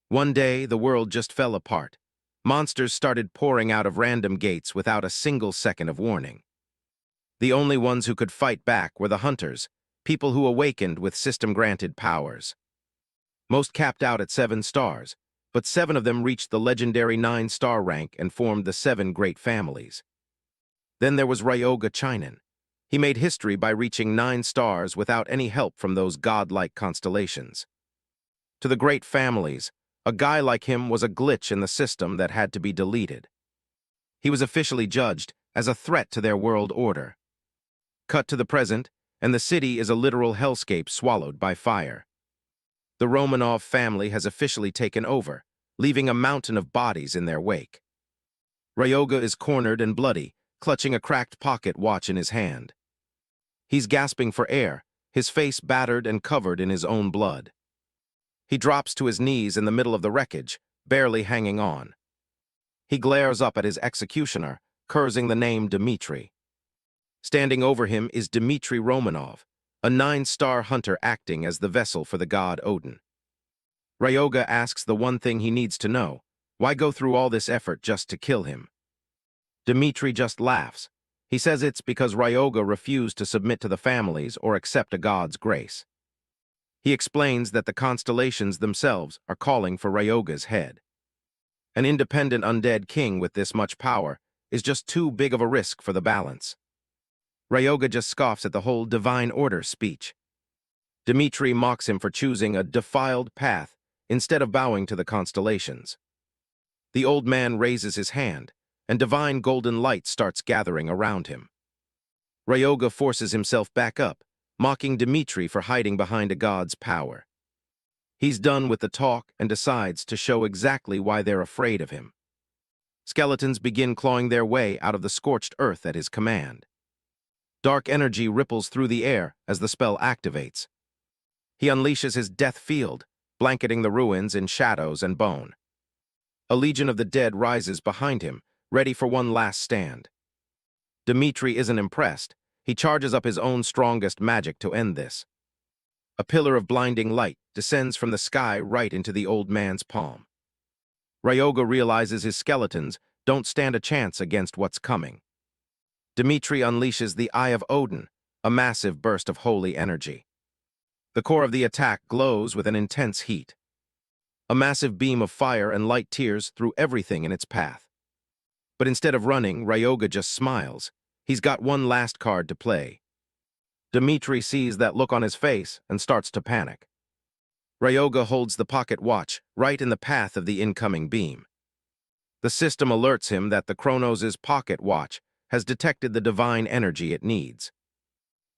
One day, the world just fell apart. Monsters started pouring out of random gates without a single second of warning. The only ones who could fight back were the hunters, people who awakened with system-granted powers. Most capped out at 7 stars, but 7 of them reached the legendary 9-star rank and formed the 7 great families. Then there was Ryoga Chinen. He made history by reaching 9 stars without any help from those godlike constellations. To the great families, a guy like him was a glitch in the system that had to be deleted. He was officially judged as a threat to their world order. Cut to the present, and the city is a literal hellscape swallowed by fire. The Romanov family has officially taken over, leaving a mountain of bodies in their wake. Ryoga is cornered and bloody, clutching a cracked pocket watch in his hand. He's gasping for air, his face battered and covered in his own blood. He drops to his knees in the middle of the wreckage, barely hanging on. He glares up at his executioner, cursing the name Dmitri. Standing over him is Dmitri Romanov, a 9-star hunter acting as the vessel for the god Odin. Ryoga asks the one thing he needs to know: why go through all this effort just to kill him? Dmitri just laughs. He says it's because Ryoga refused to submit to the families or accept a god's grace. He explains that the constellations themselves are calling for Ryoga's head. An independent undead king with this much power is just too big of a risk for the balance. Ryoga just scoffs at the whole divine order speech. Dmitri mocks him for choosing a defiled path instead of bowing to the constellations. The old man raises his hand, and divine golden light starts gathering around him. Ryoga forces himself back up, mocking Dmitri for hiding behind a god's power. He's done with the talk and decides to show exactly why they're afraid of him. Skeletons begin clawing their way out of the scorched earth at his command. Dark energy ripples through the air as the spell activates. He unleashes his death field, blanketing the ruins in shadows and bone. A legion of the dead rises behind him, ready for one last stand. Dmitri isn't impressed. He charges up his own strongest magic to end this. A pillar of blinding light descends from the sky right into the old man's palm. Ryoga realizes his skeletons don't stand a chance against what's coming. Dmitri unleashes the Eye of Odin, a massive burst of holy energy. The core of the attack glows with an intense heat. A massive beam of fire and light tears through everything in its path. But instead of running, Ryoga just smiles. He's got one last card to play. Dmitri sees that look on his face and starts to panic. Ryoga holds the pocket watch right in the path of the incoming beam. The system alerts him that the Kronos' pocket watch has detected the divine energy it needs.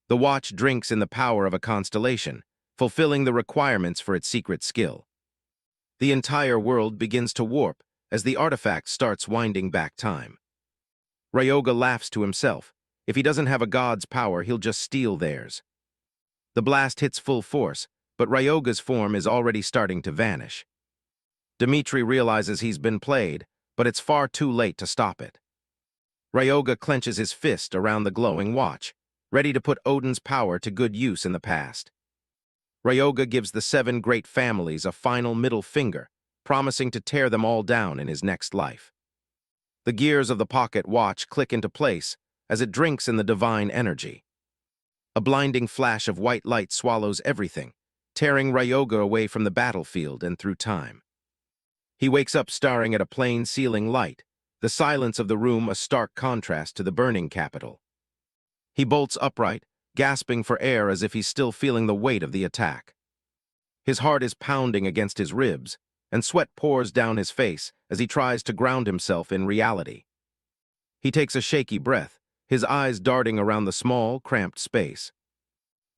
The watch drinks in the power of a constellation, fulfilling the requirements for its secret skill. The entire world begins to warp as the artifact starts winding back time. Ryoga laughs to himself. If he doesn't have a god's power, he'll just steal theirs. The blast hits full force, but Ryoga's form is already starting to vanish. Dmitri realizes he's been played, but it's far too late to stop it. Ryoga clenches his fist around the glowing watch, ready to put Odin's power to good use in the past. Ryoga gives the 7 great families a final middle finger, promising to tear them all down in his next life. The gears of the pocket watch click into place as it drinks in the divine energy. A blinding flash of white light swallows everything, tearing Ryoga away from the battlefield and through time. He wakes up staring at a plain ceiling light, the silence of the room a stark contrast to the burning capital. He bolts upright, gasping for air as if he's still feeling the weight of the attack. His heart is pounding against his ribs, and sweat pours down his face as he tries to ground himself in reality. He takes a shaky breath, his eyes darting around the small, cramped space.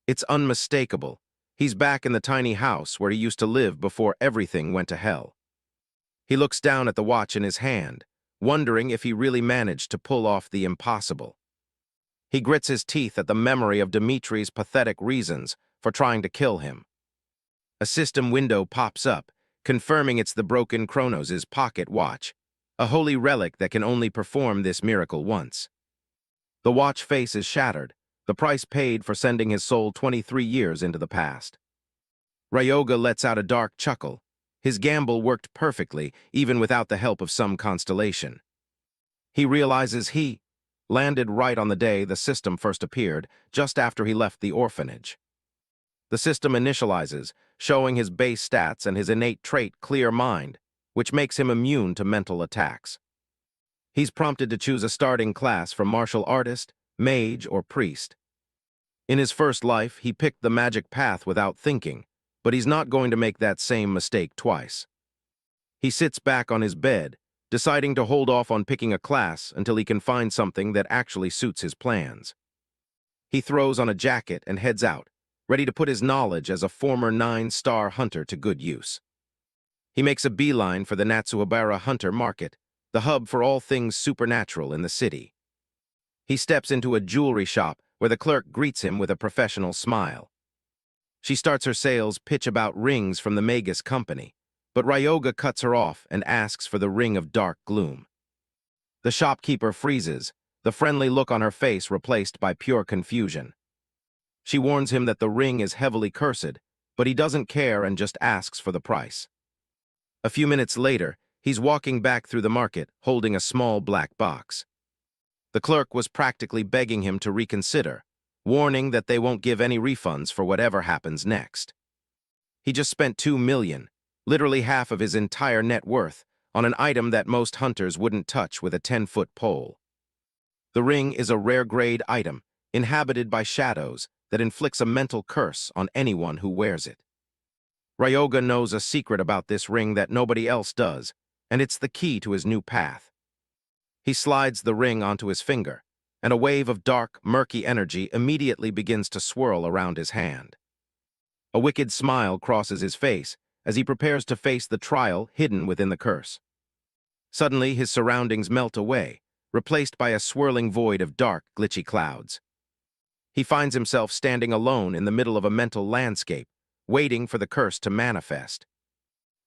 It's unmistakable. He's back in the tiny house where he used to live before everything went to hell. He looks down at the watch in his hand, wondering if he really managed to pull off the impossible. He grits his teeth at the memory of Dmitri's pathetic reasons for trying to kill him. A system window pops up, confirming it's the broken Kronos' pocket watch, a holy relic that can only perform this miracle once. The watch face is shattered, the price paid for sending his soul 23 years into the past. Ryoga lets out a dark chuckle. His gamble worked perfectly, even without the help of some constellation. He realizes he landed right on the day the system first appeared, just after he left the orphanage. The system initializes, showing his base stats and his innate trait clear mind, which makes him immune to mental attacks. He's prompted to choose a starting class from martial artist, mage, or priest. In his first life, he picked the magic path without thinking, but he's not going to make that same mistake twice. He sits back on his bed, deciding to hold off on picking a class until he can find something that actually suits his plans. He throws on a jacket and heads out, ready to put his knowledge as a former 9-star hunter to good use. He makes a beeline for the Natsuhabara Hunter Market, the hub for all things supernatural in the city. He steps into a jewelry shop where the clerk greets him with a professional smile. She starts her sales pitch about rings from the Magus company, but Ryoga cuts her off and asks for the Ring of Dark Gloom. The shopkeeper freezes, the friendly look on her face replaced by pure confusion. She warns him that the ring is heavily cursed, but he doesn't care and just asks for the price. A few minutes later, he's walking back through the market, holding a small black box. The clerk was practically begging him to reconsider, warning that they won't give any refunds for whatever happens next. He just spent $2 million, literally half of his entire net worth, on an item that most hunters wouldn't touch with a 10-foot pole. The ring is a rare-grade item, inhabited by shadows, that inflicts a mental curse on anyone who wears it. Ryoga knows a secret about this ring that nobody else does, and it's the key to his new path. He slides the ring onto his finger, and a wave of dark, murky energy immediately begins to swirl around his hand. A wicked smile crosses his face as he prepares to face the trial hidden within the curse. Suddenly, his surroundings melt away, replaced by a swirling void of dark, glitchy clouds. He finds himself standing alone in the middle of a mental landscape, waiting for the curse to manifest.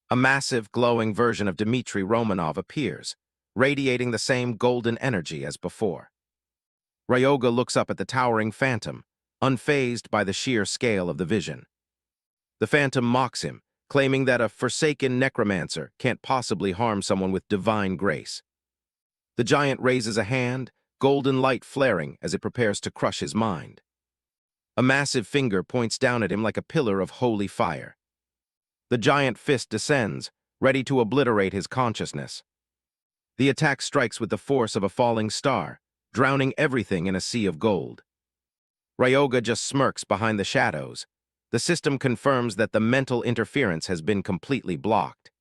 A massive, glowing version of Dmitry Romanov appears, radiating the same golden energy as before. Ryoga looks up at the towering phantom, unfazed by the sheer scale of the vision. The phantom mocks him, claiming that a forsaken necromancer can't possibly harm someone with divine grace. The giant raises a hand, golden light flaring as it prepares to crush his mind. A massive finger points down at him like a pillar of holy fire. The giant fist descends, ready to obliterate his consciousness. The attack strikes with the force of a falling star, drowning everything in a sea of gold. Ryoga just smirks behind the shadows. The system confirms that the mental interference has been completely blocked.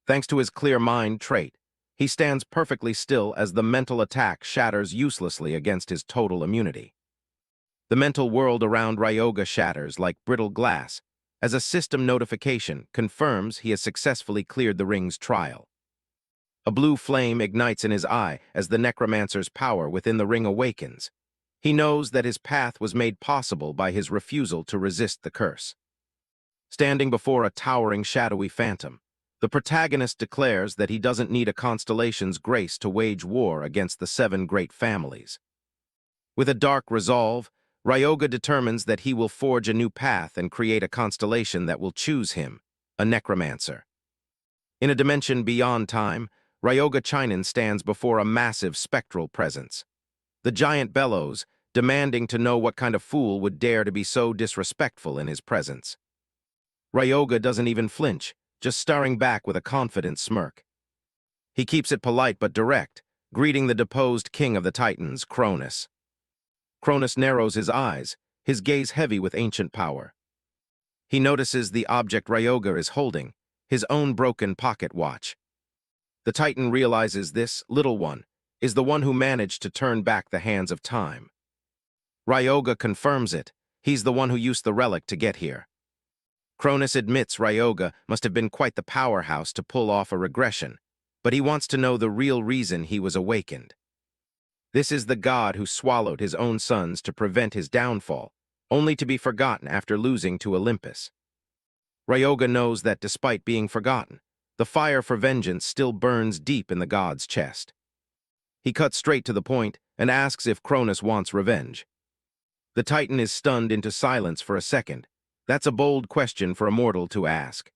Thanks to his clear mind trait, he stands perfectly still as the mental attack shatters uselessly against his total immunity. The mental world around Ryoga shatters like brittle glass, as a system notification confirms he has successfully cleared the ring's trial. A blue flame ignites in his eye as the necromancer's power within the ring awakens. He knows that his path was made possible by his refusal to resist the curse. Standing before a towering, shadowy phantom, the protagonist declares that he doesn't need a constellation's grace to wage war against the 7 great families. With a dark resolve, Ryoga determines that he will forge a new path and create a constellation that will choose him, a necromancer. In a dimension beyond time, Ryoga Chinen stands before a massive spectral presence. The giant bellows, demanding to know what kind of fool would dare to be so disrespectful in his presence. Ryoga doesn't even flinch, just staring back with a confident smirk. He keeps it polite but direct, greeting the deposed king of the Titans, Cronus. Cronus narrows his eyes, his gaze heavy with ancient power. He notices the object Ryoga is holding, his own broken pocket watch. The Titan realizes this little one is the one who managed to turn back the hands of time. Ryoga confirms it. He's the one who used the relic to get here. Cronus admits Ryoga must have been quite the powerhouse to pull off a regression, but he wants to know the real reason he was awakened. This is the god who swallowed his own sons to prevent his downfall, only to be forgotten after losing to Olympus. Ryoga knows that despite being forgotten, the fire for vengeance still burns deep in the god's chest. He cuts straight to the point and asks if Cronus wants revenge. The Titan is stunned into silence for a second. That's a bold question for a mortal to ask.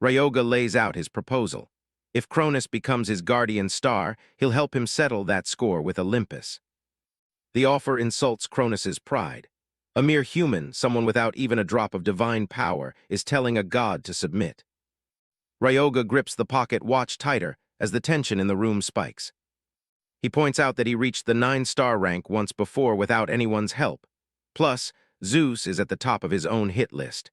Ryoga lays out his proposal. If Cronus becomes his guardian star, he'll help him settle that score with Olympus. The offer insults Cronus's pride. A mere human, someone without even a drop of divine power, is telling a god to submit. Ryoga grips the pocket watch tighter as the tension in the room spikes. He points out that he reached the 9-star rank once before without anyone's help. Plus, Zeus is at the top of his own hit list.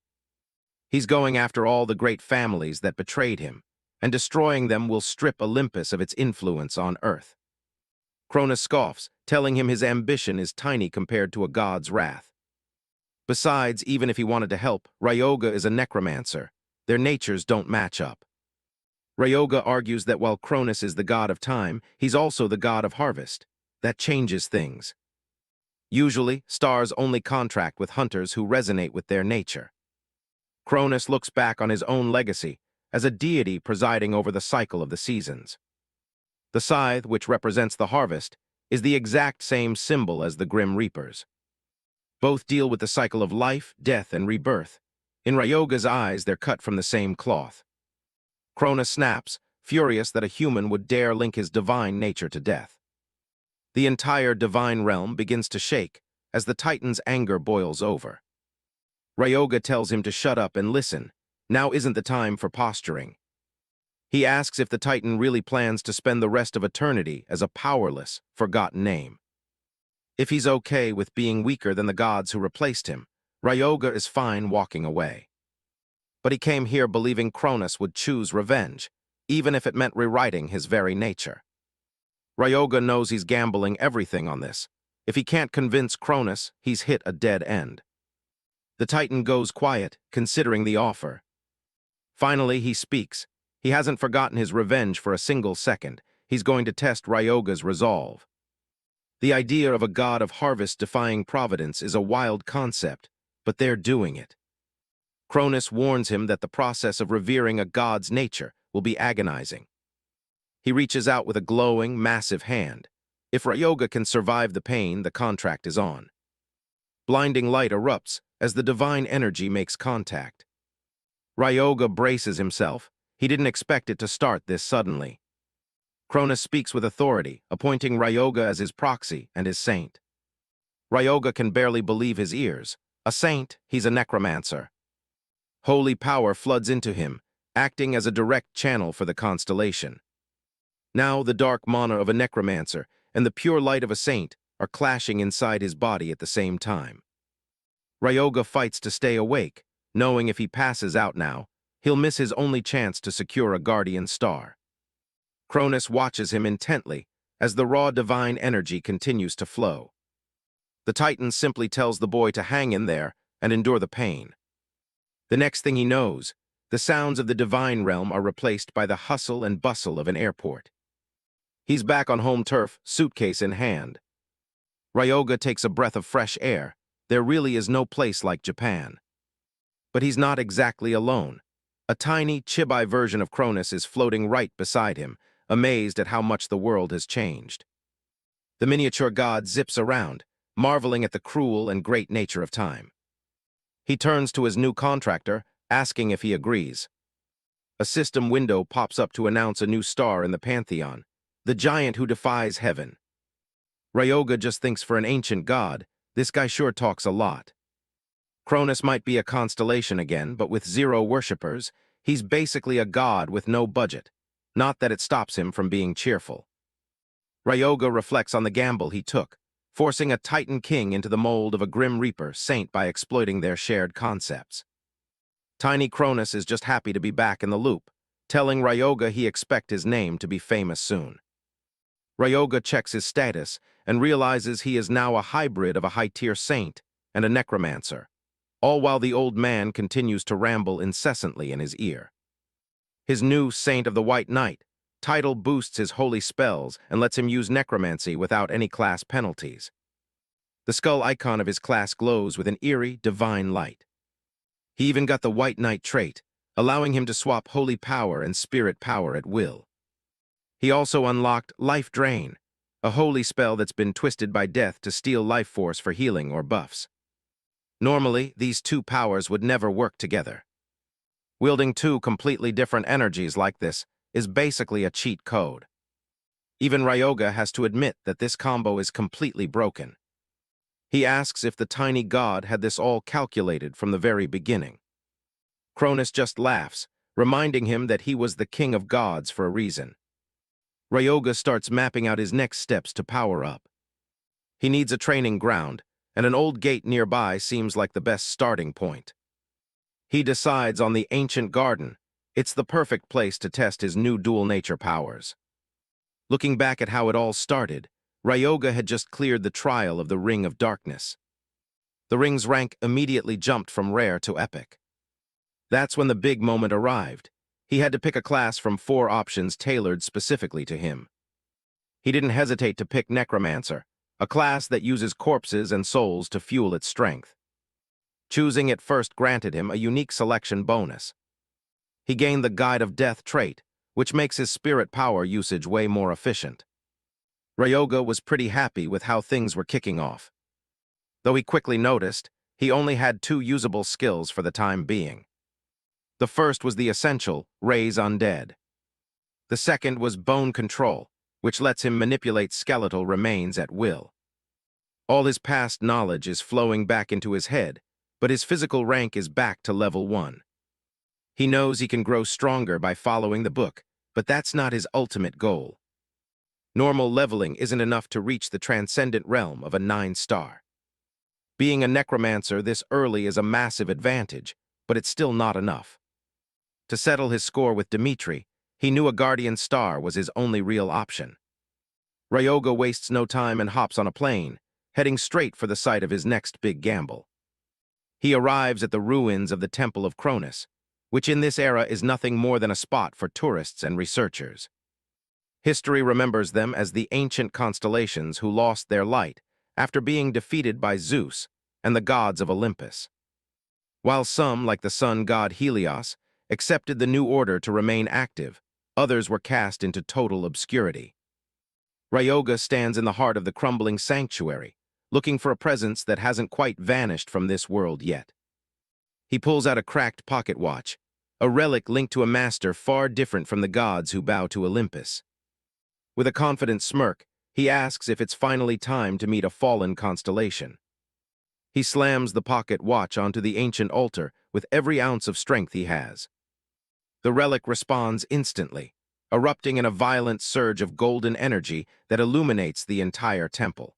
He's going after all the great families that betrayed him, and destroying them will strip Olympus of its influence on Earth. Cronus scoffs, telling him his ambition is tiny compared to a god's wrath. Besides, even if he wanted to help, Ryoga is a necromancer. Their natures don't match up. Ryoga argues that while Cronus is the god of time, he's also the god of harvest. That changes things. Usually, stars only contract with hunters who resonate with their nature. Cronus looks back on his own legacy as a deity presiding over the cycle of the seasons. The scythe, which represents the harvest, is the exact same symbol as the Grim Reapers. Both deal with the cycle of life, death, and rebirth. In Ryoga's eyes, they're cut from the same cloth. Cronus snaps, furious that a human would dare link his divine nature to death. The entire divine realm begins to shake as the Titan's anger boils over. Ryoga tells him to shut up and listen. Now isn't the time for posturing. He asks if the Titan really plans to spend the rest of eternity as a powerless, forgotten name. If he's okay with being weaker than the gods who replaced him, Ryoga is fine walking away. But he came here believing Cronus would choose revenge, even if it meant rewriting his very nature. Ryoga knows he's gambling everything on this. If he can't convince Cronus, he's hit a dead end. The Titan goes quiet, considering the offer. Finally, he speaks. He hasn't forgotten his revenge for a single second. He's going to test Ryoga's resolve. The idea of a god of harvest defying providence is a wild concept, but they're doing it. Cronus warns him that the process of revering a god's nature will be agonizing. He reaches out with a glowing, massive hand. If Ryoga can survive the pain, the contract is on. Blinding light erupts as the divine energy makes contact. Ryoga braces himself. He didn't expect it to start this suddenly. Cronus speaks with authority, appointing Ryoga as his proxy and his saint. Ryoga can barely believe his ears. A saint, he's a necromancer. Holy power floods into him, acting as a direct channel for the constellation. Now the dark mana of a necromancer and the pure light of a saint are clashing inside his body at the same time. Ryoga fights to stay awake, knowing if he passes out now, he'll miss his only chance to secure a guardian star. Cronus watches him intently as the raw divine energy continues to flow. The Titan simply tells the boy to hang in there and endure the pain. The next thing he knows, the sounds of the divine realm are replaced by the hustle and bustle of an airport. He's back on home turf, suitcase in hand. Ryoga takes a breath of fresh air. There really is no place like Japan. But he's not exactly alone. A tiny, chibi version of Cronus is floating right beside him, amazed at how much the world has changed. The miniature god zips around, marveling at the cruel and great nature of time. He turns to his new contractor, asking if he agrees. A system window pops up to announce a new star in the pantheon, the giant who defies heaven. Ryoga just thinks for an ancient god, this guy sure talks a lot. Cronus might be a constellation again, but with 0 worshippers, he's basically a god with no budget. Not that it stops him from being cheerful. Ryoga reflects on the gamble he took, forcing a Titan king into the mold of a Grim Reaper saint by exploiting their shared concepts. Tiny Cronus is just happy to be back in the loop, telling Ryoga he expects his name to be famous soon. Ryoga checks his status and realizes he is now a hybrid of a high-tier saint and a necromancer, all while the old man continues to ramble incessantly in his ear. His new Saint of the White Knight title boosts his holy spells and lets him use necromancy without any class penalties. The skull icon of his class glows with an eerie, divine light. He even got the White Knight trait, allowing him to swap holy power and spirit power at will. He also unlocked Life Drain, a holy spell that's been twisted by death to steal life force for healing or buffs. Normally, these two powers would never work together. Wielding two completely different energies like this is basically a cheat code. Even Ryoga has to admit that this combo is completely broken. He asks if the tiny god had this all calculated from the very beginning. Cronus just laughs, reminding him that he was the king of gods for a reason. Ryoga starts mapping out his next steps to power up. He needs a training ground, and an old gate nearby seems like the best starting point. He decides on the ancient garden. It's the perfect place to test his new dual nature powers. Looking back at how it all started, Ryoga had just cleared the trial of the Ring of Darkness. The ring's rank immediately jumped from rare to epic. That's when the big moment arrived. He had to pick a class from 4 options tailored specifically to him. He didn't hesitate to pick Necromancer, a class that uses corpses and souls to fuel its strength. Choosing it first granted him a unique selection bonus. He gained the Guide of Death trait, which makes his spirit power usage way more efficient. Ryoga was pretty happy with how things were kicking off. Though he quickly noticed, he only had 2 usable skills for the time being. The first was the essential, Raise Undead. The second was Bone Control, which lets him manipulate skeletal remains at will. All his past knowledge is flowing back into his head, but his physical rank is back to level 1. He knows he can grow stronger by following the book, but that's not his ultimate goal. Normal leveling isn't enough to reach the transcendent realm of a 9-star. Being a necromancer this early is a massive advantage, but it's still not enough. To settle his score with Dimitri, he knew a guardian star was his only real option. Ryoga wastes no time and hops on a plane, heading straight for the site of his next big gamble. He arrives at the ruins of the Temple of Cronus, which in this era is nothing more than a spot for tourists and researchers. History remembers them as the ancient constellations who lost their light after being defeated by Zeus and the gods of Olympus. While some, like the sun god Helios, accepted the new order to remain active, others were cast into total obscurity. Ryoga stands in the heart of the crumbling sanctuary, looking for a presence that hasn't quite vanished from this world yet. He pulls out a cracked pocket watch, a relic linked to a master far different from the gods who bow to Olympus. With a confident smirk, he asks if it's finally time to meet a fallen constellation. He slams the pocket watch onto the ancient altar with every ounce of strength he has. The relic responds instantly, erupting in a violent surge of golden energy that illuminates the entire temple.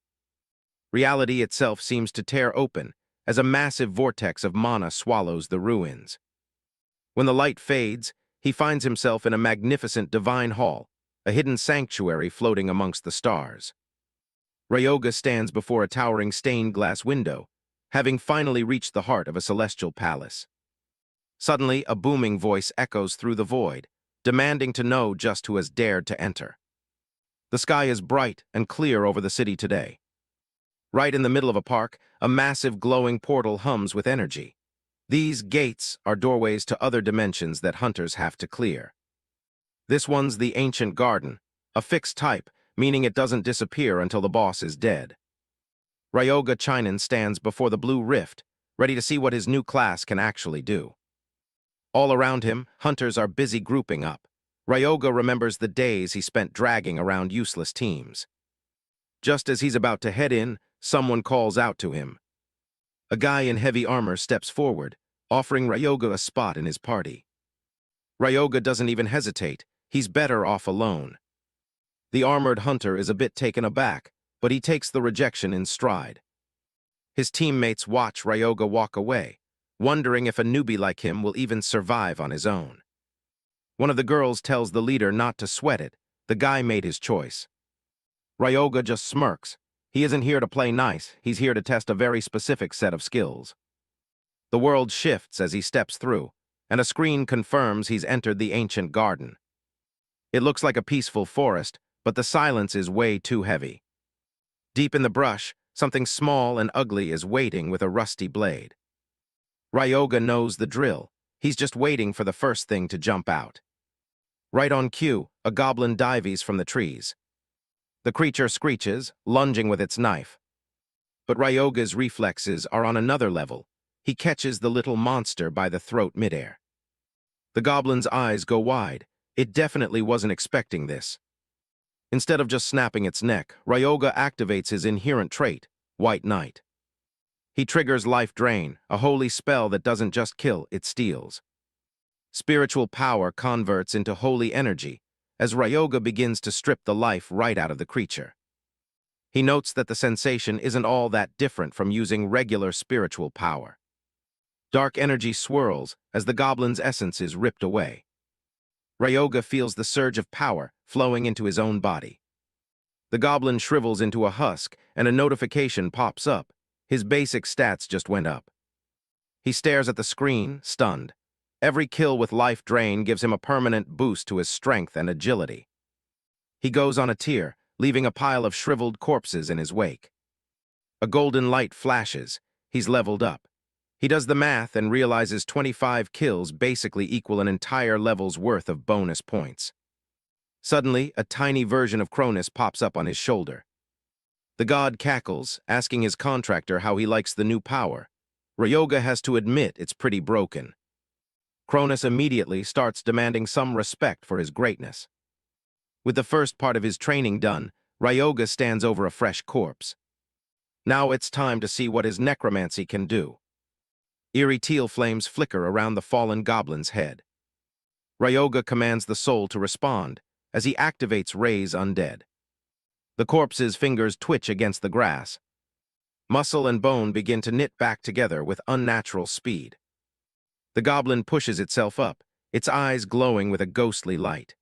Reality itself seems to tear open as a massive vortex of mana swallows the ruins. When the light fades, he finds himself in a magnificent divine hall, a hidden sanctuary floating amongst the stars. Ryoga stands before a towering stained glass window, having finally reached the heart of a celestial palace. Suddenly, a booming voice echoes through the void, demanding to know just who has dared to enter. The sky is bright and clear over the city today. Right in the middle of a park, a massive glowing portal hums with energy. These gates are doorways to other dimensions that hunters have to clear. This one's the ancient garden, a fixed type, meaning it doesn't disappear until the boss is dead. Ryoga Chinen stands before the blue rift, ready to see what his new class can actually do. All around him, hunters are busy grouping up. Ryoga remembers the days he spent dragging around useless teams. Just as he's about to head in, someone calls out to him. A guy in heavy armor steps forward, offering Ryoga a spot in his party. Ryoga doesn't even hesitate. He's better off alone. The armored hunter is a bit taken aback, but he takes the rejection in stride. His teammates watch Ryoga walk away, wondering if a newbie like him will even survive on his own. One of the girls tells the leader not to sweat it. The guy made his choice. Ryoga just smirks. He isn't here to play nice. He's here to test a very specific set of skills. The world shifts as he steps through, and a screen confirms he's entered the ancient garden. It looks like a peaceful forest, but the silence is way too heavy. Deep in the brush, something small and ugly is waiting with a rusty blade. Ryoga knows the drill. He's just waiting for the first thing to jump out. Right on cue, a goblin dives from the trees. The creature screeches, lunging with its knife. But Ryoga's reflexes are on another level. He catches the little monster by the throat midair. The goblin's eyes go wide. It definitely wasn't expecting this. Instead of just snapping its neck, Ryoga activates his inherent trait, White Knight. He triggers Life Drain, a holy spell that doesn't just kill, it steals. Spiritual power converts into holy energy, as Ryoga begins to strip the life right out of the creature. He notes that the sensation isn't all that different from using regular spiritual power. Dark energy swirls as the goblin's essence is ripped away. Ryoga feels the surge of power flowing into his own body. The goblin shrivels into a husk, and a notification pops up. His basic stats just went up. He stares at the screen, stunned. Every kill with Life Drain gives him a permanent boost to his strength and agility. He goes on a tear, leaving a pile of shriveled corpses in his wake. A golden light flashes. He's leveled up. He does the math and realizes 25 kills basically equal an entire level's worth of bonus points. Suddenly, a tiny version of Cronus pops up on his shoulder. The god cackles, asking his contractor how he likes the new power. Ryoga has to admit it's pretty broken. Cronus immediately starts demanding some respect for his greatness. With the first part of his training done, Ryoga stands over a fresh corpse. Now it's time to see what his necromancy can do. Eerie teal flames flicker around the fallen goblin's head. Ryoga commands the soul to respond as he activates Raise Undead. The corpse's fingers twitch against the grass. Muscle and bone begin to knit back together with unnatural speed. The goblin pushes itself up, its eyes glowing with a ghostly light.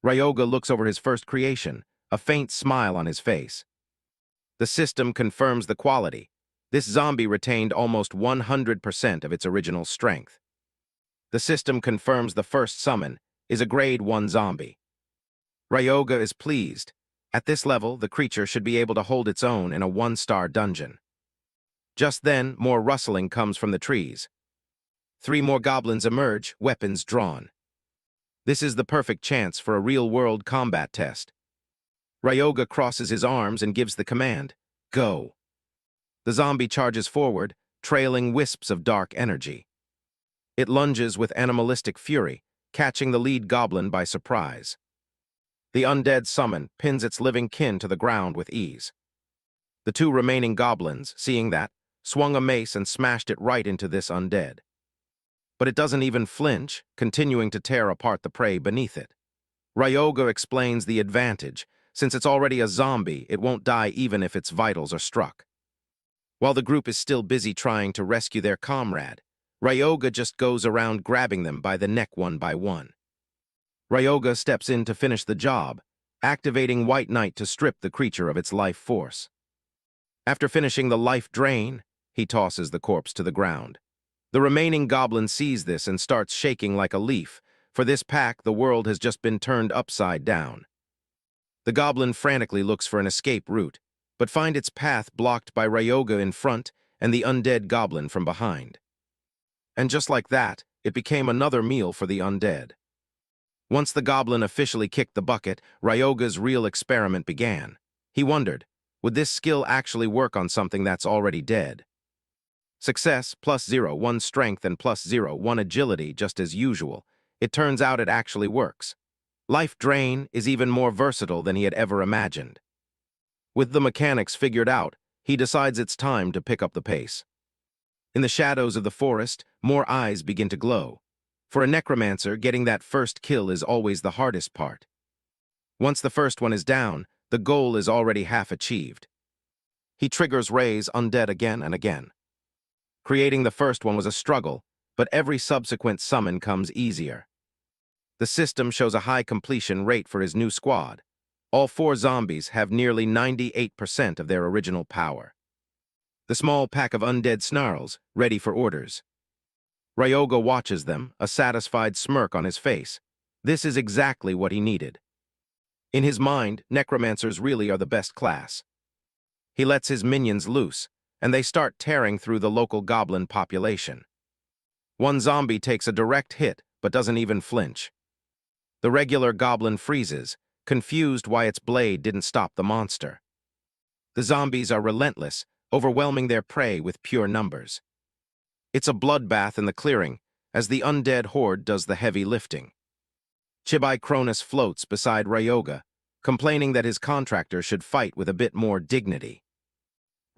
Ryoga looks over his first creation, a faint smile on his face. The system confirms the quality. This zombie retained almost 100% of its original strength. The system confirms the first summon is a grade 1 zombie. Ryoga is pleased. At this level, the creature should be able to hold its own in a 1-star dungeon. Just then, more rustling comes from the trees. 3 more goblins emerge, weapons drawn. This is the perfect chance for a real-world combat test. Ryoga crosses his arms and gives the command, Go. The zombie charges forward, trailing wisps of dark energy. It lunges with animalistic fury, catching the lead goblin by surprise. The undead summon pins its living kin to the ground with ease. The 2 remaining goblins, seeing that, swung a mace and smashed it right into this undead. But it doesn't even flinch, continuing to tear apart the prey beneath it. Ryoga explains the advantage. Since it's already a zombie, it won't die even if its vitals are struck. While the group is still busy trying to rescue their comrade, Ryoga just goes around grabbing them by the neck one by one. Ryoga steps in to finish the job, activating White Knight to strip the creature of its life force. After finishing the life drain, he tosses the corpse to the ground. The remaining goblin sees this and starts shaking like a leaf. For this pack, the world has just been turned upside down. The goblin frantically looks for an escape route, but finds its path blocked by Ryoga in front and the undead goblin from behind. And just like that, it became another meal for the undead. Once the goblin officially kicked the bucket, Ryoga's real experiment began. He wondered, would this skill actually work on something that's already dead? Success, +0, 1 strength and +0, 1 agility, just as usual. It turns out it actually works. Life Drain is even more versatile than he had ever imagined. With the mechanics figured out, he decides it's time to pick up the pace. In the shadows of the forest, more eyes begin to glow. For a necromancer, getting that first kill is always the hardest part. Once the first one is down, the goal is already half achieved. He triggers Raise Undead again and again. Creating the first one was a struggle, but every subsequent summon comes easier. The system shows a high completion rate for his new squad. All 4 zombies have nearly 98% of their original power. The small pack of undead snarls, ready for orders. Ryoga watches them, a satisfied smirk on his face. This is exactly what he needed. In his mind, necromancers really are the best class. He lets his minions loose, and they start tearing through the local goblin population. One zombie takes a direct hit, but doesn't even flinch. The regular goblin freezes, confused why its blade didn't stop the monster. The zombies are relentless, overwhelming their prey with pure numbers. It's a bloodbath in the clearing, as the undead horde does the heavy lifting. Chibai Cronus floats beside Ryoga, complaining that his contractor should fight with a bit more dignity.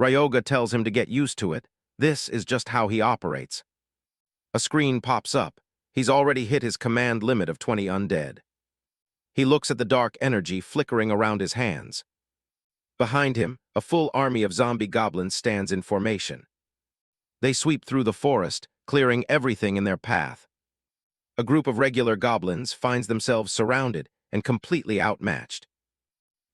Ryoga tells him to get used to it. This is just how he operates. A screen pops up. He's already hit his command limit of 20 undead. He looks at the dark energy flickering around his hands. Behind him, a full army of zombie goblins stands in formation. They sweep through the forest, clearing everything in their path. A group of regular goblins finds themselves surrounded and completely outmatched.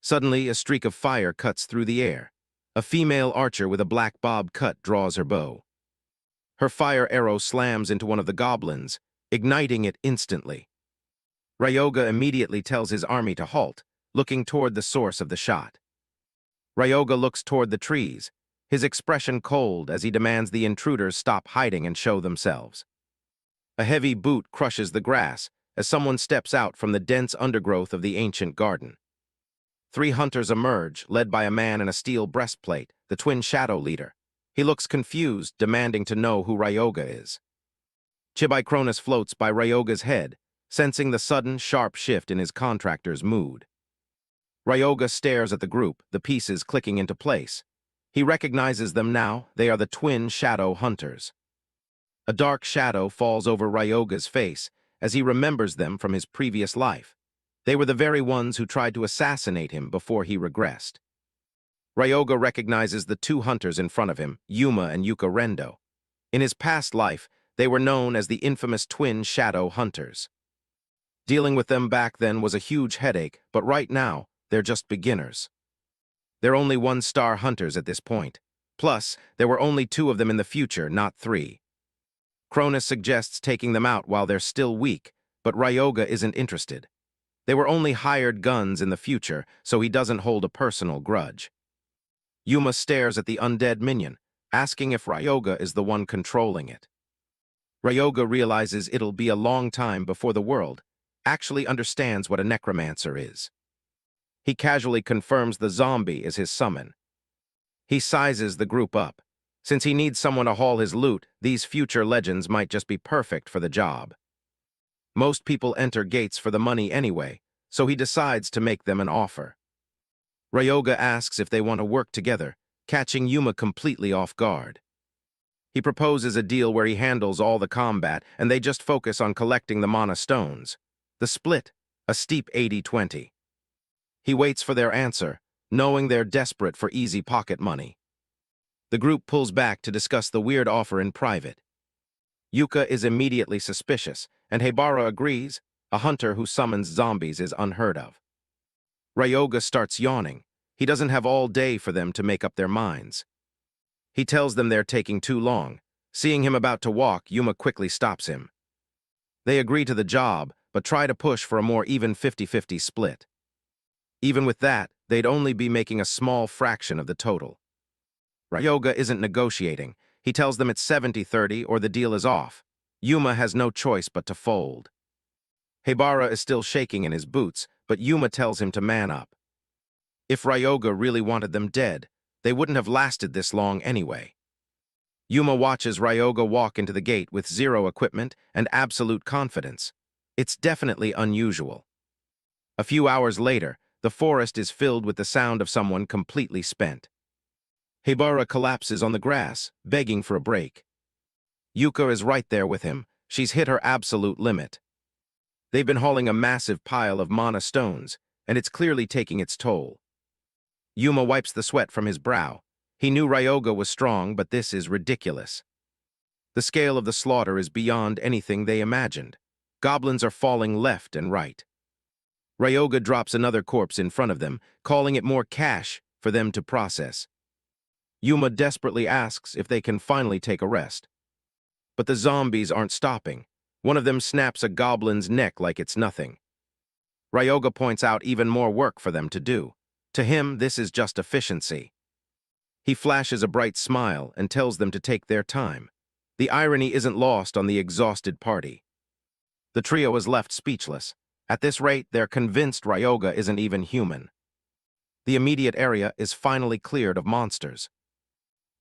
Suddenly, a streak of fire cuts through the air. A female archer with a black bob cut draws her bow. Her fire arrow slams into one of the goblins, igniting it instantly. Ryoga immediately tells his army to halt, looking toward the source of the shot. Ryoga looks toward the trees, his expression cold as he demands the intruders stop hiding and show themselves. A heavy boot crushes the grass as someone steps out from the dense undergrowth of the ancient garden. 3 hunters emerge, led by a man in a steel breastplate, the twin shadow leader. He looks confused, demanding to know who Ryoga is. Chibai Cronus floats by Ryoga's head, sensing the sudden, sharp shift in his contractor's mood. Ryoga stares at the group, the pieces clicking into place. He recognizes them now. They are the twin shadow hunters. A dark shadow falls over Ryoga's face as he remembers them from his previous life. They were the very ones who tried to assassinate him before he regressed. Ryoga recognizes the 2 hunters in front of him, Yuma and Yuka Rendo. In his past life, they were known as the infamous twin shadow hunters. Dealing with them back then was a huge headache, but right now, they're just beginners. They're only 1-star hunters at this point. Plus, there were only 2 of them in the future, not 3. Cronus suggests taking them out while they're still weak, but Ryoga isn't interested. They were only hired guns in the future, so he doesn't hold a personal grudge. Yuma stares at the undead minion, asking if Ryoga is the one controlling it. Ryoga realizes it'll be a long time before the world actually understands what a necromancer is. He casually confirms the zombie is his summon. He sizes the group up. Since he needs someone to haul his loot, these future legends might just be perfect for the job. Most people enter gates for the money anyway, so he decides to make them an offer. Ryoga asks if they want to work together, catching Yuma completely off guard. He proposes a deal where he handles all the combat and they just focus on collecting the mana stones. The split, a steep 80-20. He waits for their answer, knowing they're desperate for easy pocket money. The group pulls back to discuss the weird offer in private. Yuka is immediately suspicious, and Hebara agrees. A hunter who summons zombies is unheard of. Ryoga starts yawning. He doesn't have all day for them to make up their minds. He tells them they're taking too long. Seeing him about to walk, Yuma quickly stops him. They agree to the job, but try to push for a more even 50-50 split. Even with that, they'd only be making a small fraction of the total. Ryoga isn't negotiating. He tells them it's 70-30 or the deal is off. Yuma has no choice but to fold. Hebara is still shaking in his boots, but Yuma tells him to man up. If Ryoga really wanted them dead, they wouldn't have lasted this long anyway. Yuma watches Ryoga walk into the gate with 0 equipment and absolute confidence. It's definitely unusual. A few hours later, the forest is filled with the sound of someone completely spent. Hebara collapses on the grass, begging for a break. Yuka is right there with him. She's hit her absolute limit. They've been hauling a massive pile of mana stones, and it's clearly taking its toll. Yuma wipes the sweat from his brow. He knew Ryoga was strong, but this is ridiculous. The scale of the slaughter is beyond anything they imagined. Goblins are falling left and right. Ryoga drops another corpse in front of them, calling it more cash for them to process. Yuma desperately asks if they can finally take a rest. But the zombies aren't stopping. One of them snaps a goblin's neck like it's nothing. Ryoga points out even more work for them to do. To him, this is just efficiency. He flashes a bright smile and tells them to take their time. The irony isn't lost on the exhausted party. The trio is left speechless. At this rate, they're convinced Ryoga isn't even human. The immediate area is finally cleared of monsters.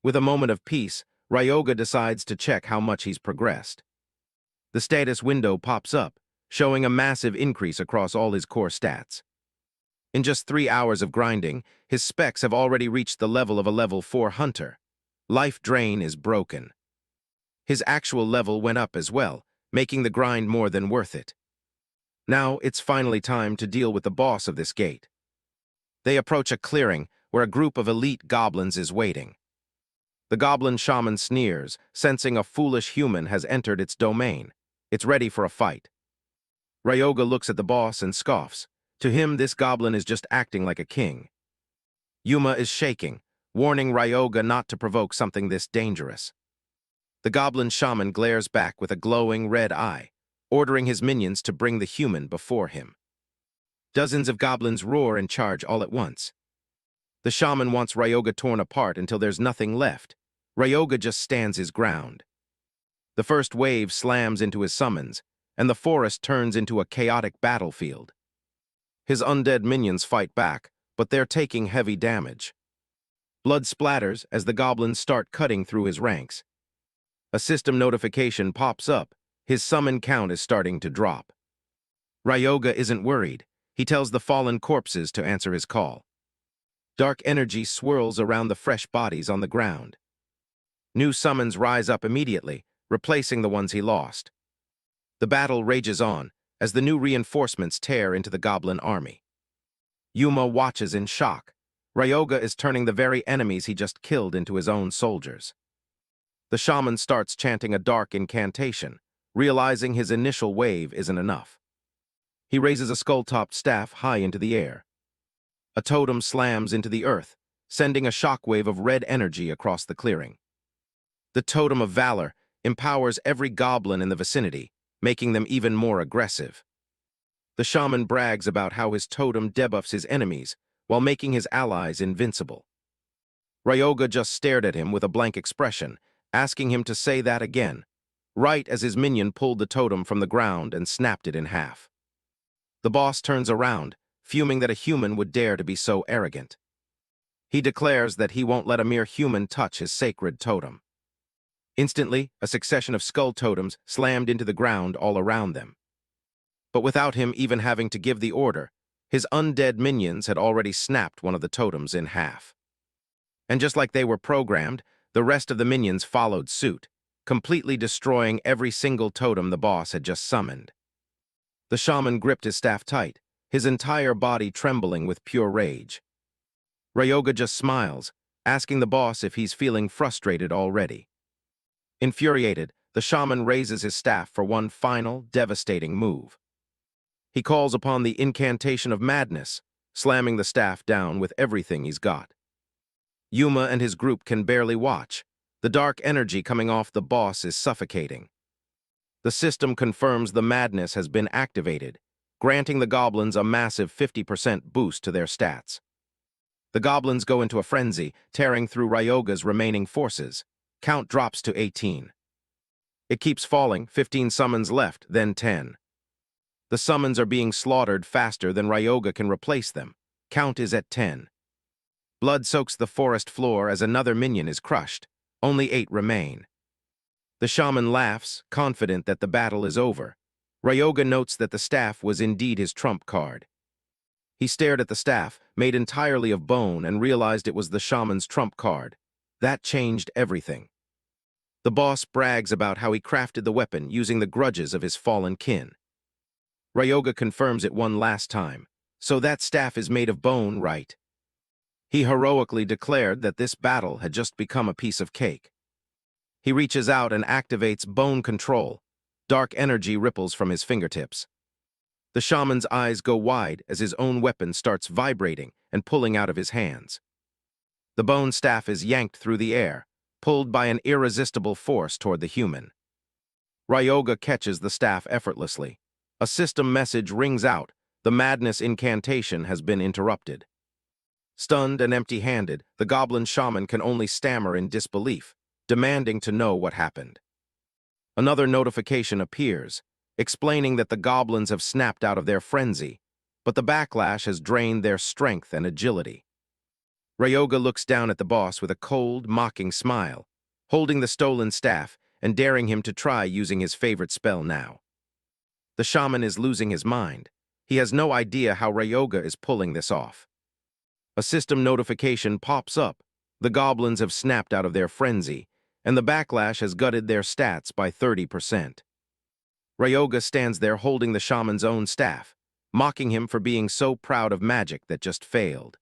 With a moment of peace, Ryoga decides to check how much he's progressed. The status window pops up, showing a massive increase across all his core stats. In just 3 hours of grinding, his specs have already reached the level of a level 4 hunter. Life drain is broken. His actual level went up as well, making the grind more than worth it. Now it's finally time to deal with the boss of this gate. They approach a clearing where a group of elite goblins is waiting. The goblin shaman sneers, sensing a foolish human has entered its domain. It's ready for a fight. Ryoga looks at the boss and scoffs. To him, this goblin is just acting like a king. Yuma is shaking, warning Ryoga not to provoke something this dangerous. The goblin shaman glares back with a glowing red eye, ordering his minions to bring the human before him. Dozens of goblins roar and charge all at once. The shaman wants Ryoga torn apart until there's nothing left. Ryoga just stands his ground. The first wave slams into his summons, and the forest turns into a chaotic battlefield. His undead minions fight back, but they're taking heavy damage. Blood splatters as the goblins start cutting through his ranks. A system notification pops up. His summon count is starting to drop. Ryoga isn't worried. He tells the fallen corpses to answer his call. Dark energy swirls around the fresh bodies on the ground. New summons rise up immediately, replacing the ones he lost. The battle rages on as the new reinforcements tear into the goblin army. Yuma watches in shock. Ryoga is turning the very enemies he just killed into his own soldiers. The shaman starts chanting a dark incantation, realizing his initial wave isn't enough. He raises a skull-topped staff high into the air. A totem slams into the earth, sending a shockwave of red energy across the clearing. The totem of valor empowers every goblin in the vicinity, making them even more aggressive. The shaman brags about how his totem debuffs his enemies while making his allies invincible. Ryoga just stared at him with a blank expression, asking him to say that again, right as his minion pulled the totem from the ground and snapped it in half. The boss turns around, fuming that a human would dare to be so arrogant. He declares that he won't let a mere human touch his sacred totem. Instantly, a succession of skull totems slammed into the ground all around them. But without him even having to give the order, his undead minions had already snapped one of the totems in half. And just like they were programmed, the rest of the minions followed suit, completely destroying every single totem the boss had just summoned. The shaman gripped his staff tight, his entire body trembling with pure rage. Ryoga just smiles, asking the boss if he's feeling frustrated already. Infuriated, the shaman raises his staff for one final, devastating move. He calls upon the incantation of madness, slamming the staff down with everything he's got. Yuma and his group can barely watch. The dark energy coming off the boss is suffocating. The system confirms the madness has been activated, granting the goblins a massive 50% boost to their stats. The goblins go into a frenzy, tearing through Ryoga's remaining forces. Count drops to 18. It keeps falling, 15 summons left, then 10. The summons are being slaughtered faster than Ryoga can replace them. Count is at 10. Blood soaks the forest floor as another minion is crushed. Only 8 remain. The shaman laughs, confident that the battle is over. Ryoga notes that the staff was indeed his trump card. He stared at the staff, made entirely of bone, and realized it was the shaman's trump card. That changed everything. The boss brags about how he crafted the weapon using the grudges of his fallen kin. Ryoga confirms it one last time. So that staff is made of bone, right? He heroically declared that this battle had just become a piece of cake. He reaches out and activates bone control. Dark energy ripples from his fingertips. The shaman's eyes go wide as his own weapon starts vibrating and pulling out of his hands. The bone staff is yanked through the air, pulled by an irresistible force toward the human. Ryoga catches the staff effortlessly. A system message rings out. The madness incantation has been interrupted. Stunned and empty-handed, the goblin shaman can only stammer in disbelief, demanding to know what happened. Another notification appears, explaining that the goblins have snapped out of their frenzy, but the backlash has drained their strength and agility. Ryoga looks down at the boss with a cold, mocking smile. Holding the stolen staff, and daring him to try using his favorite spell now. The shaman is losing his mind. He has no idea how Ryoga is pulling this off. A system notification pops up. The goblins have snapped out of their frenzy, and the backlash has gutted their stats by 30%. Ryoga stands there holding the shaman's own staff, mocking him for being so proud of magic that just failed.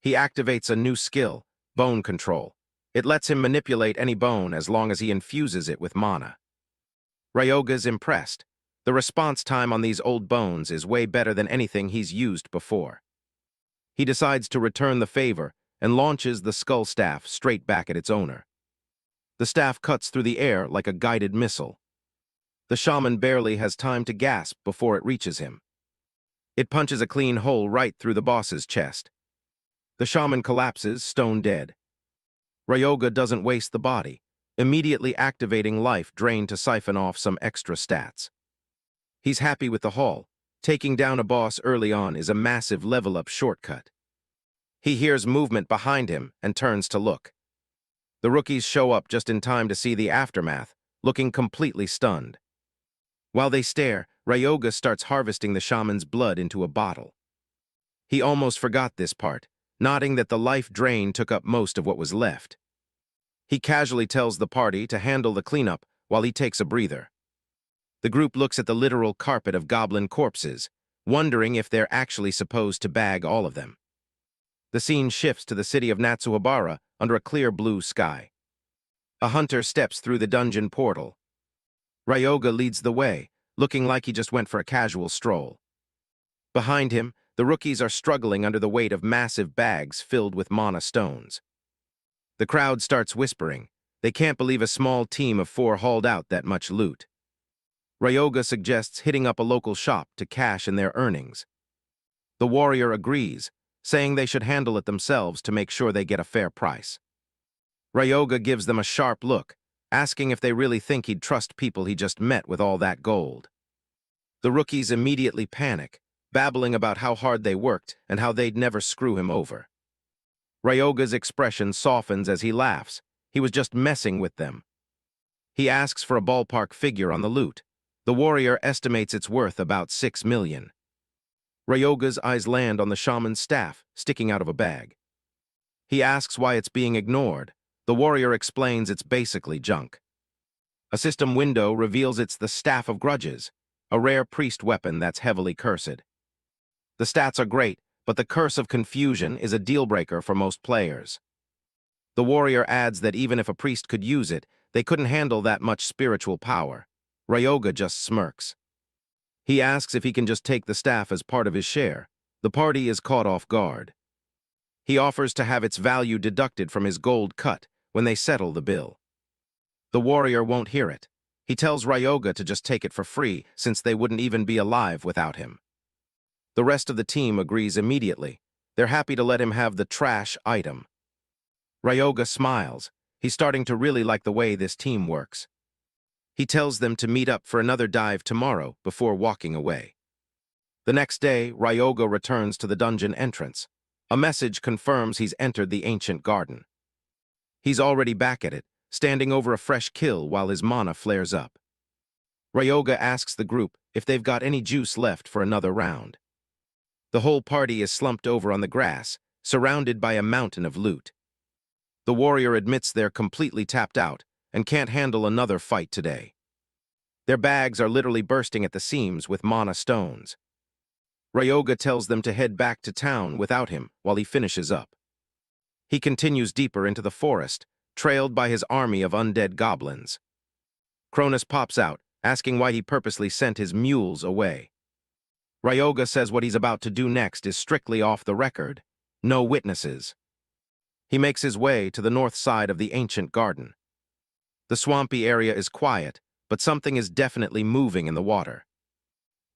He activates a new skill, bone control. It lets him manipulate any bone as long as he infuses it with mana. Ryoga's impressed. The response time on these old bones is way better than anything he's used before. He decides to return the favor and launches the skull staff straight back at its owner. The staff cuts through the air like a guided missile. The shaman barely has time to gasp before it reaches him. It punches a clean hole right through the boss's chest. The shaman collapses, stone dead. Ryoga doesn't waste the body, immediately activating life drain to siphon off some extra stats. He's happy with the haul. Taking down a boss early on is a massive level-up shortcut. He hears movement behind him and turns to look. The rookies show up just in time to see the aftermath, looking completely stunned. While they stare, Ryoga starts harvesting the shaman's blood into a bottle. He almost forgot this part, nodding that the life drain took up most of what was left. He casually tells the party to handle the cleanup while he takes a breather. The group looks at the literal carpet of goblin corpses, wondering if they're actually supposed to bag all of them. The scene shifts to the city of Natsuhabara under a clear blue sky. A hunter steps through the dungeon portal. Ryoga leads the way, looking like he just went for a casual stroll. Behind him, the rookies are struggling under the weight of massive bags filled with mana stones. The crowd starts whispering. They can't believe a small team of 4 hauled out that much loot. Ryoga suggests hitting up a local shop to cash in their earnings. The warrior agrees, saying they should handle it themselves to make sure they get a fair price. Ryoga gives them a sharp look, asking if they really think he'd trust people he just met with all that gold. The rookies immediately panic, babbling about how hard they worked and how they'd never screw him over. Ryoga's expression softens as he laughs. He was just messing with them. He asks for a ballpark figure on the loot. The warrior estimates its worth about 6 million. Ryoga's eyes land on the shaman's staff, sticking out of a bag. He asks why it's being ignored. The warrior explains it's basically junk. A system window reveals it's the Staff of Grudges, a rare priest weapon that's heavily cursed. The stats are great, but the Curse of Confusion is a deal-breaker for most players. The warrior adds that even if a priest could use it, they couldn't handle that much spiritual power. Ryoga just smirks. He asks if he can just take the staff as part of his share. The party is caught off guard. He offers to have its value deducted from his gold cut when they settle the bill. The warrior won't hear it. He tells Ryoga to just take it for free, since they wouldn't even be alive without him. The rest of the team agrees immediately. They're happy to let him have the trash item. Ryoga smiles. He's starting to really like the way this team works. He tells them to meet up for another dive tomorrow before walking away. The next day, Ryoga returns to the dungeon entrance. A message confirms he's entered the ancient garden. He's already back at it, standing over a fresh kill while his mana flares up. Ryoga asks the group if they've got any juice left for another round. The whole party is slumped over on the grass, surrounded by a mountain of loot. The warrior admits they're completely tapped out and can't handle another fight today. Their bags are literally bursting at the seams with mana stones. Ryoga tells them to head back to town without him while he finishes up. He continues deeper into the forest, trailed by his army of undead goblins. Cronus pops out, asking why he purposely sent his mules away. Ryoga says what he's about to do next is strictly off the record. No witnesses. He makes his way to the north side of the ancient garden. The swampy area is quiet, but something is definitely moving in the water.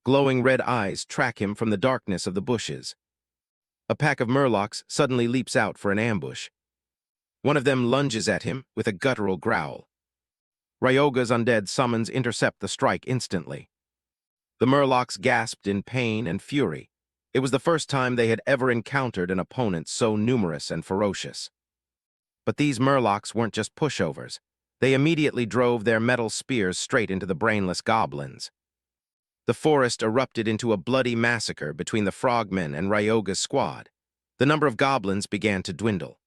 Glowing red eyes track him from the darkness of the bushes. A pack of murlocs suddenly leaps out for an ambush. One of them lunges at him with a guttural growl. Ryoga's undead summons intercept the strike instantly. The murlocs gasped in pain and fury. It was the first time they had ever encountered an opponent so numerous and ferocious. But these murlocs weren't just pushovers. They immediately drove their metal spears straight into the brainless goblins. The forest erupted into a bloody massacre between the frogmen and Ryoga's squad. The number of goblins began to dwindle.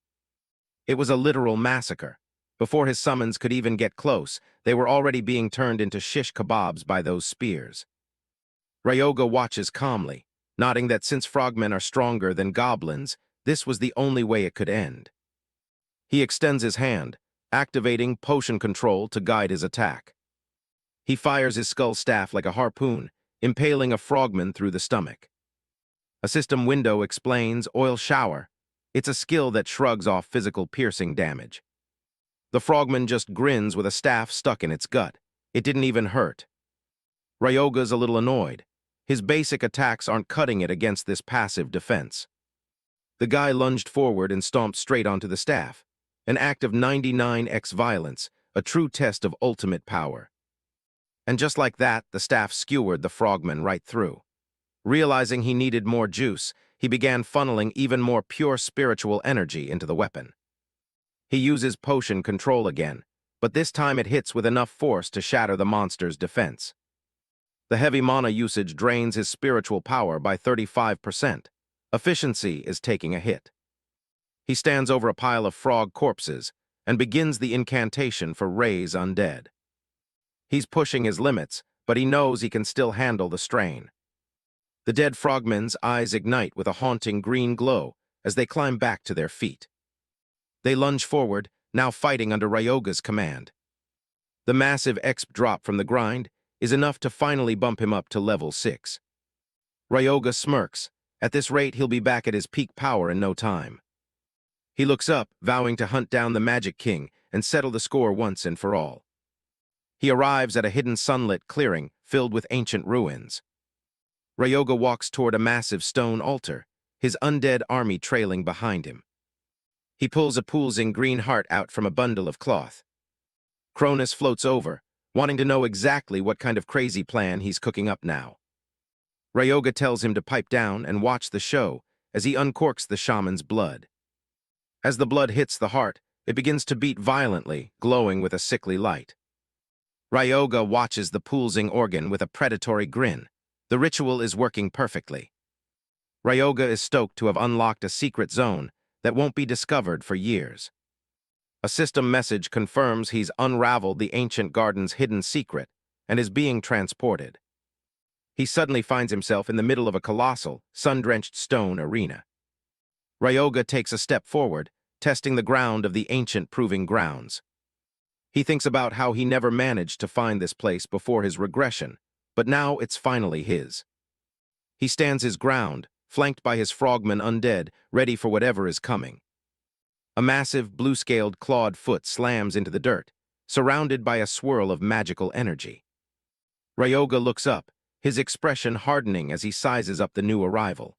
It was a literal massacre. Before his summons could even get close, they were already being turned into shish kebabs by those spears. Ryoga watches calmly, nodding that since frogmen are stronger than goblins, this was the only way it could end. He extends his hand, activating potion control to guide his attack. He fires his skull staff like a harpoon, impaling a frogman through the stomach. A system window explains oil shower. It's a skill that shrugs off physical piercing damage. The frogman just grins with a staff stuck in its gut. It didn't even hurt. Ryoga's a little annoyed. His basic attacks aren't cutting it against this passive defense. The guy lunged forward and stomped straight onto the staff. An act of 99x violence, a true test of ultimate power. And just like that, the staff skewered the frogman right through. Realizing he needed more juice, he began funneling even more pure spiritual energy into the weapon. He uses potion control again, but this time it hits with enough force to shatter the monster's defense. The heavy mana usage drains his spiritual power by 35%. Efficiency is taking a hit. He stands over a pile of frog corpses and begins the incantation for Raise Undead. He's pushing his limits, but he knows he can still handle the strain. The dead frogmen's eyes ignite with a haunting green glow as they climb back to their feet. They lunge forward, now fighting under Ryoga's command. The massive exp drop from the grind is enough to finally bump him up to level 6. Ryoga smirks. At this rate, he'll be back at his peak power in no time. He looks up, vowing to hunt down the Magic King and settle the score once and for all. He arrives at a hidden sunlit clearing filled with ancient ruins. Ryoga walks toward a massive stone altar, his undead army trailing behind him. He pulls a pulsing green heart out from a bundle of cloth. Cronus floats over, wanting to know exactly what kind of crazy plan he's cooking up now. Ryoga tells him to pipe down and watch the show as he uncorks the shaman's blood. As the blood hits the heart, it begins to beat violently, glowing with a sickly light. Ryoga watches the pulsing organ with a predatory grin. The ritual is working perfectly. Ryoga is stoked to have unlocked a secret zone that won't be discovered for years. A system message confirms he's unraveled the ancient garden's hidden secret and is being transported. He suddenly finds himself in the middle of a colossal, sun-drenched stone arena. Ryoga takes a step forward, testing the ground of the ancient proving grounds. He thinks about how he never managed to find this place before his regression, but now it's finally his. He stands his ground, flanked by his frogmen undead, ready for whatever is coming. A massive, blue-scaled, clawed foot slams into the dirt, surrounded by a swirl of magical energy. Ryoga looks up, his expression hardening as he sizes up the new arrival.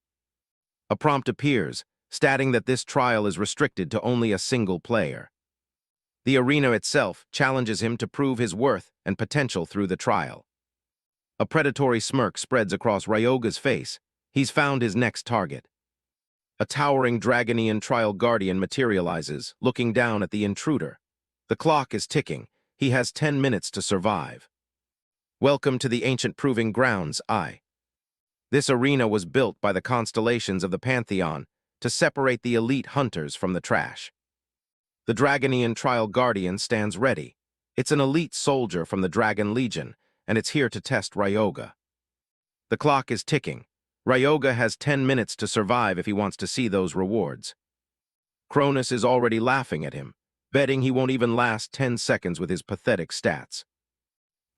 A prompt appears, stating that this trial is restricted to only a single player. The arena itself challenges him to prove his worth and potential through the trial. A predatory smirk spreads across Ryoga's face. He's found his next target. A towering Dragonian trial guardian materializes, looking down at the intruder. The clock is ticking. He has 10 minutes to survive. Welcome to the ancient proving grounds, I. This arena was built by the constellations of the Pantheon to separate the elite hunters from the trash. The Dragonian trial guardian stands ready. It's an elite soldier from the Dragon Legion, and it's here to test Ryoga. The clock is ticking. Ryoga has 10 minutes to survive if he wants to see those rewards. Cronus is already laughing at him, betting he won't even last 10 seconds with his pathetic stats.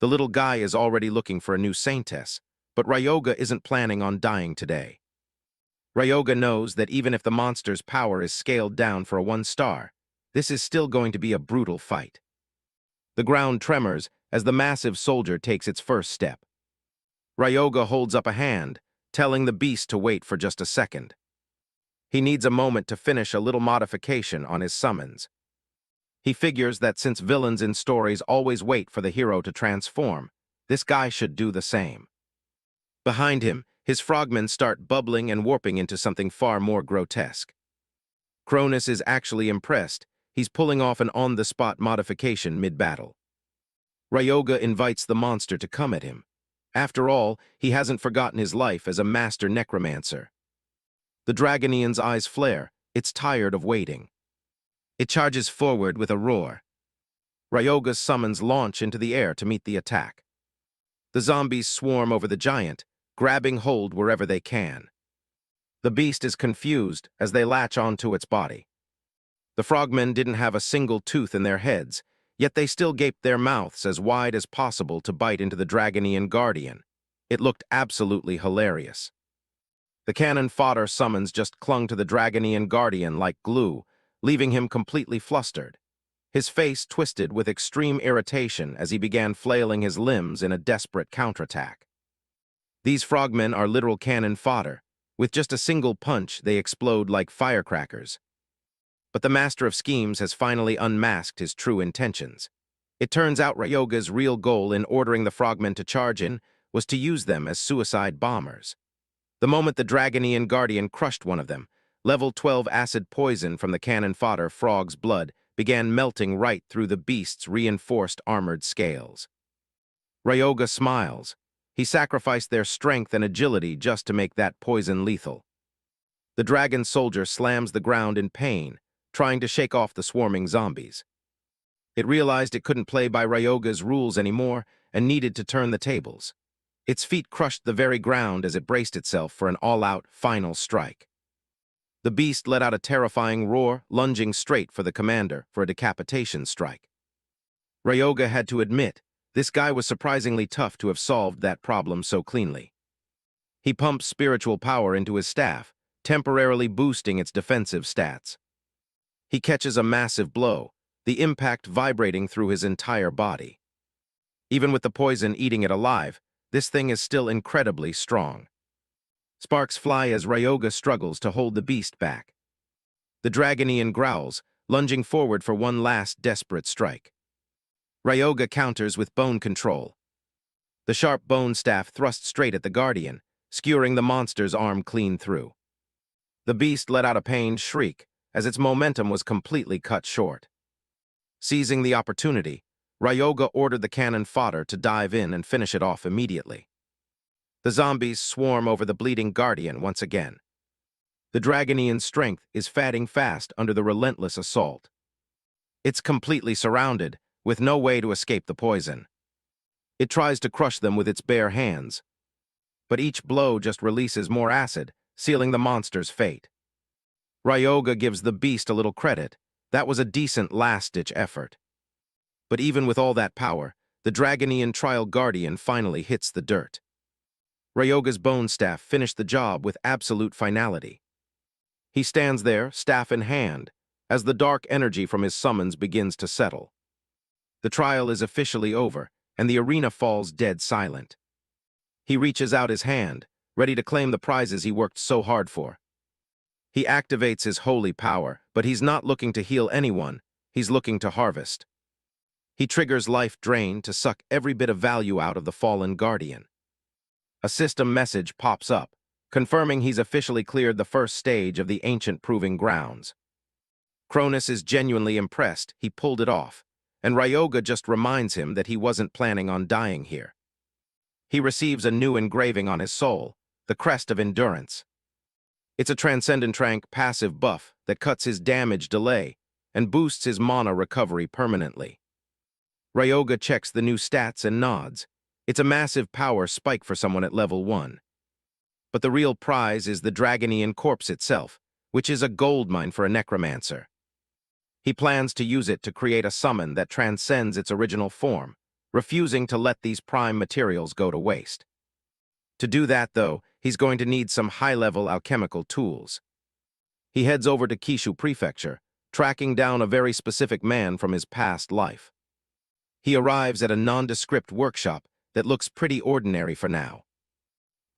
The little guy is already looking for a new saintess, but Ryoga isn't planning on dying today. Ryoga knows that even if the monster's power is scaled down for a 1-star, this is still going to be a brutal fight. The ground tremors as the massive soldier takes its first step. Ryoga holds up a hand, telling the beast to wait for just a second. He needs a moment to finish a little modification on his summons. He figures that since villains in stories always wait for the hero to transform, this guy should do the same. Behind him, his frogmen start bubbling and warping into something far more grotesque. Cronus is actually impressed. he's pulling off an on-the-spot modification mid-battle. Ryoga invites the monster to come at him. After all, he hasn't forgotten his life as a master necromancer. The Dragonian's eyes flare. It's tired of waiting. It charges forward with a roar. Ryoga's summons launch into the air to meet the attack. The zombies swarm over the giant, grabbing hold wherever they can. The beast is confused as they latch onto its body. The frogmen didn't have a single tooth in their heads, yet they still gaped their mouths as wide as possible to bite into the Dragonian guardian. It looked absolutely hilarious. The cannon fodder summons just clung to the Dragonian guardian like glue, leaving him completely flustered. His face twisted with extreme irritation as he began flailing his limbs in a desperate counterattack. These frogmen are literal cannon fodder. With just a single punch, they explode like firecrackers. But the master of schemes has finally unmasked his true intentions. It turns out Ryoga's real goal in ordering the frogmen to charge in was to use them as suicide bombers. The moment the Dragonian guardian crushed one of them, level 12 acid poison from the cannon fodder frog's blood began melting right through the beast's reinforced armored scales. Ryoga smiles. He sacrificed their strength and agility just to make that poison lethal. The dragon soldier slams the ground in pain, trying to shake off the swarming zombies. It realized it couldn't play by Ryoga's rules anymore and needed to turn the tables. Its feet crushed the very ground as it braced itself for an all-out final strike. The beast let out a terrifying roar, lunging straight for the commander for a decapitation strike. Ryoga had to admit, this guy was surprisingly tough to have solved that problem so cleanly. He pumps spiritual power into his staff, temporarily boosting its defensive stats. He catches a massive blow, the impact vibrating through his entire body. Even with the poison eating it alive, this thing is still incredibly strong. Sparks fly as Ryoga struggles to hold the beast back. The Dragonian growls, lunging forward for one last desperate strike. Ryoga counters with bone control. The sharp bone staff thrusts straight at the guardian, skewering the monster's arm clean through. The beast let out a pained shriek as its momentum was completely cut short. Seizing the opportunity, Ryoga ordered the cannon fodder to dive in and finish it off immediately. The zombies swarm over the bleeding guardian once again. The Dragonian's strength is fatting fast under the relentless assault. It's completely surrounded, with no way to escape the poison. It tries to crush them with its bare hands, but each blow just releases more acid, sealing the monster's fate. Ryoga gives the beast a little credit. That was a decent last-ditch effort. But even with all that power, the Dragonian Trial Guardian finally hits the dirt. Ryoga's bone staff finished the job with absolute finality. He stands there, staff in hand, as the dark energy from his summons begins to settle. The trial is officially over, and the arena falls dead silent. He reaches out his hand, ready to claim the prizes he worked so hard for. He activates his holy power, but he's not looking to heal anyone, he's looking to harvest. He triggers Life Drain to suck every bit of value out of the fallen guardian. A system message pops up, confirming he's officially cleared the first stage of the ancient proving grounds. Cronus is genuinely impressed. He pulled it off, and Ryoga just reminds him that he wasn't planning on dying here. He receives a new engraving on his soul, the Crest of Endurance. It's a Transcendent Rank passive buff that cuts his damage delay and boosts his mana recovery permanently. Ryoga checks the new stats and nods. It's a massive power spike for someone at level 1. But the real prize is the Dragonian corpse itself, which is a goldmine for a necromancer. He plans to use it to create a summon that transcends its original form, refusing to let these prime materials go to waste. To do that, though, he's going to need some high-level alchemical tools. He heads over to Kishu Prefecture, tracking down a very specific man from his past life. He arrives at a nondescript workshop that looks pretty ordinary for now.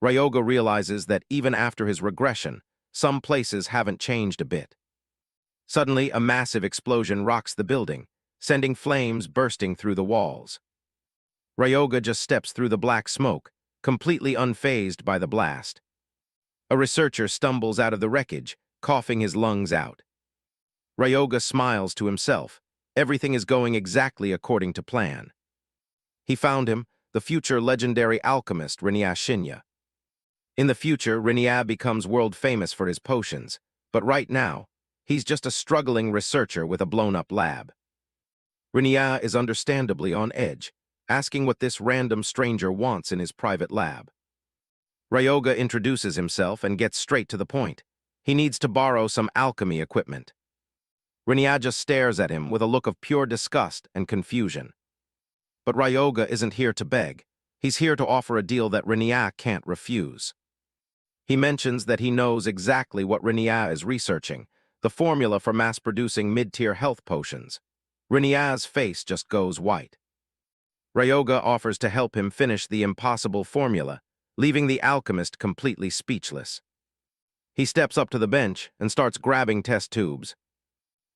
Ryoga realizes that even after his regression, some places haven't changed a bit. Suddenly, a massive explosion rocks the building, sending flames bursting through the walls. Ryoga just steps through the black smoke, completely unfazed by the blast. A researcher stumbles out of the wreckage, coughing his lungs out. Ryoga smiles to himself. Everything is going exactly according to plan. He found him, the future legendary alchemist Rinya Shinya. In the future, Rinya becomes world-famous for his potions, but right now, he's just a struggling researcher with a blown-up lab. Rinya is understandably on edge, asking what this random stranger wants in his private lab. Ryoga introduces himself and gets straight to the point. He needs to borrow some alchemy equipment. Rinya just stares at him with a look of pure disgust and confusion. But Ryoga isn't here to beg. He's here to offer a deal that Rinya can't refuse. He mentions that he knows exactly what Rinya is researching, the formula for mass-producing mid-tier health potions. Rinya's face just goes white. Ryoga offers to help him finish the impossible formula, leaving the alchemist completely speechless. He steps up to the bench and starts grabbing test tubes.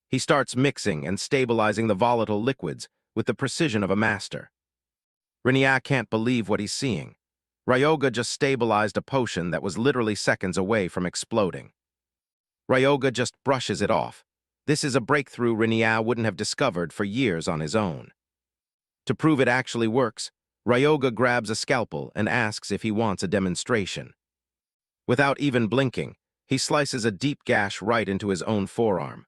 He starts mixing and stabilizing the volatile liquids with the precision of a master. Rinya can't believe what he's seeing. Ryoga just stabilized a potion that was literally seconds away from exploding. Ryoga just brushes it off. This is a breakthrough Rinya wouldn't have discovered for years on his own. To prove it actually works, Ryoga grabs a scalpel and asks if he wants a demonstration. Without even blinking, he slices a deep gash right into his own forearm.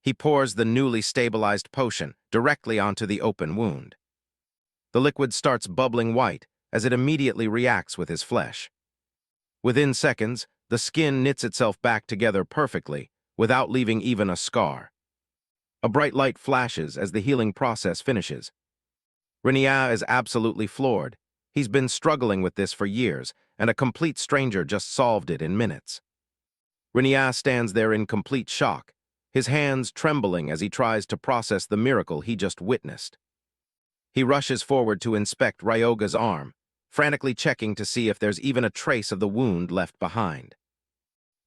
He pours the newly stabilized potion directly onto the open wound. The liquid starts bubbling white as it immediately reacts with his flesh. Within seconds, the skin knits itself back together perfectly, without leaving even a scar. A bright light flashes as the healing process finishes. Rinya is absolutely floored. He's been struggling with this for years, and a complete stranger just solved it in minutes. Rinya stands there in complete shock, his hands trembling as he tries to process the miracle he just witnessed. He rushes forward to inspect Ryoga's arm, frantically checking to see if there's even a trace of the wound left behind.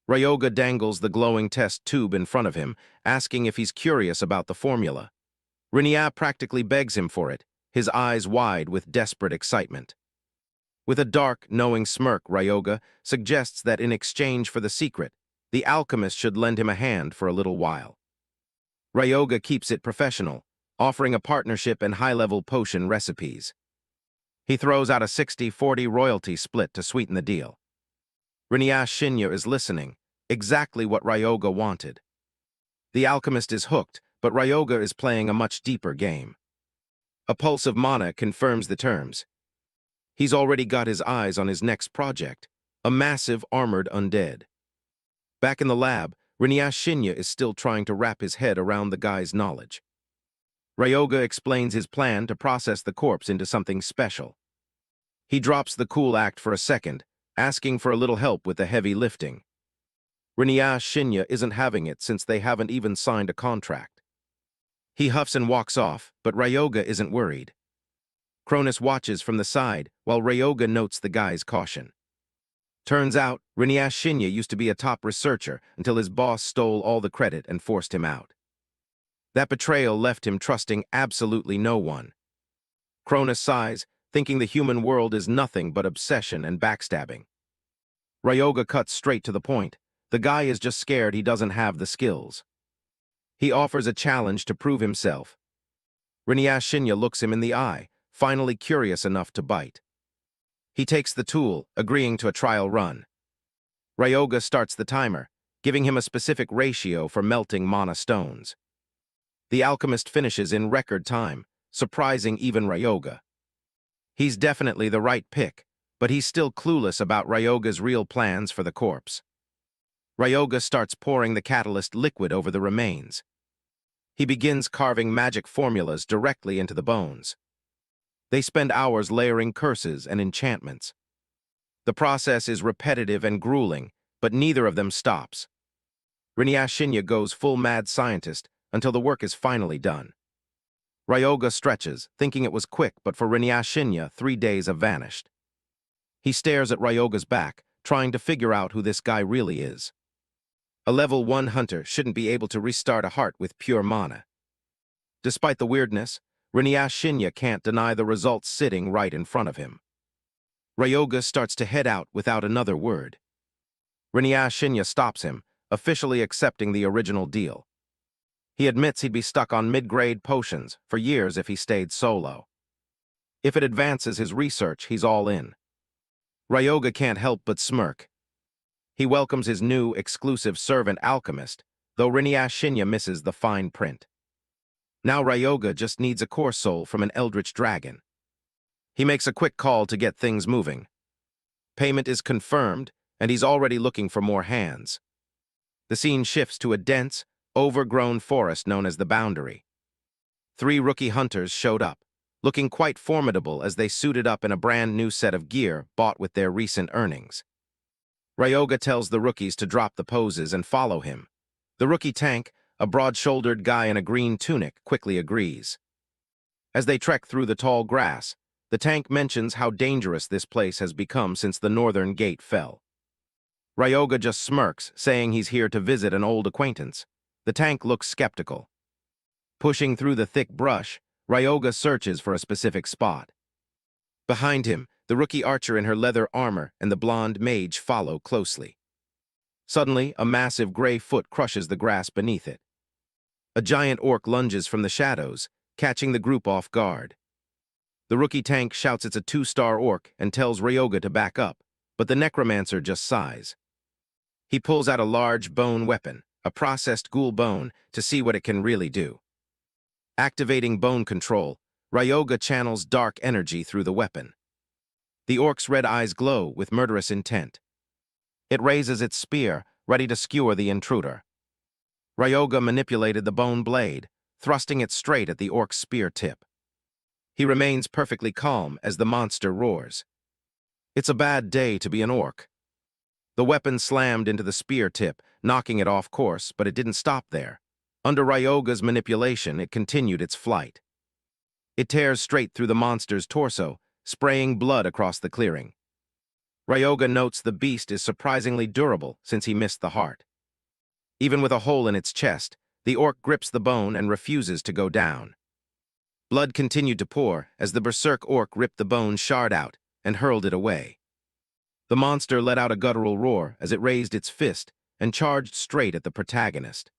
Ryoga dangles the glowing test tube in front of him, asking if he's curious about the formula. Rinya practically begs him for it, his eyes wide with desperate excitement. With a dark, knowing smirk, Ryoga suggests that in exchange for the secret, the alchemist should lend him a hand for a little while. Ryoga keeps it professional, offering a partnership and high-level potion recipes. He throws out a 60-40 royalty split to sweeten the deal. Rinya Shinya is listening, exactly what Ryoga wanted. The alchemist is hooked, but Ryoga is playing a much deeper game. A pulse of mana confirms the terms. He's already got his eyes on his next project, a massive armored undead. Back in the lab, Rinya Shinya is still trying to wrap his head around the guy's knowledge. Ryoga explains his plan to process the corpse into something special. He drops the cool act for a second, asking for a little help with the heavy lifting. Rinya Shinya isn't having it since they haven't even signed a contract. He huffs and walks off, but Ryoga isn't worried. Cronus watches from the side while Ryoga notes the guy's caution. Turns out, Rinya Shinya used to be a top researcher until his boss stole all the credit and forced him out. That betrayal left him trusting absolutely no one. Cronus sighs, thinking the human world is nothing but obsession and backstabbing. Ryoga cuts straight to the point. The guy is just scared he doesn't have the skills. He offers a challenge to prove himself. Rinya Shinya looks him in the eye, finally curious enough to bite. He takes the tool, agreeing to a trial run. Ryoga starts the timer, giving him a specific ratio for melting mana stones. The alchemist finishes in record time, surprising even Ryoga. He's definitely the right pick, but he's still clueless about Ryoga's real plans for the corpse. Ryoga starts pouring the catalyst liquid over the remains. He begins carving magic formulas directly into the bones. They spend hours layering curses and enchantments. The process is repetitive and grueling, but neither of them stops. Rinya Shinya goes full mad scientist until the work is finally done. Ryoga stretches, thinking it was quick, but for Rinya Shinya, 3 days have vanished. He stares at Ryoga's back, trying to figure out who this guy really is. A level 1 hunter shouldn't be able to restart a heart with pure mana. Despite the weirdness, Rinya Shinya can't deny the results sitting right in front of him. Ryoga starts to head out without another word. Rinya Shinya stops him, officially accepting the original deal. He admits he'd be stuck on mid-grade potions for years if he stayed solo. If it advances his research, he's all in. Ryoga can't help but smirk. He welcomes his new, exclusive servant alchemist, though Rinya Shinya misses the fine print. Now Ryoga just needs a core soul from an eldritch dragon. He makes a quick call to get things moving. Payment is confirmed, and he's already looking for more hands. The scene shifts to a dense, overgrown forest known as the Boundary. 3 rookie hunters showed up, looking quite formidable as they suited up in a brand new set of gear bought with their recent earnings. Ryoga tells the rookies to drop the poses and follow him. The rookie tank, a broad-shouldered guy in a green tunic, quickly agrees. As they trek through the tall grass, the tank mentions how dangerous this place has become since the northern gate fell. Ryoga just smirks, saying he's here to visit an old acquaintance. The tank looks skeptical. Pushing through the thick brush, Ryoga searches for a specific spot. Behind him, the rookie archer in her leather armor and the blonde mage follow closely. Suddenly, a massive gray foot crushes the grass beneath it. A giant orc lunges from the shadows, catching the group off guard. The rookie tank shouts it's a 2-star orc and tells Ryoga to back up, but the necromancer just sighs. He pulls out a large bone weapon, a processed ghoul bone, to see what it can really do. Activating bone control, Ryoga channels dark energy through the weapon. The orc's red eyes glow with murderous intent. It raises its spear, ready to skewer the intruder. Ryoga manipulated the bone blade, thrusting it straight at the orc's spear tip. He remains perfectly calm as the monster roars. It's a bad day to be an orc. The weapon slammed into the spear tip, knocking it off course, but it didn't stop there. Under Ryoga's manipulation, it continued its flight. It tears straight through the monster's torso, spraying blood across the clearing. Ryoga notes the beast is surprisingly durable since he missed the heart. Even with a hole in its chest, the orc grips the bone and refuses to go down. Blood continued to pour as the berserk orc ripped the bone shard out and hurled it away. The monster let out a guttural roar as it raised its fist and charged straight at the protagonist.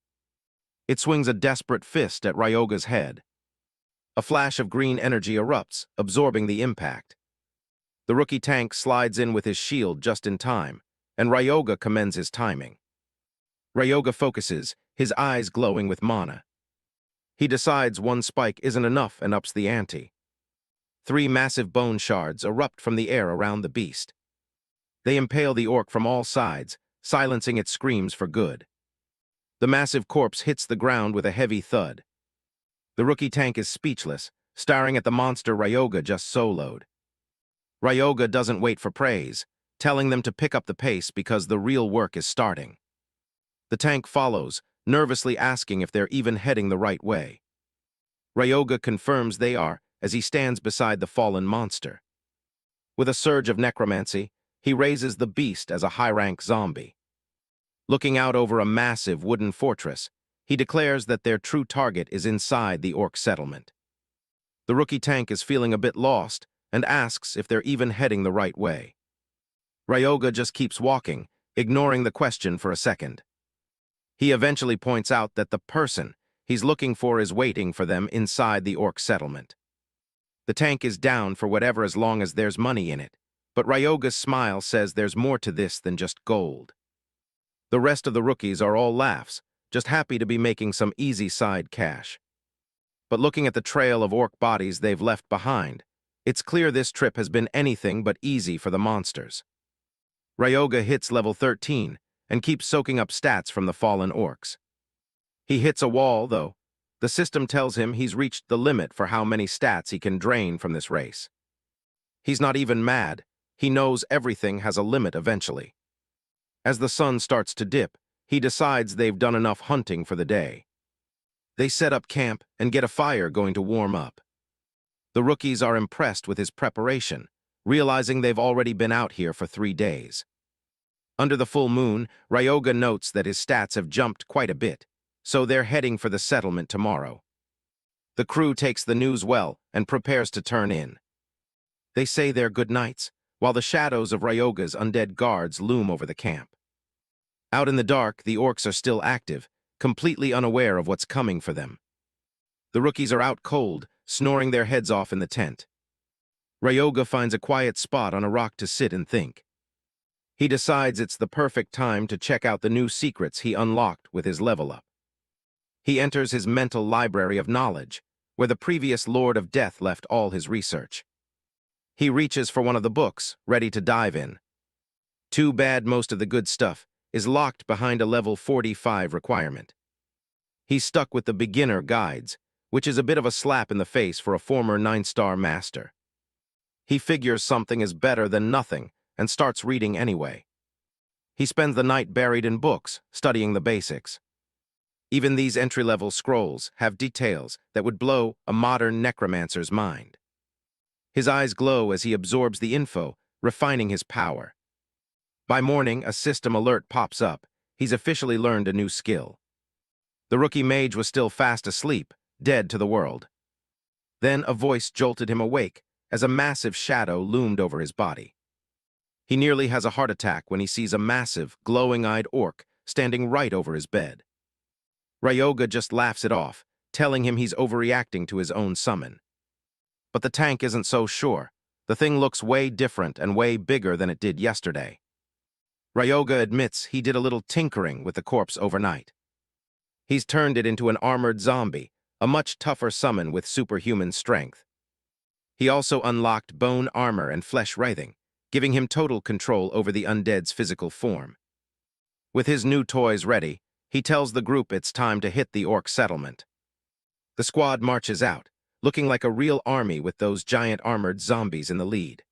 It swings a desperate fist at Ryoga's head. A flash of green energy erupts, absorbing the impact. The rookie tank slides in with his shield just in time, and Ryoga commends his timing. Ryoga focuses, his eyes glowing with mana. He decides one spike isn't enough and ups the ante. 3 massive bone shards erupt from the air around the beast. They impale the orc from all sides, silencing its screams for good. The massive corpse hits the ground with a heavy thud. The rookie tank is speechless, staring at the monster Ryoga just soloed. Ryoga doesn't wait for praise, telling them to pick up the pace because the real work is starting. The tank follows, nervously asking if they're even heading the right way. Ryoga confirms they are as he stands beside the fallen monster. With a surge of necromancy, he raises the beast as a high-rank zombie. Looking out over a massive wooden fortress, he declares that their true target is inside the orc settlement. The rookie tank is feeling a bit lost and asks if they're even heading the right way. Ryoga just keeps walking, ignoring the question for a second. He eventually points out that the person he's looking for is waiting for them inside the orc settlement. The tank is down for whatever as long as there's money in it, but Ryoga's smile says there's more to this than just gold. The rest of the rookies are all laughs, just happy to be making some easy side cash. But looking at the trail of orc bodies they've left behind, it's clear this trip has been anything but easy for the monsters. Ryoga hits level 13 and keeps soaking up stats from the fallen orcs. He hits a wall, though. The system tells him he's reached the limit for how many stats he can drain from this race. He's not even mad. He knows everything has a limit eventually. As the sun starts to dip, he decides they've done enough hunting for the day. They set up camp and get a fire going to warm up. The rookies are impressed with his preparation, realizing they've already been out here for 3 days. Under the full moon, Ryoga notes that his stats have jumped quite a bit, so they're heading for the settlement tomorrow. The crew takes the news well and prepares to turn in. They say their goodnights, while the shadows of Ryoga's undead guards loom over the camp. Out in the dark, the orcs are still active, completely unaware of what's coming for them. The rookies are out cold, snoring their heads off in the tent. Ryoga finds a quiet spot on a rock to sit and think. He decides it's the perfect time to check out the new secrets he unlocked with his level up. He enters his mental library of knowledge, where the previous Lord of Death left all his research. He reaches for one of the books, ready to dive in. Too bad most of the good stuff is locked behind a level 45 requirement. He's stuck with the beginner guides, which is a bit of a slap in the face for a former 9-star master. He figures something is better than nothing and starts reading anyway. He spends the night buried in books, studying the basics. Even these entry-level scrolls have details that would blow a modern necromancer's mind. His eyes glow as he absorbs the info, refining his power. By morning, a system alert pops up. He's officially learned a new skill. The rookie mage was still fast asleep, dead to the world. Then a voice jolted him awake as a massive shadow loomed over his body. He nearly has a heart attack when he sees a massive, glowing-eyed orc standing right over his bed. Ryoga just laughs it off, telling him he's overreacting to his own summon. But the tank isn't so sure. The thing looks way different and way bigger than it did yesterday. Ryoga admits he did a little tinkering with the corpse overnight. He's turned it into an armored zombie, a much tougher summon with superhuman strength. He also unlocked bone armor and flesh writhing, giving him total control over the undead's physical form. With his new toys ready, he tells the group it's time to hit the orc settlement. The squad marches out, looking like a real army with those giant armored zombies in the lead.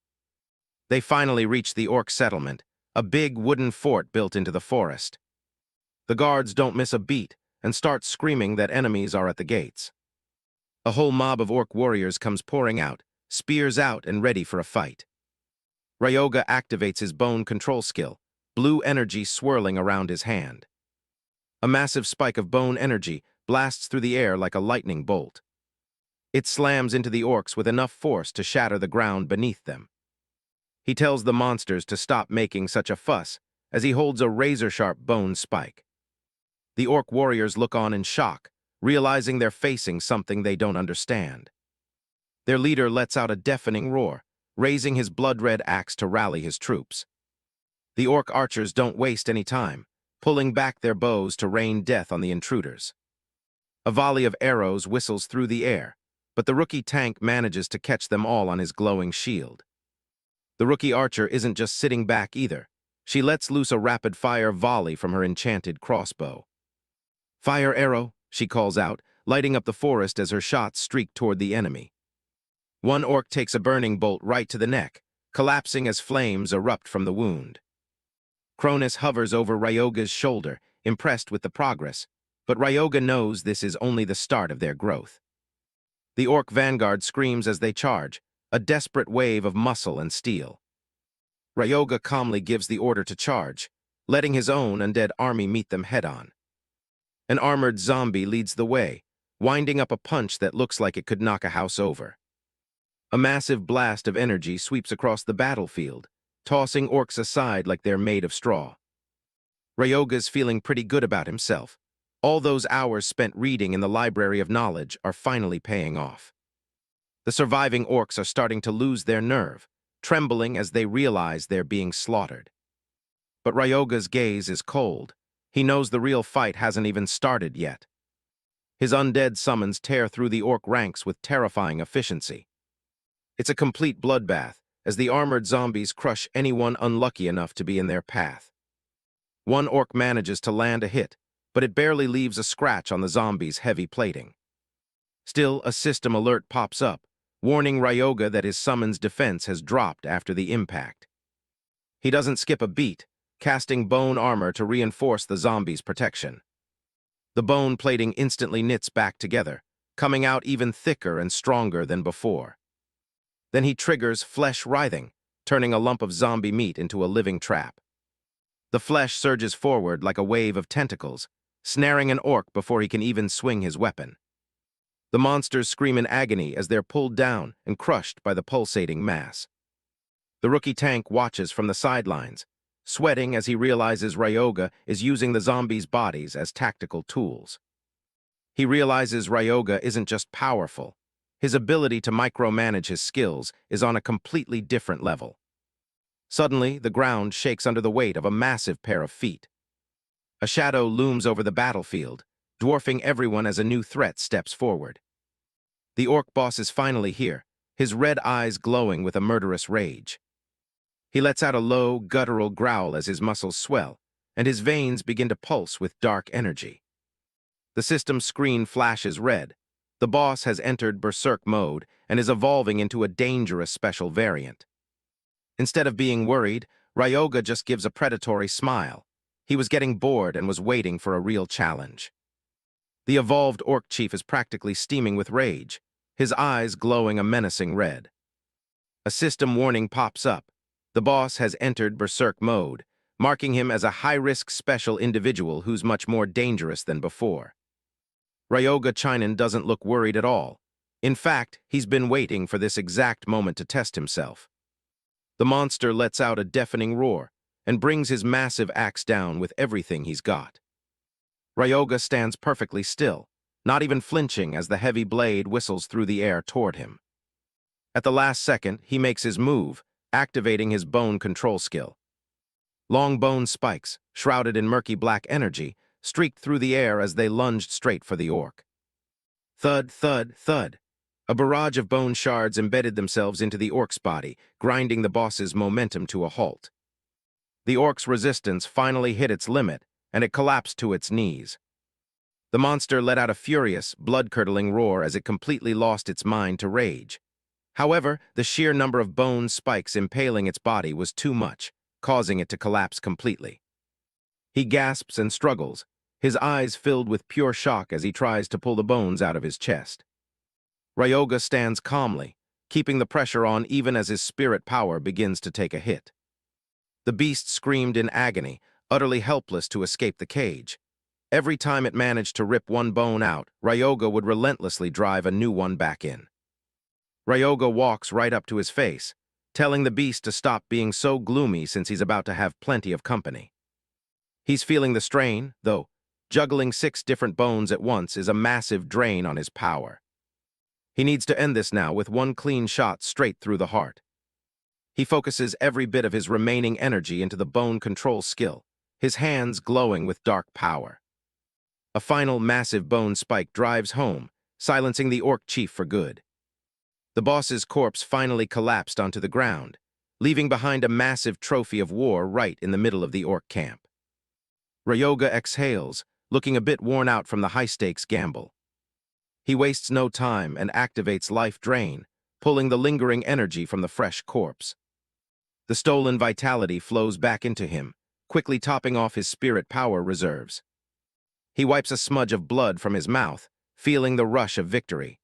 They finally reach the orc settlement, a big wooden fort built into the forest. The guards don't miss a beat and start screaming that enemies are at the gates. A whole mob of orc warriors comes pouring out, spears out and ready for a fight. Ryoga activates his bone control skill, blue energy swirling around his hand. A massive spike of bone energy blasts through the air like a lightning bolt. It slams into the orcs with enough force to shatter the ground beneath them. He tells the monsters to stop making such a fuss as he holds a razor-sharp bone spike. The orc warriors look on in shock, realizing they're facing something they don't understand. Their leader lets out a deafening roar, raising his blood-red axe to rally his troops. The orc archers don't waste any time, pulling back their bows to rain death on the intruders. A volley of arrows whistles through the air, but the rookie tank manages to catch them all on his glowing shield. The rookie archer isn't just sitting back either. She lets loose a rapid-fire volley from her enchanted crossbow. "Fire arrow," she calls out, lighting up the forest as her shots streak toward the enemy. One orc takes a burning bolt right to the neck, collapsing as flames erupt from the wound. Cronus hovers over Ryoga's shoulder, impressed with the progress, but Ryoga knows this is only the start of their growth. The orc vanguard screams as they charge, a desperate wave of muscle and steel. Ryoga calmly gives the order to charge, letting his own undead army meet them head-on. An armored zombie leads the way, winding up a punch that looks like it could knock a house over. A massive blast of energy sweeps across the battlefield, tossing orcs aside like they're made of straw. Ryoga's feeling pretty good about himself. All those hours spent reading in the Library of Knowledge are finally paying off. The surviving orcs are starting to lose their nerve, trembling as they realize they're being slaughtered. But Ryoga's gaze is cold. He knows the real fight hasn't even started yet. His undead summons tear through the orc ranks with terrifying efficiency. It's a complete bloodbath, as the armored zombies crush anyone unlucky enough to be in their path. One orc manages to land a hit, but it barely leaves a scratch on the zombie's heavy plating. Still, a system alert pops up, warning Ryoga that his summon's defense has dropped after the impact. He doesn't skip a beat, casting bone armor to reinforce the zombie's protection. The bone plating instantly knits back together, coming out even thicker and stronger than before. Then he triggers flesh writhing, turning a lump of zombie meat into a living trap. The flesh surges forward like a wave of tentacles, snaring an orc before he can even swing his weapon. The monsters scream in agony as they're pulled down and crushed by the pulsating mass. The rookie tank watches from the sidelines, sweating as he realizes Ryoga is using the zombies' bodies as tactical tools. He realizes Ryoga isn't just powerful. His ability to micromanage his skills is on a completely different level. Suddenly, the ground shakes under the weight of a massive pair of feet. A shadow looms over the battlefield, dwarfing everyone as a new threat steps forward. The orc boss is finally here, his red eyes glowing with a murderous rage. He lets out a low, guttural growl as his muscles swell, and his veins begin to pulse with dark energy. The system's screen flashes red. The boss has entered berserk mode and is evolving into a dangerous special variant. Instead of being worried, Ryoga just gives a predatory smile. He was getting bored and was waiting for a real challenge. The evolved orc chief is practically steaming with rage, his eyes glowing a menacing red. A system warning pops up. The boss has entered berserk mode, marking him as a high-risk special individual who's much more dangerous than before. Ryoga Chinen doesn't look worried at all. In fact, he's been waiting for this exact moment to test himself. The monster lets out a deafening roar and brings his massive axe down with everything he's got. Ryoga stands perfectly still, not even flinching as the heavy blade whistles through the air toward him. At the last second, he makes his move, activating his bone control skill. Long bone spikes, shrouded in murky black energy, streaked through the air as they lunged straight for the orc. Thud, thud, thud. A barrage of bone shards embedded themselves into the orc's body, grinding the boss's momentum to a halt. The orc's resistance finally hit its limit, and it collapsed to its knees. The monster let out a furious, blood-curdling roar as it completely lost its mind to rage. However, the sheer number of bone spikes impaling its body was too much, causing it to collapse completely. He gasps and struggles, his eyes filled with pure shock as he tries to pull the bones out of his chest. Ryoga stands calmly, keeping the pressure on even as his spirit power begins to take a hit. The beast screamed in agony, utterly helpless to escape the cage. Every time it managed to rip one bone out, Ryoga would relentlessly drive a new one back in. Ryoga walks right up to his face, telling the beast to stop being so gloomy since he's about to have plenty of company. He's feeling the strain, though. Juggling 6 different bones at once is a massive drain on his power. He needs to end this now with one clean shot straight through the heart. He focuses every bit of his remaining energy into the bone control skill, his hands glowing with dark power. A final massive bone spike drives home, silencing the orc chief for good. The boss's corpse finally collapsed onto the ground, leaving behind a massive trophy of war right in the middle of the orc camp. Ryoga exhales, looking a bit worn out from the high-stakes gamble. He wastes no time and activates Life Drain, pulling the lingering energy from the fresh corpse. The stolen vitality flows back into him, quickly topping off his spirit power reserves. He wipes a smudge of blood from his mouth, feeling the rush of victory.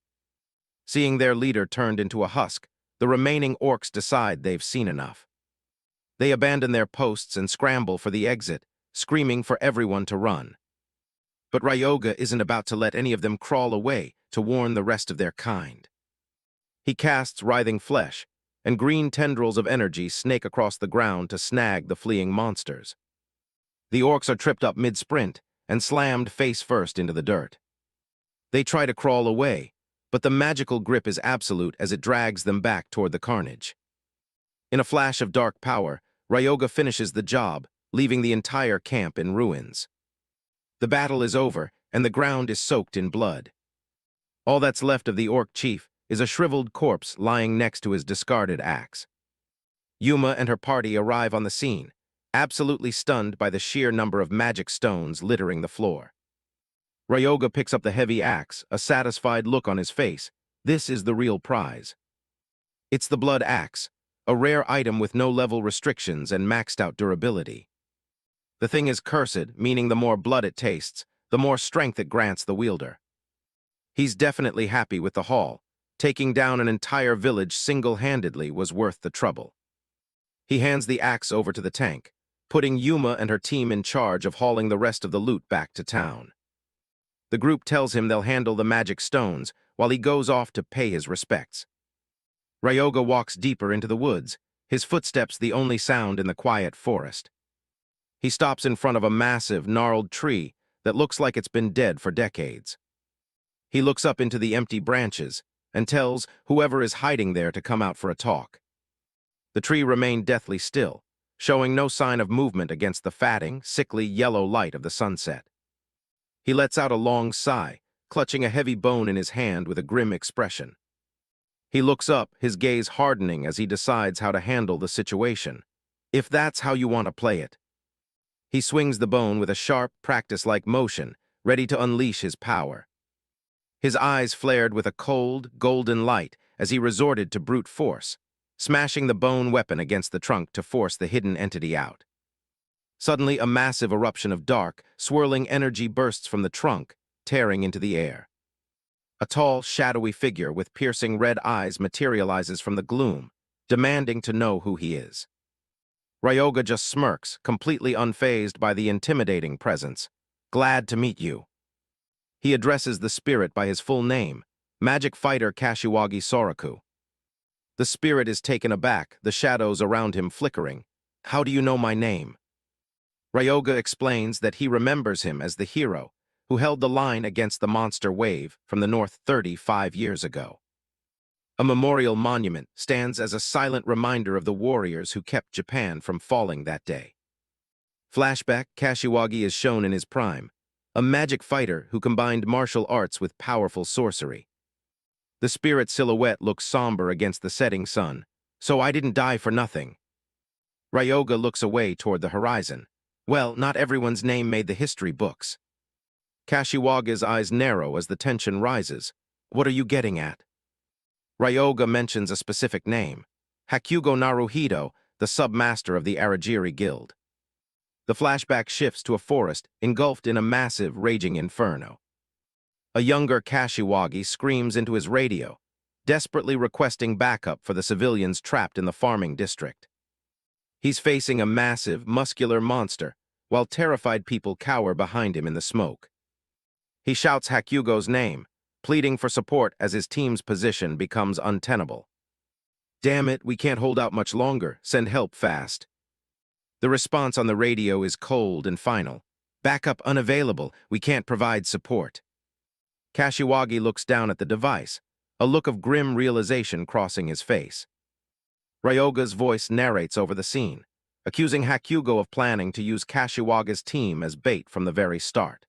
Seeing their leader turned into a husk, the remaining orcs decide they've seen enough. They abandon their posts and scramble for the exit, screaming for everyone to run. But Ryoga isn't about to let any of them crawl away to warn the rest of their kind. He casts writhing flesh, and green tendrils of energy snake across the ground to snag the fleeing monsters. The orcs are tripped up mid-sprint and slammed face first into the dirt. They try to crawl away, but the magical grip is absolute as it drags them back toward the carnage. In a flash of dark power, Ryoga finishes the job, leaving the entire camp in ruins. The battle is over, and the ground is soaked in blood. All that's left of the orc chief is a shriveled corpse lying next to his discarded axe. Yuma and her party arrive on the scene, absolutely stunned by the sheer number of magic stones littering the floor. Ryoga picks up the heavy axe, a satisfied look on his face. This is the real prize. It's the blood axe, a rare item with no level restrictions and maxed-out durability. The thing is cursed, meaning the more blood it tastes, the more strength it grants the wielder. He's definitely happy with the haul. Taking down an entire village single-handedly was worth the trouble. He hands the axe over to the tank, putting Yuma and her team in charge of hauling the rest of the loot back to town. The group tells him they'll handle the magic stones while he goes off to pay his respects. Ryoga walks deeper into the woods, his footsteps the only sound in the quiet forest. He stops in front of a massive, gnarled tree that looks like it's been dead for decades. He looks up into the empty branches and tells whoever is hiding there to come out for a talk. The tree remained deathly still, showing no sign of movement against the fatting, sickly yellow light of the sunset. He lets out a long sigh, clutching a heavy bone in his hand with a grim expression. He looks up, his gaze hardening as he decides how to handle the situation. If that's how you want to play it. He swings the bone with a sharp, practice-like motion, ready to unleash his power. His eyes flared with a cold, golden light as he resorted to brute force, smashing the bone weapon against the trunk to force the hidden entity out. Suddenly, a massive eruption of dark, swirling energy bursts from the trunk, tearing into the air. A tall, shadowy figure with piercing red eyes materializes from the gloom, demanding to know who he is. Ryoga just smirks, completely unfazed by the intimidating presence. Glad to meet you. He addresses the spirit by his full name, Magic Fighter Kashiwagi Soraku. The spirit is taken aback, the shadows around him flickering. How do you know my name? Ryoga explains that he remembers him as the hero who held the line against the monster wave from the North 35 years ago. A memorial monument stands as a silent reminder of the warriors who kept Japan from falling that day. Flashback, Kashiwagi is shown in his prime, a magic fighter who combined martial arts with powerful sorcery. The spirit silhouette looks somber against the setting sun. So I didn't die for nothing. Ryoga looks away toward the horizon. Well, not everyone's name made the history books. Kashiwaga's eyes narrow as the tension rises. What are you getting at? Ryoga mentions a specific name, Hakugo Naruhito, the submaster of the Aragiri Guild. The flashback shifts to a forest engulfed in a massive, raging inferno. A younger Kashiwagi screams into his radio, desperately requesting backup for the civilians trapped in the farming district. He's facing a massive, muscular monster, while terrified people cower behind him in the smoke. He shouts Hakugo's name, pleading for support as his team's position becomes untenable. Damn it, we can't hold out much longer. Send help fast. The response on the radio is cold and final. Backup unavailable. We can't provide support. Kashiwagi looks down at the device, a look of grim realization crossing his face. Ryoga's voice narrates over the scene, accusing Hakugo of planning to use Kashiwaga's team as bait from the very start.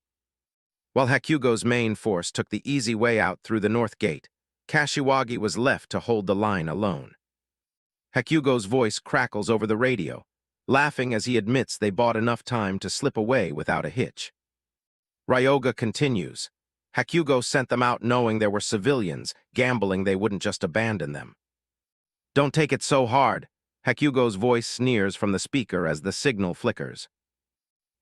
While Hakugo's main force took the easy way out through the north gate, Kashiwagi was left to hold the line alone. Hakugo's voice crackles over the radio, laughing as he admits they bought enough time to slip away without a hitch. Ryoga continues. Hakugo sent them out knowing there were civilians, gambling they wouldn't just abandon them. Don't take it so hard. Hakugo's voice sneers from the speaker as the signal flickers.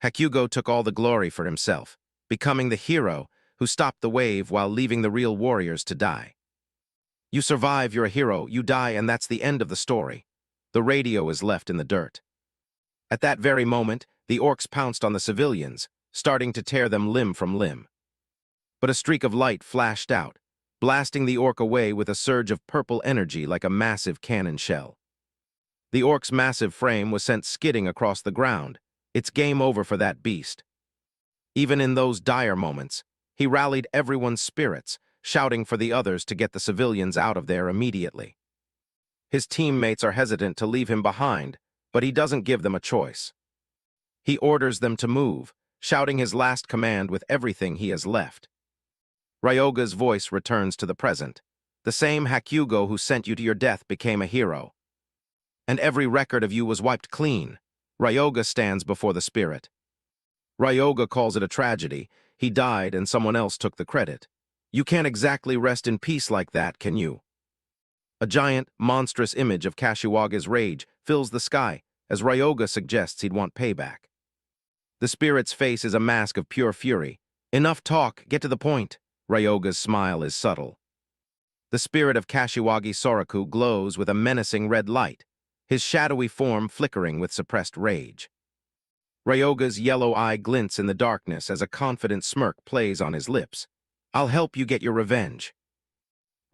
Hakugo took all the glory for himself, becoming the hero who stopped the wave while leaving the real warriors to die. You survive, you're a hero, you die, and that's the end of the story. The radio is left in the dirt. At that very moment, the orcs pounced on the civilians, starting to tear them limb from limb. But a streak of light flashed out, blasting the orc away with a surge of purple energy like a massive cannon shell. The orc's massive frame was sent skidding across the ground. It's game over for that beast. Even in those dire moments, he rallied everyone's spirits, shouting for the others to get the civilians out of there immediately. His teammates are hesitant to leave him behind, but he doesn't give them a choice. He orders them to move, shouting his last command with everything he has left. Ryoga's voice returns to the present. The same Hakugo who sent you to your death became a hero. And every record of you was wiped clean. Ryoga stands before the spirit. Ryoga calls it a tragedy. He died and someone else took the credit. You can't exactly rest in peace like that, can you? A giant, monstrous image of Kashiwaga's rage fills the sky as Ryoga suggests he'd want payback. The spirit's face is a mask of pure fury. Enough talk, get to the point. Ryoga's smile is subtle. The spirit of Kashiwagi Soraku glows with a menacing red light, his shadowy form flickering with suppressed rage. Ryoga's yellow eye glints in the darkness as a confident smirk plays on his lips. I'll help you get your revenge.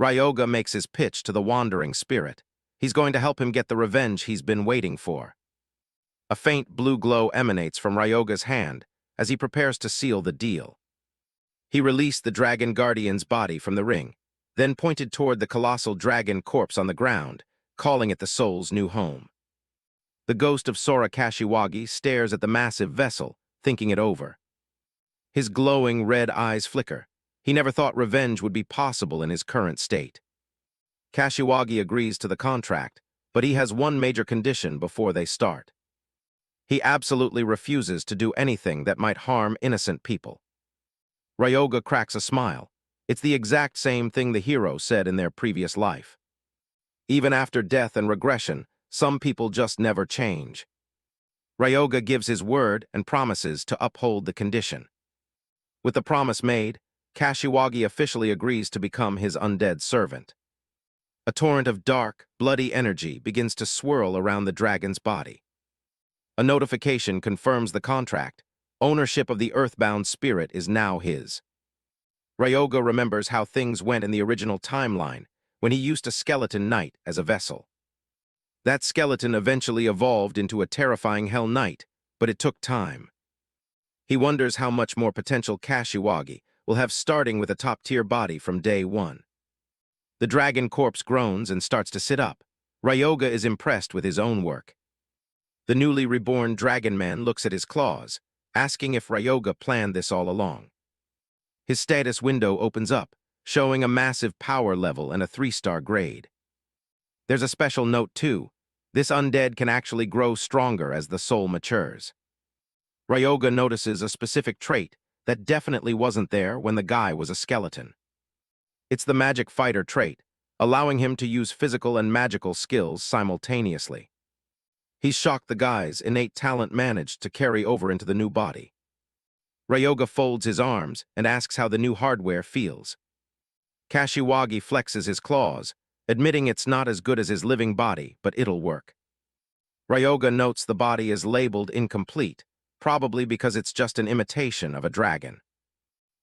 Ryoga makes his pitch to the wandering spirit. He's going to help him get the revenge he's been waiting for. A faint blue glow emanates from Ryoga's hand as he prepares to seal the deal. He released the Dragon Guardian's body from the ring, then pointed toward the colossal dragon corpse on the ground, calling it the soul's new home. The ghost of Sora Kashiwagi stares at the massive vessel, thinking it over. His glowing red eyes flicker. He never thought revenge would be possible in his current state. Kashiwagi agrees to the contract, but he has one major condition before they start. He absolutely refuses to do anything that might harm innocent people. Ryoga cracks a smile. It's the exact same thing the hero said in their previous life. Even after death and regression, some people just never change. Ryoga gives his word and promises to uphold the condition. With the promise made, Kashiwagi officially agrees to become his undead servant. A torrent of dark, bloody energy begins to swirl around the dragon's body. A notification confirms the contract. Ownership of the earthbound spirit is now his. Ryoga remembers how things went in the original timeline when he used a skeleton knight as a vessel. That skeleton eventually evolved into a terrifying Hell Knight, but it took time. He wonders how much more potential Kashiwagi will have starting with a top-tier body from day one. The dragon corpse groans and starts to sit up. Ryoga is impressed with his own work. The newly reborn dragon man looks at his claws, asking if Ryoga planned this all along. His status window opens up, showing a massive power level and a 3-star grade. There's a special note too. This undead can actually grow stronger as the soul matures. Ryoga notices a specific trait that definitely wasn't there when the guy was a skeleton. It's the magic fighter trait, allowing him to use physical and magical skills simultaneously. He's shocked the guy's innate talent managed to carry over into the new body. Ryoga folds his arms and asks how the new hardware feels. Kashiwagi flexes his claws, admitting it's not as good as his living body, but it'll work. Ryoga notes the body is labeled incomplete, probably because it's just an imitation of a dragon.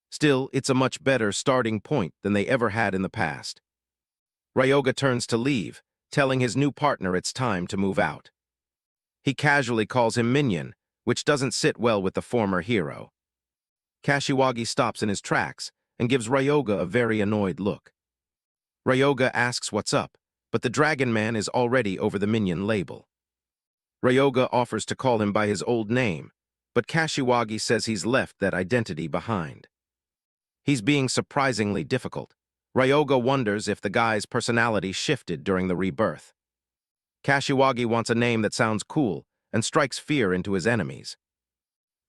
Still, it's a much better starting point than they ever had in the past. Ryoga turns to leave, telling his new partner it's time to move out. He casually calls him minion, which doesn't sit well with the former hero. Kashiwagi stops in his tracks and gives Ryoga a very annoyed look. Ryoga asks what's up, but the dragon man is already over the minion label. Ryoga offers to call him by his old name, but Kashiwagi says he's left that identity behind. He's being surprisingly difficult. Ryoga wonders if the guy's personality shifted during the rebirth. Kashiwagi wants a name that sounds cool and strikes fear into his enemies.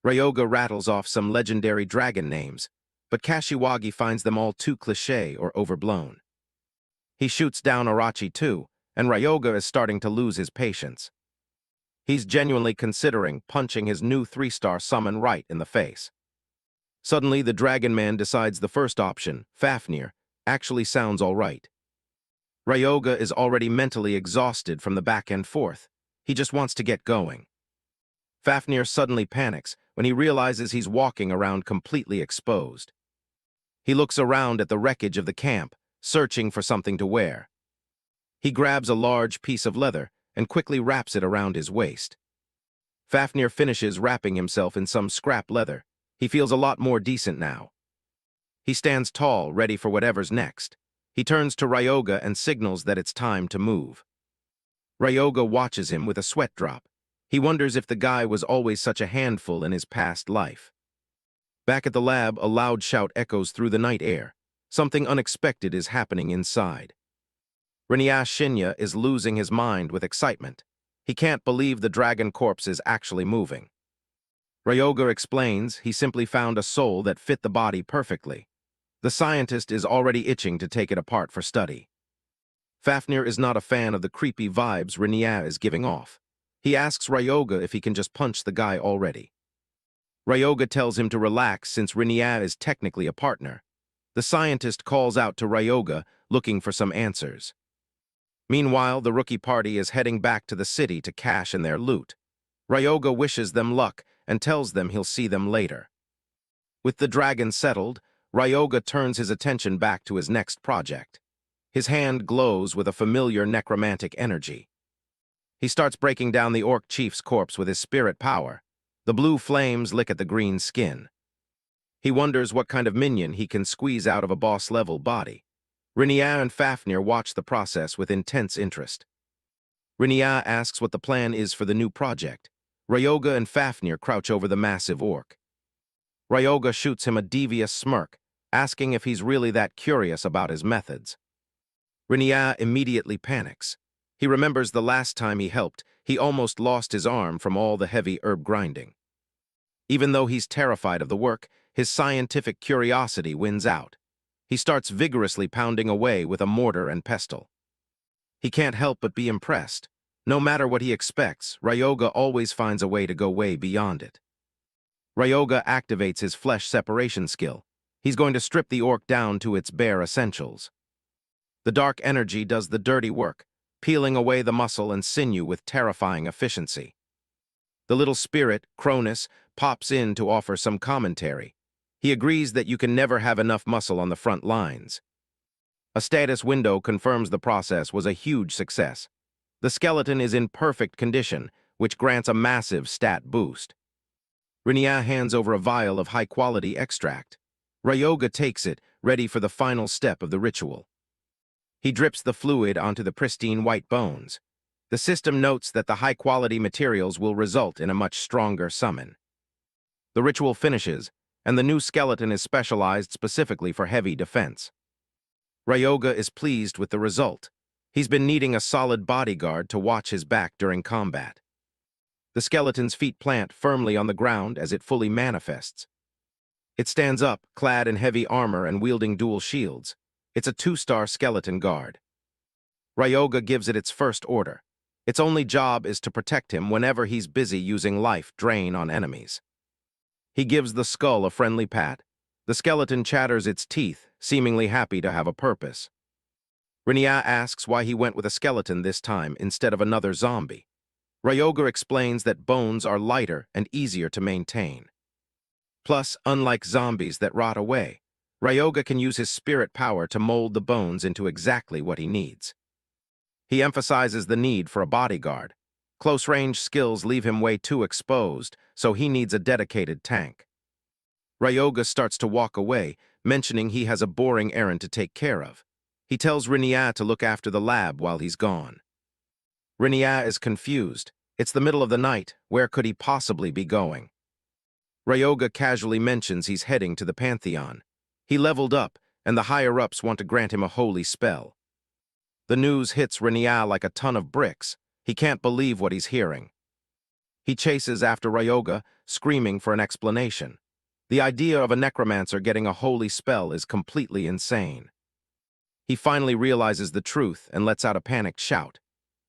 Ryoga rattles off some legendary dragon names, but Kashiwagi finds them all too cliché or overblown. He shoots down Arachi too, and Ryoga is starting to lose his patience. He's genuinely considering punching his new 3-star summon right in the face. Suddenly, the dragon man decides the first option, Fafnir, actually sounds all right. Ryoga is already mentally exhausted from the back and forth. He just wants to get going. Fafnir suddenly panics when he realizes he's walking around completely exposed. He looks around at the wreckage of the camp, searching for something to wear. He grabs a large piece of leather and quickly wraps it around his waist. Fafnir finishes wrapping himself in some scrap leather. He feels a lot more decent now. He stands tall, ready for whatever's next. He turns to Ryoga and signals that it's time to move. Ryoga watches him with a sweat drop. He wonders if the guy was always such a handful in his past life. Back at the lab, a loud shout echoes through the night air. Something unexpected is happening inside. Renias Shinya is losing his mind with excitement. He can't believe the dragon corpse is actually moving. Ryoga explains he simply found a soul that fit the body perfectly. The scientist is already itching to take it apart for study. Fafnir is not a fan of the creepy vibes Renias is giving off. He asks Ryoga if he can just punch the guy already. Ryoga tells him to relax since Renias is technically a partner. The scientist calls out to Ryoga, looking for some answers. Meanwhile, the rookie party is heading back to the city to cash in their loot. Ryoga wishes them luck and tells them he'll see them later. With the dragon settled, Ryoga turns his attention back to his next project. His hand glows with a familiar necromantic energy. He starts breaking down the orc chief's corpse with his spirit power. The blue flames lick at the green skin. He wonders what kind of minion he can squeeze out of a boss-level body. Rinneya and Fafnir watch the process with intense interest. Rinneya asks what the plan is for the new project. Ryoga and Fafnir crouch over the massive orc. Ryoga shoots him a devious smirk, asking if he's really that curious about his methods. Rinneya immediately panics. He remembers the last time he helped, he almost lost his arm from all the heavy herb grinding. Even though he's terrified of the work, his scientific curiosity wins out. He starts vigorously pounding away with a mortar and pestle. He can't help but be impressed. No matter what he expects, Ryoga always finds a way to go way beyond it. Ryoga activates his flesh separation skill. He's going to strip the orc down to its bare essentials. The dark energy does the dirty work, peeling away the muscle and sinew with terrifying efficiency. The little spirit, Cronus, pops in to offer some commentary. He agrees that you can never have enough muscle on the front lines. A status window confirms the process was a huge success. The skeleton is in perfect condition, which grants a massive stat boost. Rinneya hands over a vial of high-quality extract. Ryoga takes it, ready for the final step of the ritual. He drips the fluid onto the pristine white bones. The system notes that the high-quality materials will result in a much stronger summon. The ritual finishes, and the new skeleton is specialized specifically for heavy defense. Ryoga is pleased with the result. He's been needing a solid bodyguard to watch his back during combat. The skeleton's feet plant firmly on the ground as it fully manifests. It stands up, clad in heavy armor and wielding dual shields. It's a 2-star skeleton guard. Ryoga gives it its first order. Its only job is to protect him whenever he's busy using life drain on enemies. He gives the skull a friendly pat. The skeleton chatters its teeth, seemingly happy to have a purpose. Rinneya asks why he went with a skeleton this time instead of another zombie. Ryoga explains that bones are lighter and easier to maintain. Plus, unlike zombies that rot away, Ryoga can use his spirit power to mold the bones into exactly what he needs. He emphasizes the need for a bodyguard. Close-range skills leave him way too exposed, so he needs a dedicated tank. Ryoga starts to walk away, mentioning he has a boring errand to take care of. He tells Rinneya to look after the lab while he's gone. Rinneya is confused. It's the middle of the night. Where could he possibly be going? Ryoga casually mentions he's heading to the Pantheon. He leveled up, and the higher-ups want to grant him a holy spell. The news hits Rinneya like a ton of bricks. He can't believe what he's hearing. He chases after Ryoga, screaming for an explanation. The idea of a necromancer getting a holy spell is completely insane. He finally realizes the truth and lets out a panicked shout.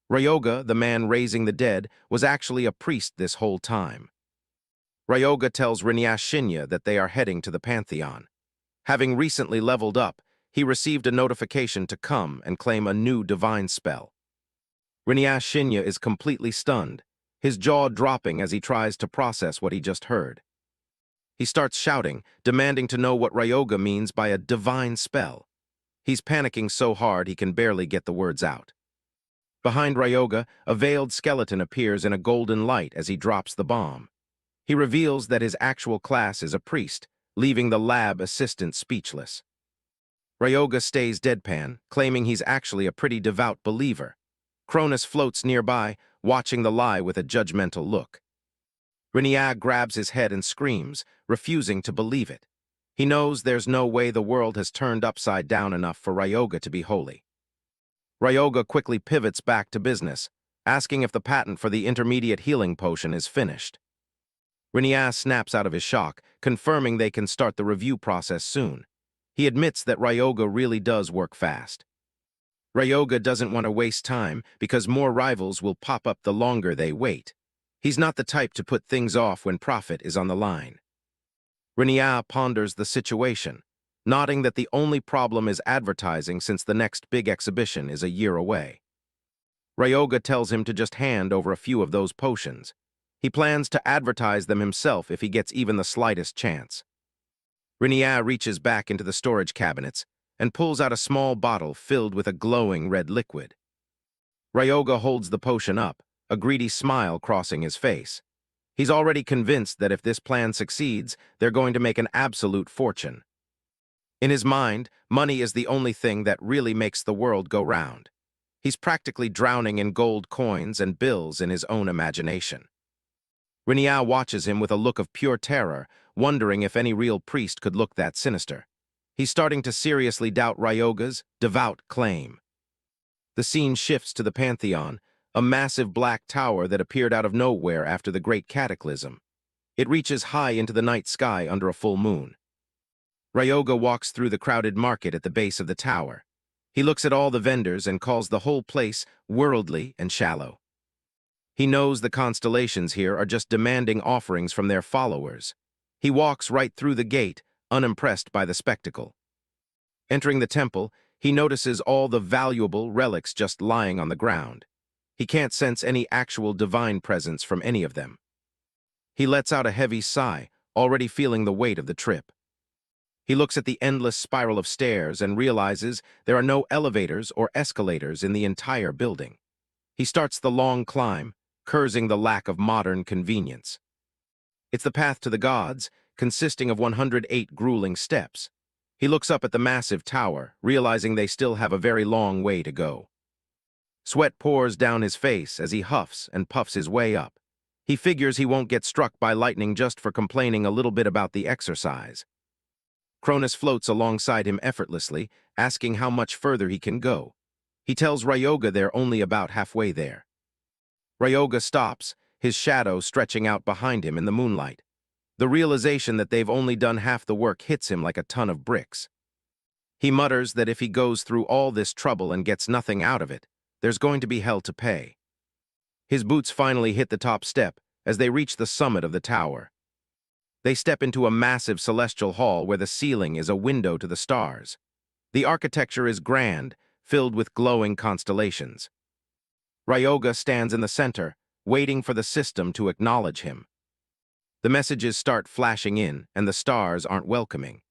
Ryoga, the man raising the dead, was actually a priest this whole time. Ryoga tells Rinneya Shinya that they are heading to the Pantheon. Having recently leveled up, he received a notification to come and claim a new divine spell. Rinneya Shinya is completely stunned, his jaw dropping as he tries to process what he just heard. He starts shouting, demanding to know what Ryoga means by a divine spell. He's panicking so hard he can barely get the words out. Behind Ryoga, a veiled skeleton appears in a golden light as he drops the bomb. He reveals that his actual class is a priest, leaving the lab assistant speechless. Ryoga stays deadpan, claiming he's actually a pretty devout believer. Cronus floats nearby, watching the lie with a judgmental look. Rinneya grabs his head and screams, refusing to believe it. He knows there's no way the world has turned upside down enough for Ryoga to be holy. Ryoga quickly pivots back to business, asking if the patent for the intermediate healing potion is finished. Rinneya snaps out of his shock, confirming they can start the review process soon. He admits that Ryoga really does work fast. Ryoga doesn't want to waste time because more rivals will pop up the longer they wait. He's not the type to put things off when profit is on the line. Rinneya ponders the situation, nodding that the only problem is advertising since the next big exhibition is a year away. Ryoga tells him to just hand over a few of those potions. He plans to advertise them himself if he gets even the slightest chance. Rinneya reaches back into the storage cabinets and pulls out a small bottle filled with a glowing red liquid. Ryoga holds the potion up, a greedy smile crossing his face. He's already convinced that if this plan succeeds, they're going to make an absolute fortune. In his mind, money is the only thing that really makes the world go round. He's practically drowning in gold coins and bills in his own imagination. Riniao watches him with a look of pure terror, wondering if any real priest could look that sinister. He's starting to seriously doubt Ryoga's devout claim. The scene shifts to the Pantheon, a massive black tower that appeared out of nowhere after the Great Cataclysm. It reaches high into the night sky under a full moon. Ryoga walks through the crowded market at the base of the tower. He looks at all the vendors and calls the whole place worldly and shallow. He knows the constellations here are just demanding offerings from their followers. He walks right through the gate, unimpressed by the spectacle. Entering the temple, he notices all the valuable relics just lying on the ground. He can't sense any actual divine presence from any of them. He lets out a heavy sigh, already feeling the weight of the trip. He looks at the endless spiral of stairs and realizes there are no elevators or escalators in the entire building. He starts the long climb, cursing the lack of modern convenience. It's the path to the gods, consisting of 108 grueling steps. He looks up at the massive tower, realizing they still have a very long way to go. Sweat pours down his face as he huffs and puffs his way up. He figures he won't get struck by lightning just for complaining a little bit about the exercise. Cronus floats alongside him effortlessly, asking how much further he can go. He tells Ryoga they're only about halfway there. Ryoga stops, his shadow stretching out behind him in the moonlight. The realization that they've only done half the work hits him like a ton of bricks. He mutters that if he goes through all this trouble and gets nothing out of it, there's going to be hell to pay. His boots finally hit the top step as they reach the summit of the tower. They step into a massive celestial hall where the ceiling is a window to the stars. The architecture is grand, filled with glowing constellations. Ryoga stands in the center, waiting for the system to acknowledge him. The messages start flashing in, and the stars aren't welcoming.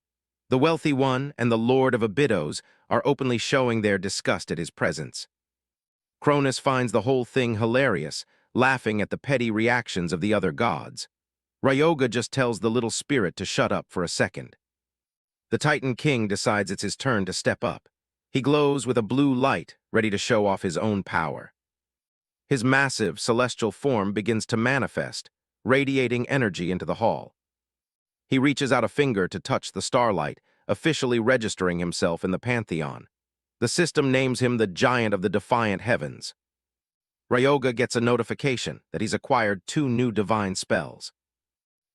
The Wealthy One and the Lord of Abydos are openly showing their disgust at his presence. Cronus finds the whole thing hilarious, laughing at the petty reactions of the other gods. Ryoga just tells the little spirit to shut up for a second. The Titan King decides it's his turn to step up. He glows with a blue light, ready to show off his own power. His massive, celestial form begins to manifest, radiating energy into the hall. He reaches out a finger to touch the starlight, officially registering himself in the Pantheon. The system names him the Giant of the Defiant Heavens. Ryoga gets a notification that he's acquired 2 new divine spells.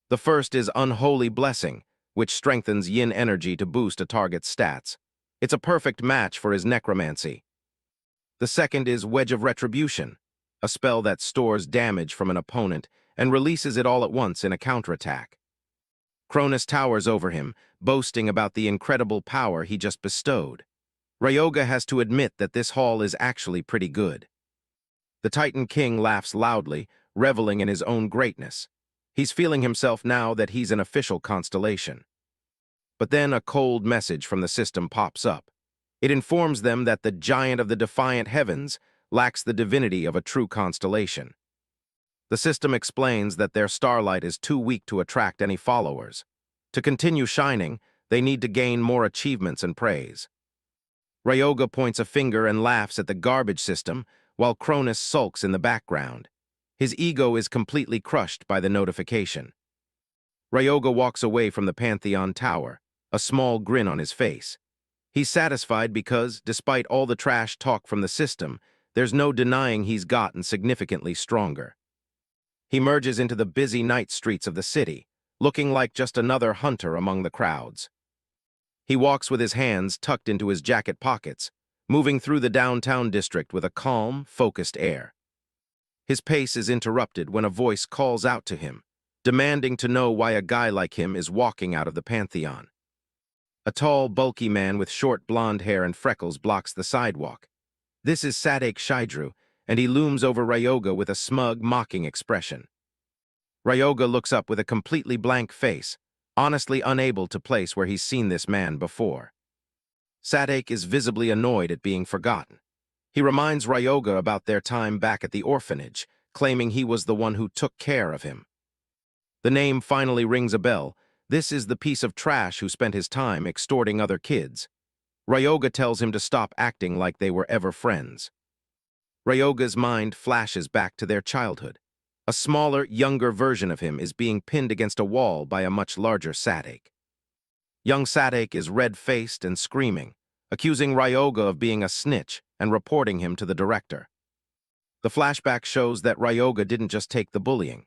The first is Unholy Blessing, which strengthens yin energy to boost a target's stats. It's a perfect match for his necromancy. The second is Wedge of Retribution, a spell that stores damage from an opponent and releases it all at once in a counterattack. Cronus towers over him, boasting about the incredible power he just bestowed. Ryoga has to admit that this haul is actually pretty good. The Titan King laughs loudly, reveling in his own greatness. He's feeling himself now that he's an official constellation. But then a cold message from the system pops up. It informs them that the Giant of the Defiant Heavens lacks the divinity of a true constellation. The system explains that their starlight is too weak to attract any followers. To continue shining, they need to gain more achievements and praise. Ryoga points a finger and laughs at the garbage system, while Cronus sulks in the background. His ego is completely crushed by the notification. Ryoga walks away from the Pantheon Tower, a small grin on his face. He's satisfied because, despite all the trash talk from the system, there's no denying he's gotten significantly stronger. He merges into the busy night streets of the city, looking like just another hunter among the crowds. He walks with his hands tucked into his jacket pockets, moving through the downtown district with a calm, focused air. His pace is interrupted when a voice calls out to him, demanding to know why a guy like him is walking out of the Pantheon. A tall, bulky man with short blonde hair and freckles blocks the sidewalk. This is Sadek Shaidru, and he looms over Ryoga with a smug, mocking expression. Ryoga looks up with a completely blank face, honestly unable to place where he's seen this man before. Sadek is visibly annoyed at being forgotten. He reminds Ryoga about their time back at the orphanage, claiming he was the one who took care of him. The name finally rings a bell. This is the piece of trash who spent his time extorting other kids. Ryoga tells him to stop acting like they were ever friends. Ryoga's mind flashes back to their childhood. A smaller, younger version of him is being pinned against a wall by a much larger Sadek. Young Sadek is red-faced and screaming, accusing Ryoga of being a snitch and reporting him to the director. The flashback shows that Ryoga didn't just take the bullying.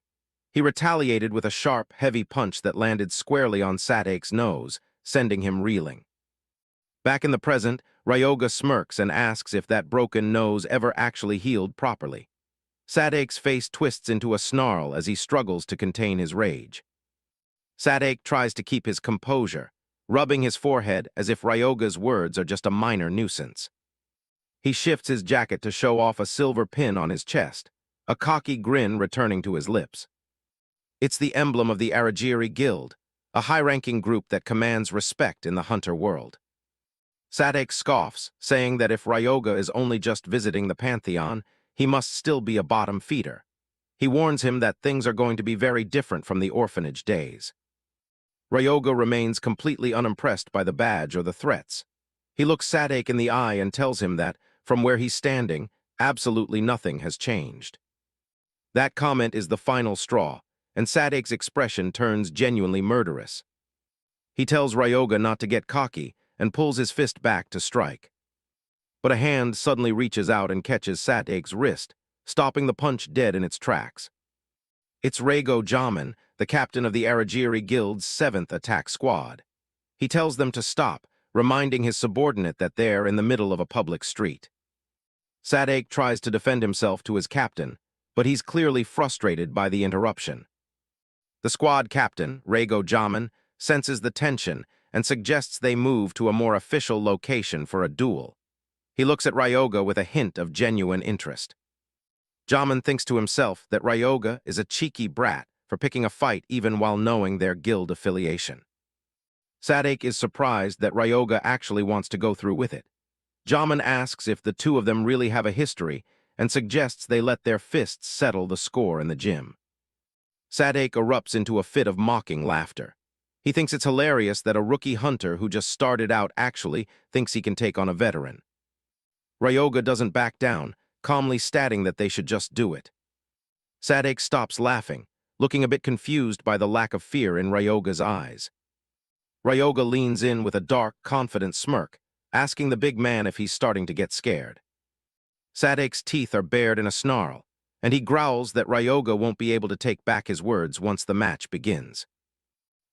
He retaliated with a sharp, heavy punch that landed squarely on Sadek's nose, sending him reeling. Back in the present, Ryoga smirks and asks if that broken nose ever actually healed properly. Sadek's face twists into a snarl as he struggles to contain his rage. Sadek tries to keep his composure, rubbing his forehead as if Ryoga's words are just a minor nuisance. He shifts his jacket to show off a silver pin on his chest, a cocky grin returning to his lips. It's the emblem of the Aragiri Guild, a high-ranking group that commands respect in the hunter world. Sadek scoffs, saying that if Ryoga is only just visiting the Pantheon, he must still be a bottom feeder. He warns him that things are going to be very different from the orphanage days. Ryoga remains completely unimpressed by the badge or the threats. He looks Sadek in the eye and tells him that, from where he's standing, absolutely nothing has changed. That comment is the final straw, and Sadek's expression turns genuinely murderous. He tells Ryoga not to get cocky and pulls his fist back to strike. But a hand suddenly reaches out and catches Sadek's wrist, stopping the punch dead in its tracks. It's Reigo Jamin, the captain of the Aragiri Guild's 7th attack squad. He tells them to stop, reminding his subordinate that they're in the middle of a public street. Sadek tries to defend himself to his captain, but he's clearly frustrated by the interruption. The squad captain, Reigo Jamin, senses the tension and suggests they move to a more official location for a duel. He looks at Ryoga with a hint of genuine interest. Jamin thinks to himself that Ryoga is a cheeky brat for picking a fight even while knowing their guild affiliation. Sadek is surprised that Ryoga actually wants to go through with it. Jamin asks if the two of them really have a history and suggests they let their fists settle the score in the gym. Sadek erupts into a fit of mocking laughter. He thinks it's hilarious that a rookie hunter who just started out actually thinks he can take on a veteran. Ryoga doesn't back down, calmly stating that they should just do it. Sadek stops laughing, looking a bit confused by the lack of fear in Ryoga's eyes. Ryoga leans in with a dark, confident smirk, asking the big man if he's starting to get scared. Sadek's teeth are bared in a snarl, and he growls that Ryoga won't be able to take back his words once the match begins.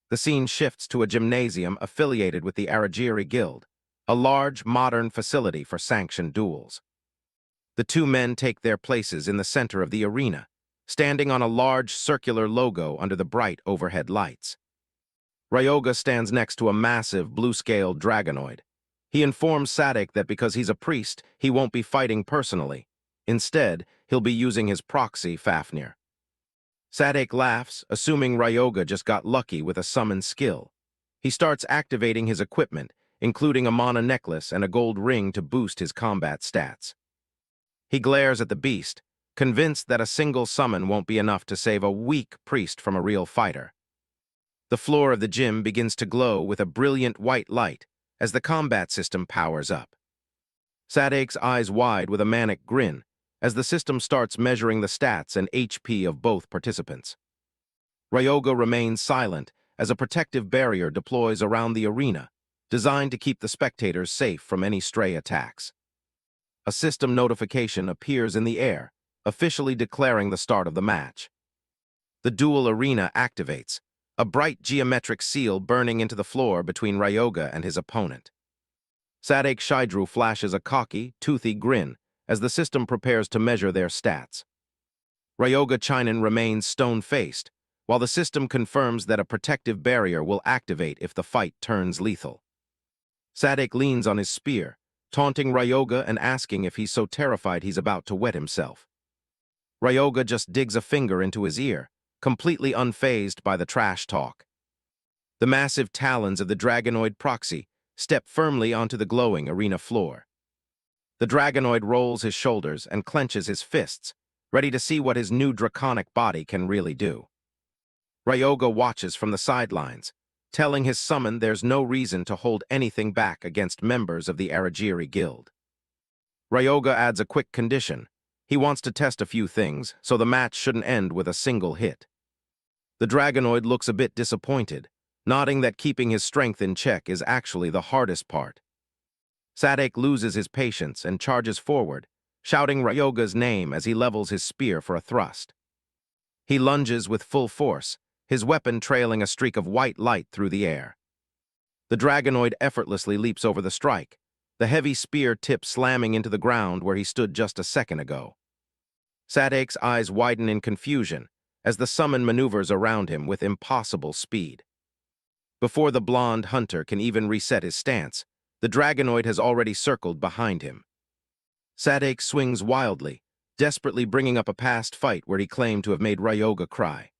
The scene shifts to a gymnasium affiliated with the Aragiri Guild, a large, modern facility for sanctioned duels. The two men take their places in the center of the arena, standing on a large circular logo under the bright overhead lights. Ryoga stands next to a massive blue-scaled dragonoid. He informs Sadek that because he's a priest, he won't be fighting personally. Instead, he'll be using his proxy, Fafnir. Sadek laughs, assuming Ryoga just got lucky with a summon skill. He starts activating his equipment, including a mana necklace and a gold ring to boost his combat stats. He glares at the beast, convinced that a single summon won't be enough to save a weak priest from a real fighter. The floor of the gym begins to glow with a brilliant white light as the combat system powers up. Sadek's eyes wide with a manic grin as the system starts measuring the stats and HP of both participants. Ryoga remains silent as a protective barrier deploys around the arena, designed to keep the spectators safe from any stray attacks. A system notification appears in the air, officially declaring the start of the match. The duel arena activates, a bright geometric seal burning into the floor between Ryoga and his opponent. Sadek Shaidru flashes a cocky, toothy grin as the system prepares to measure their stats. Ryoga Chinen remains stone-faced, while the system confirms that a protective barrier will activate if the fight turns lethal. Sadek leans on his spear, taunting Ryoga and asking if he's so terrified he's about to wet himself. Ryoga just digs a finger into his ear, completely unfazed by the trash talk. The massive talons of the dragonoid proxy step firmly onto the glowing arena floor. The dragonoid rolls his shoulders and clenches his fists, ready to see what his new draconic body can really do. Ryoga watches from the sidelines, telling his summon there's no reason to hold anything back against members of the Aragiri Guild. Ryoga adds a quick condition. He wants to test a few things, so the match shouldn't end with a single hit. The Dragonoid looks a bit disappointed, nodding that keeping his strength in check is actually the hardest part. Sadek loses his patience and charges forward, shouting Ryoga's name as he levels his spear for a thrust. He lunges with full force, his weapon trailing a streak of white light through the air. The Dragonoid effortlessly leaps over the strike, the heavy spear tip slamming into the ground where he stood just a second ago. Sadek's eyes widen in confusion as the summon maneuvers around him with impossible speed. Before the blonde hunter can even reset his stance, the Dragonoid has already circled behind him. Sadek swings wildly, desperately bringing up a past fight where he claimed to have made Ryoga cry.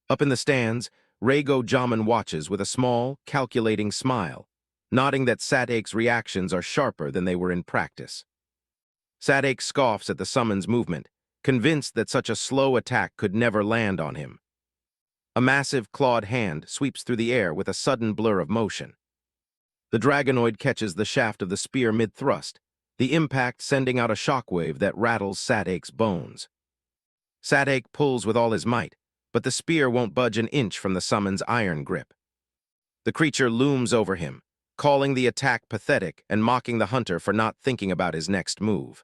Up in the stands, Reigo Jamin watches with a small, calculating smile, nodding that Sadek's reactions are sharper than they were in practice. Sadek scoffs at the summon's movement, convinced that such a slow attack could never land on him. A massive clawed hand sweeps through the air with a sudden blur of motion. The Dragonoid catches the shaft of the spear mid-thrust, the impact sending out a shockwave that rattles Sadek's bones. Sadek pulls with all his might, but the spear won't budge an inch from the summon's iron grip. The creature looms over him, calling the attack pathetic and mocking the hunter for not thinking about his next move.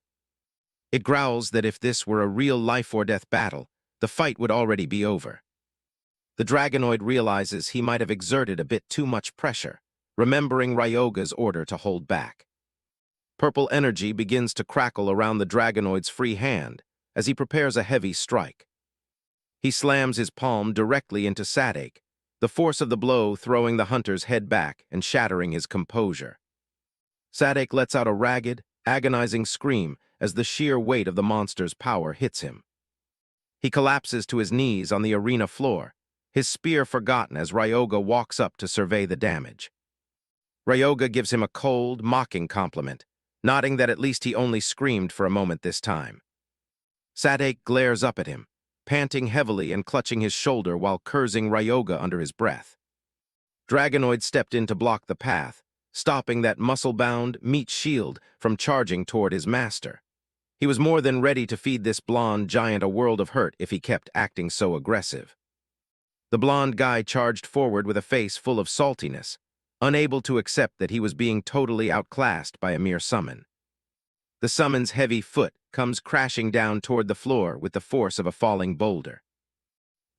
It growls that if this were a real life-or-death battle, the fight would already be over. The Dragonoid realizes he might have exerted a bit too much pressure, remembering Ryoga's order to hold back. Purple energy begins to crackle around the Dragonoid's free hand as he prepares a heavy strike. He slams his palm directly into Sadek, the force of the blow throwing the hunter's head back and shattering his composure. Sadek lets out a ragged, agonizing scream as the sheer weight of the monster's power hits him. He collapses to his knees on the arena floor, his spear forgotten as Ryoga walks up to survey the damage. Ryoga gives him a cold, mocking compliment, nodding that at least he only screamed for a moment this time. Sadek glares up at him, panting heavily and clutching his shoulder while cursing Ryoga under his breath. Dragonoid stepped in to block the path, stopping that muscle-bound, meat shield from charging toward his master. He was more than ready to feed this blonde giant a world of hurt if he kept acting so aggressive. The blonde guy charged forward with a face full of saltiness, unable to accept that he was being totally outclassed by a mere summon. The summon's heavy foot comes crashing down toward the floor with the force of a falling boulder.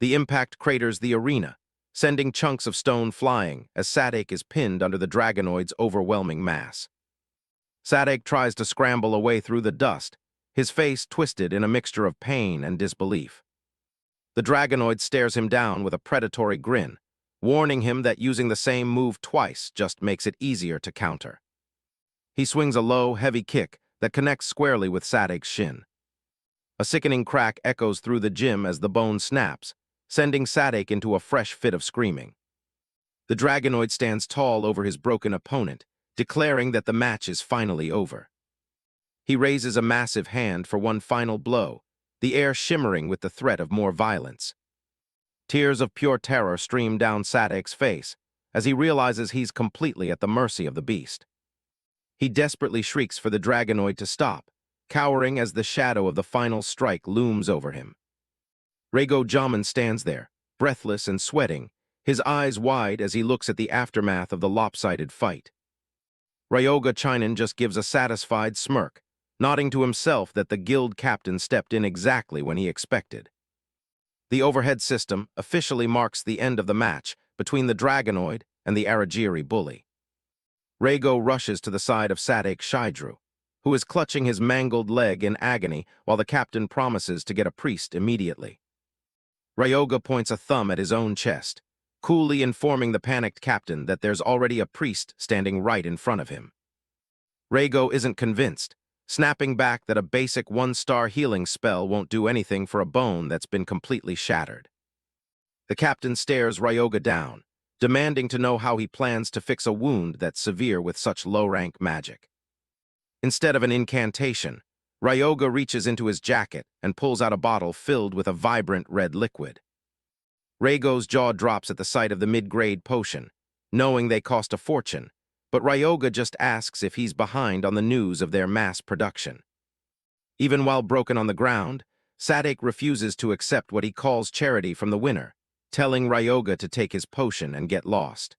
The impact craters the arena, sending chunks of stone flying as Sadek is pinned under the Dragonoid's overwhelming mass. Sadek tries to scramble away through the dust, his face twisted in a mixture of pain and disbelief. The Dragonoid stares him down with a predatory grin, warning him that using the same move twice just makes it easier to counter. He swings a low, heavy kick that connects squarely with Sadek's shin. A sickening crack echoes through the gym as the bone snaps, sending Sadek into a fresh fit of screaming. The Dragonoid stands tall over his broken opponent, declaring that the match is finally over. He raises a massive hand for one final blow, the air shimmering with the threat of more violence. Tears of pure terror stream down Sadek's face as he realizes he's completely at the mercy of the beast. He desperately shrieks for the Dragonoid to stop, cowering as the shadow of the final strike looms over him. Reigo Jamin stands there, breathless and sweating, his eyes wide as he looks at the aftermath of the lopsided fight. Ryoga Chinen just gives a satisfied smirk, nodding to himself that the guild captain stepped in exactly when he expected. The overhead system officially marks the end of the match between the Dragonoid and the Aragiri bully. Reigo rushes to the side of Sadek Shaidru, who is clutching his mangled leg in agony while the captain promises to get a priest immediately. Ryoga points a thumb at his own chest, coolly informing the panicked captain that there's already a priest standing right in front of him. Reigo isn't convinced, snapping back that a basic one-star healing spell won't do anything for a bone that's been completely shattered. The captain stares Ryoga down, demanding to know how he plans to fix a wound that's severe with such low-rank magic. Instead of an incantation, Ryoga reaches into his jacket and pulls out a bottle filled with a vibrant red liquid. Reigo's jaw drops at the sight of the mid-grade potion, knowing they cost a fortune, but Ryoga just asks if he's behind on the news of their mass production. Even while broken on the ground, Sadek refuses to accept what he calls charity from the winner, telling Ryoga to take his potion and get lost.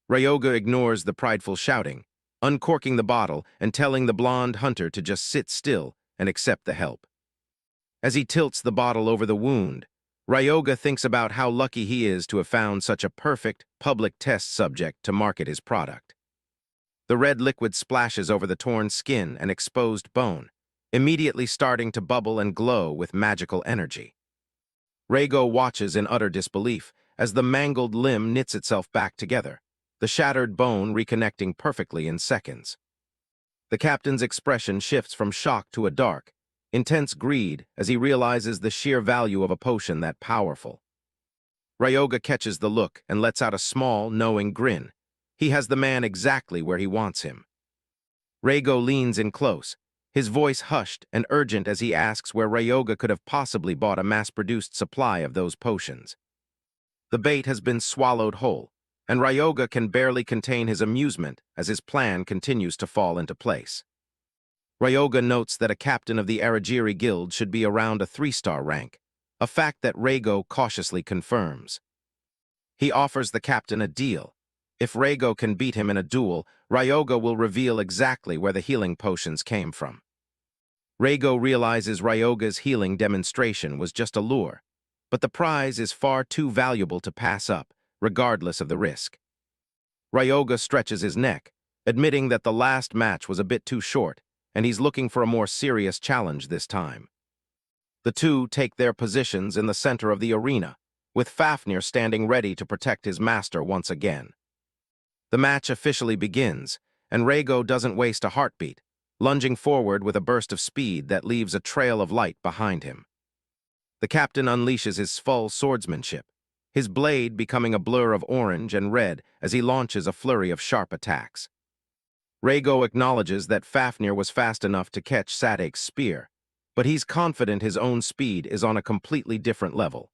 Ryoga ignores the prideful shouting, uncorking the bottle and telling the blonde hunter to just sit still and accept the help. As he tilts the bottle over the wound, Ryoga thinks about how lucky he is to have found such a perfect, public test subject to market his product. The red liquid splashes over the torn skin and exposed bone, immediately starting to bubble and glow with magical energy. Reigo watches in utter disbelief as the mangled limb knits itself back together, the shattered bone reconnecting perfectly in seconds. The captain's expression shifts from shock to a dark, intense greed as he realizes the sheer value of a potion that powerful. Ryoga catches the look and lets out a small, knowing grin. He has the man exactly where he wants him. Reigo leans in close, his voice hushed and urgent as he asks where Ryoga could have possibly bought a mass-produced supply of those potions. The bait has been swallowed whole, and Ryoga can barely contain his amusement as his plan continues to fall into place. Ryoga notes that a captain of the Aragiri Guild should be around a 3-star rank, a fact that Reigo cautiously confirms. He offers the captain a deal. If Reigo can beat him in a duel, Ryoga will reveal exactly where the healing potions came from. Reigo realizes Ryoga's healing demonstration was just a lure, but the prize is far too valuable to pass up, regardless of the risk. Ryoga stretches his neck, admitting that the last match was a bit too short, and he's looking for a more serious challenge this time. The two take their positions in the center of the arena, with Fafnir standing ready to protect his master once again. The match officially begins, and Reigo doesn't waste a heartbeat, lunging forward with a burst of speed that leaves a trail of light behind him. The captain unleashes his full swordsmanship, his blade becoming a blur of orange and red as he launches a flurry of sharp attacks. Reigo acknowledges that Fafnir was fast enough to catch Sadek's spear, but he's confident his own speed is on a completely different level.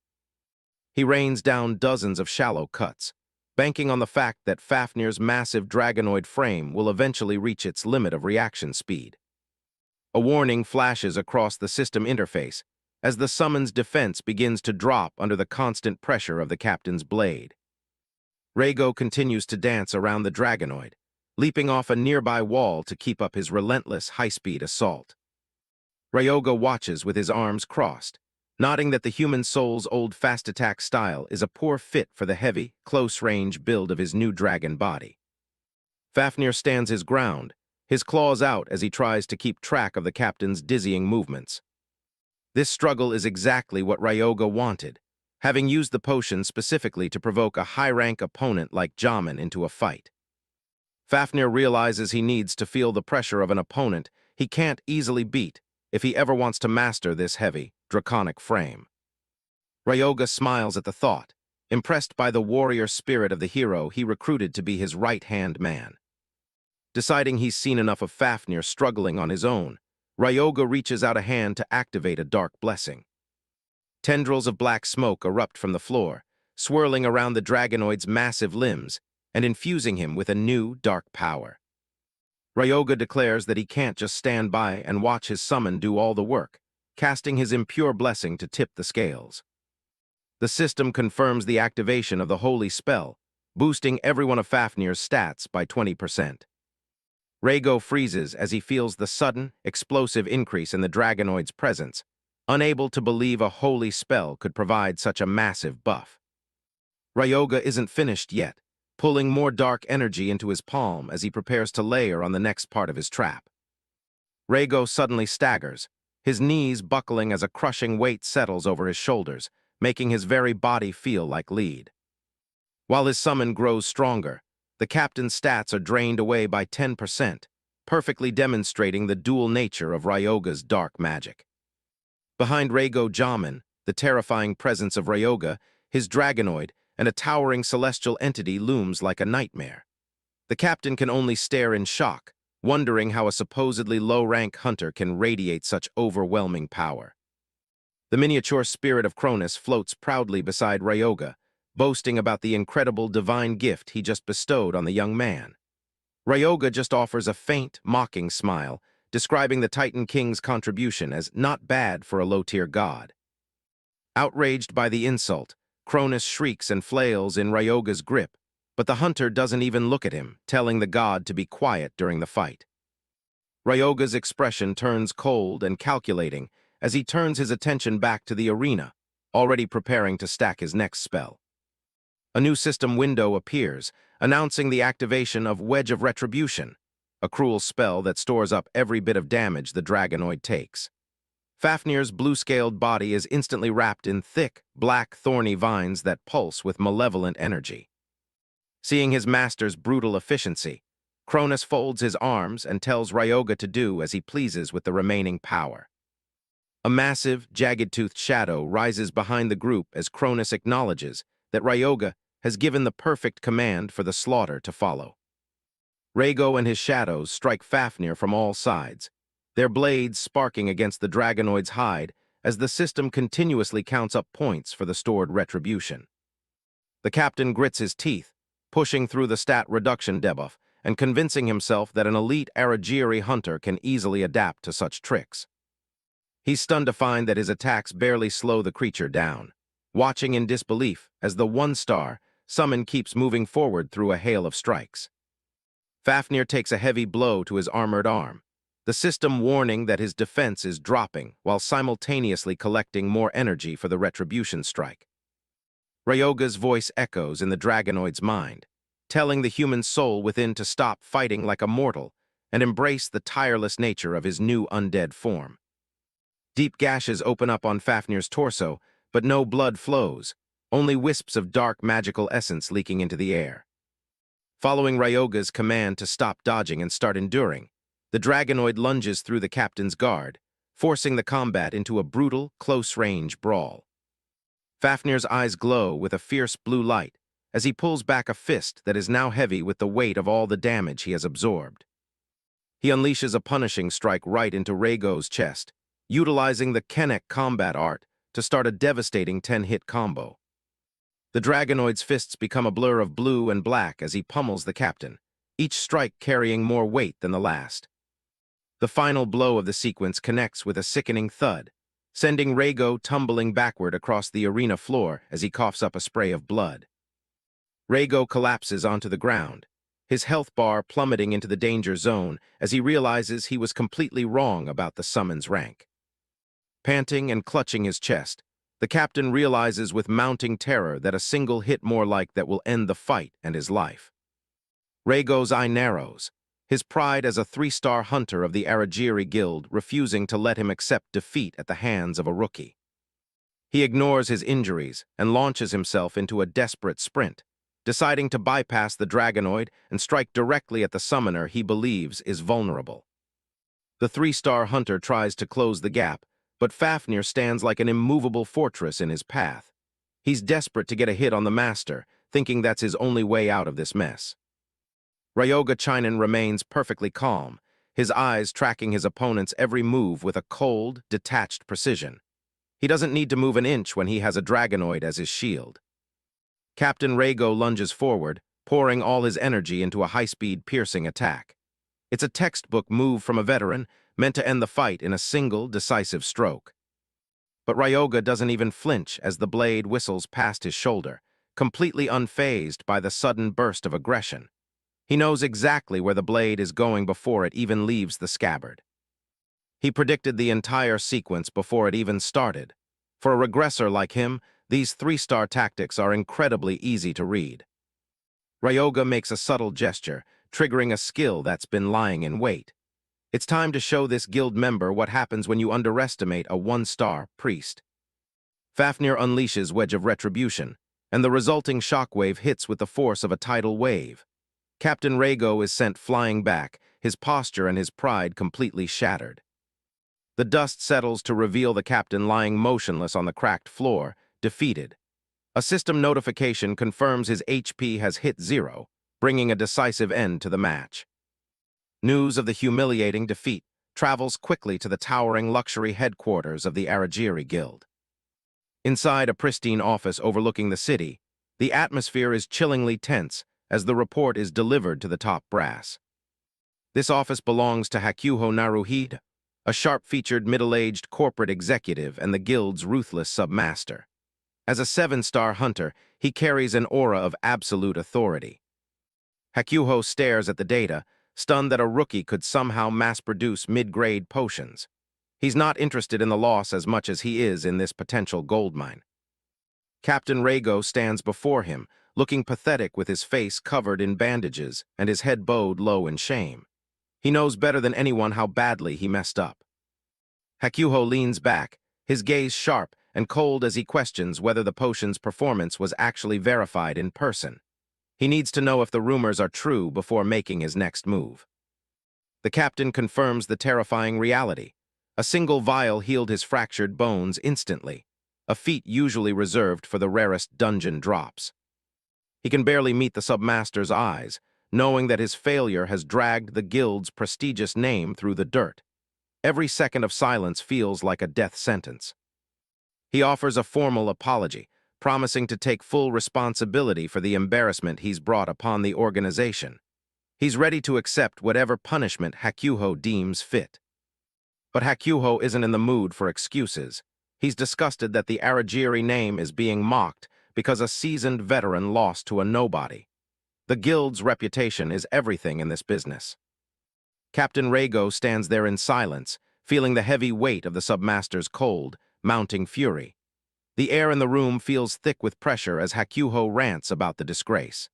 He rains down dozens of shallow cuts, banking on the fact that Fafnir's massive dragonoid frame will eventually reach its limit of reaction speed. A warning flashes across the system interface as the summon's defense begins to drop under the constant pressure of the captain's blade. Reigo continues to dance around the dragonoid, leaping off a nearby wall to keep up his relentless high-speed assault. Ryoga watches with his arms crossed, nodding that the human soul's old fast-attack style is a poor fit for the heavy, close-range build of his new dragon body. Fafnir stands his ground, his claws out as he tries to keep track of the captain's dizzying movements. This struggle is exactly what Ryoga wanted, having used the potion specifically to provoke a high-rank opponent like Jamin into a fight. Fafnir realizes he needs to feel the pressure of an opponent he can't easily beat if he ever wants to master this heavy, draconic frame. Ryoga smiles at the thought, impressed by the warrior spirit of the hero he recruited to be his right-hand man. Deciding he's seen enough of Fafnir struggling on his own, Ryoga reaches out a hand to activate a dark blessing. Tendrils of black smoke erupt from the floor, swirling around the dragonoid's massive limbs and infusing him with a new, dark power. Ryoga declares that he can't just stand by and watch his summon do all the work, casting his impure blessing to tip the scales. The system confirms the activation of the holy spell, boosting every one of Fafnir's stats by 20%. Reigo freezes as he feels the sudden, explosive increase in the dragonoid's presence, unable to believe a holy spell could provide such a massive buff. Ryoga isn't finished yet, pulling more dark energy into his palm as he prepares to layer on the next part of his trap. Reigo suddenly staggers, his knees buckling as a crushing weight settles over his shoulders, making his very body feel like lead. While his summon grows stronger, the captain's stats are drained away by 10%, perfectly demonstrating the dual nature of Ryoga's dark magic. Behind Reigo Jamin, the terrifying presence of Ryoga, his dragonoid, and a towering celestial entity looms like a nightmare. The captain can only stare in shock, wondering how a supposedly low-rank hunter can radiate such overwhelming power. The miniature spirit of Cronus floats proudly beside Ryoga, boasting about the incredible divine gift he just bestowed on the young man. Ryoga just offers a faint, mocking smile, describing the Titan King's contribution as not bad for a low-tier god. Outraged by the insult, Cronus shrieks and flails in Ryoga's grip, but the hunter doesn't even look at him, telling the god to be quiet during the fight. Ryoga's expression turns cold and calculating as he turns his attention back to the arena, already preparing to stack his next spell. A new system window appears, announcing the activation of Wedge of Retribution, a cruel spell that stores up every bit of damage the Dragonoid takes. Fafnir's blue-scaled body is instantly wrapped in thick, black, thorny vines that pulse with malevolent energy. Seeing his master's brutal efficiency, Cronus folds his arms and tells Ryoga to do as he pleases with the remaining power. A massive, jagged-toothed shadow rises behind the group as Cronus acknowledges that Ryoga has given the perfect command for the slaughter to follow. Rhaego and his shadows strike Fafnir from all sides, their blades sparking against the Dragonoid's hide as the system continuously counts up points for the stored retribution. The captain grits his teeth, pushing through the stat reduction debuff and convincing himself that an elite Aragiri hunter can easily adapt to such tricks. He's stunned to find that his attacks barely slow the creature down, watching in disbelief as the one-star summon keeps moving forward through a hail of strikes. Fafnir takes a heavy blow to his armored arm, the system warning that his defense is dropping while simultaneously collecting more energy for the retribution strike. Ryoga's voice echoes in the Dragonoid's mind, telling the human soul within to stop fighting like a mortal and embrace the tireless nature of his new undead form. Deep gashes open up on Fafnir's torso, but no blood flows, only wisps of dark magical essence leaking into the air. Following Ryoga's command to stop dodging and start enduring, the Dragonoid lunges through the captain's guard, forcing the combat into a brutal, close-range brawl. Fafnir's eyes glow with a fierce blue light as he pulls back a fist that is now heavy with the weight of all the damage he has absorbed. He unleashes a punishing strike right into Rhaego's chest, utilizing the Kennek combat art to start a devastating 10-hit combo. The Dragonoid's fists become a blur of blue and black as he pummels the captain, each strike carrying more weight than the last. The final blow of the sequence connects with a sickening thud, sending Rhaego tumbling backward across the arena floor as he coughs up a spray of blood. Rhaego collapses onto the ground, his health bar plummeting into the danger zone as he realizes he was completely wrong about the summon's rank. Panting and clutching his chest, the captain realizes with mounting terror that a single hit more like that will end the fight and his life. Rhaego's eye narrows, his pride as a 3-star hunter of the Aragiri Guild refusing to let him accept defeat at the hands of a rookie. He ignores his injuries and launches himself into a desperate sprint, deciding to bypass the Dragonoid and strike directly at the summoner he believes is vulnerable. The 3-star hunter tries to close the gap, but Fafnir stands like an immovable fortress in his path. He's desperate to get a hit on the master, thinking that's his only way out of this mess. Ryoga Chinan remains perfectly calm, his eyes tracking his opponent's every move with a cold, detached precision. He doesn't need to move an inch when he has a Dragonoid as his shield. Captain Rhaego lunges forward, pouring all his energy into a high-speed piercing attack. It's a textbook move from a veteran, meant to end the fight in a single, decisive stroke. But Ryoga doesn't even flinch as the blade whistles past his shoulder, completely unfazed by the sudden burst of aggression. He knows exactly where the blade is going before it even leaves the scabbard. He predicted the entire sequence before it even started. For a regressor like him, these 3-star tactics are incredibly easy to read. Ryoga makes a subtle gesture, triggering a skill that's been lying in wait. It's time to show this guild member what happens when you underestimate a 1-star priest. Fafnir unleashes Wedge of Retribution, and the resulting shockwave hits with the force of a tidal wave. Captain Rhaego is sent flying back, his posture and his pride completely shattered. The dust settles to reveal the captain lying motionless on the cracked floor, defeated. A system notification confirms his HP has hit 0, bringing a decisive end to the match. News of the humiliating defeat travels quickly to the towering luxury headquarters of the Aragiri Guild. Inside a pristine office overlooking the city, the atmosphere is chillingly tense as the report is delivered to the top brass. This office belongs to Hakuho Naruhide, a sharp-featured middle-aged corporate executive and the guild's ruthless submaster. As a 7-star hunter, he carries an aura of absolute authority. Hakuho stares at the data, stunned that a rookie could somehow mass-produce mid-grade potions. He's not interested in the loss as much as he is in this potential goldmine. Captain Reigo stands before him, looking pathetic with his face covered in bandages and his head bowed low in shame. He knows better than anyone how badly he messed up. Hakuho leans back, his gaze sharp and cold as he questions whether the potion's performance was actually verified in person. He needs to know if the rumors are true before making his next move. The captain confirms the terrifying reality. A single vial healed his fractured bones instantly, a feat usually reserved for the rarest dungeon drops. He can barely meet the submaster's eyes, knowing that his failure has dragged the guild's prestigious name through the dirt. Every second of silence feels like a death sentence. He offers a formal apology, promising to take full responsibility for the embarrassment he's brought upon the organization. He's ready to accept whatever punishment Hakuho deems fit. But Hakuho isn't in the mood for excuses. He's disgusted that the Aragiri name is being mocked because a seasoned veteran lost to a nobody. The guild's reputation is everything in this business. Captain Reigo stands there in silence, feeling the heavy weight of the submaster's cold, mounting fury. The air in the room feels thick with pressure as Hakuho rants about the disgrace.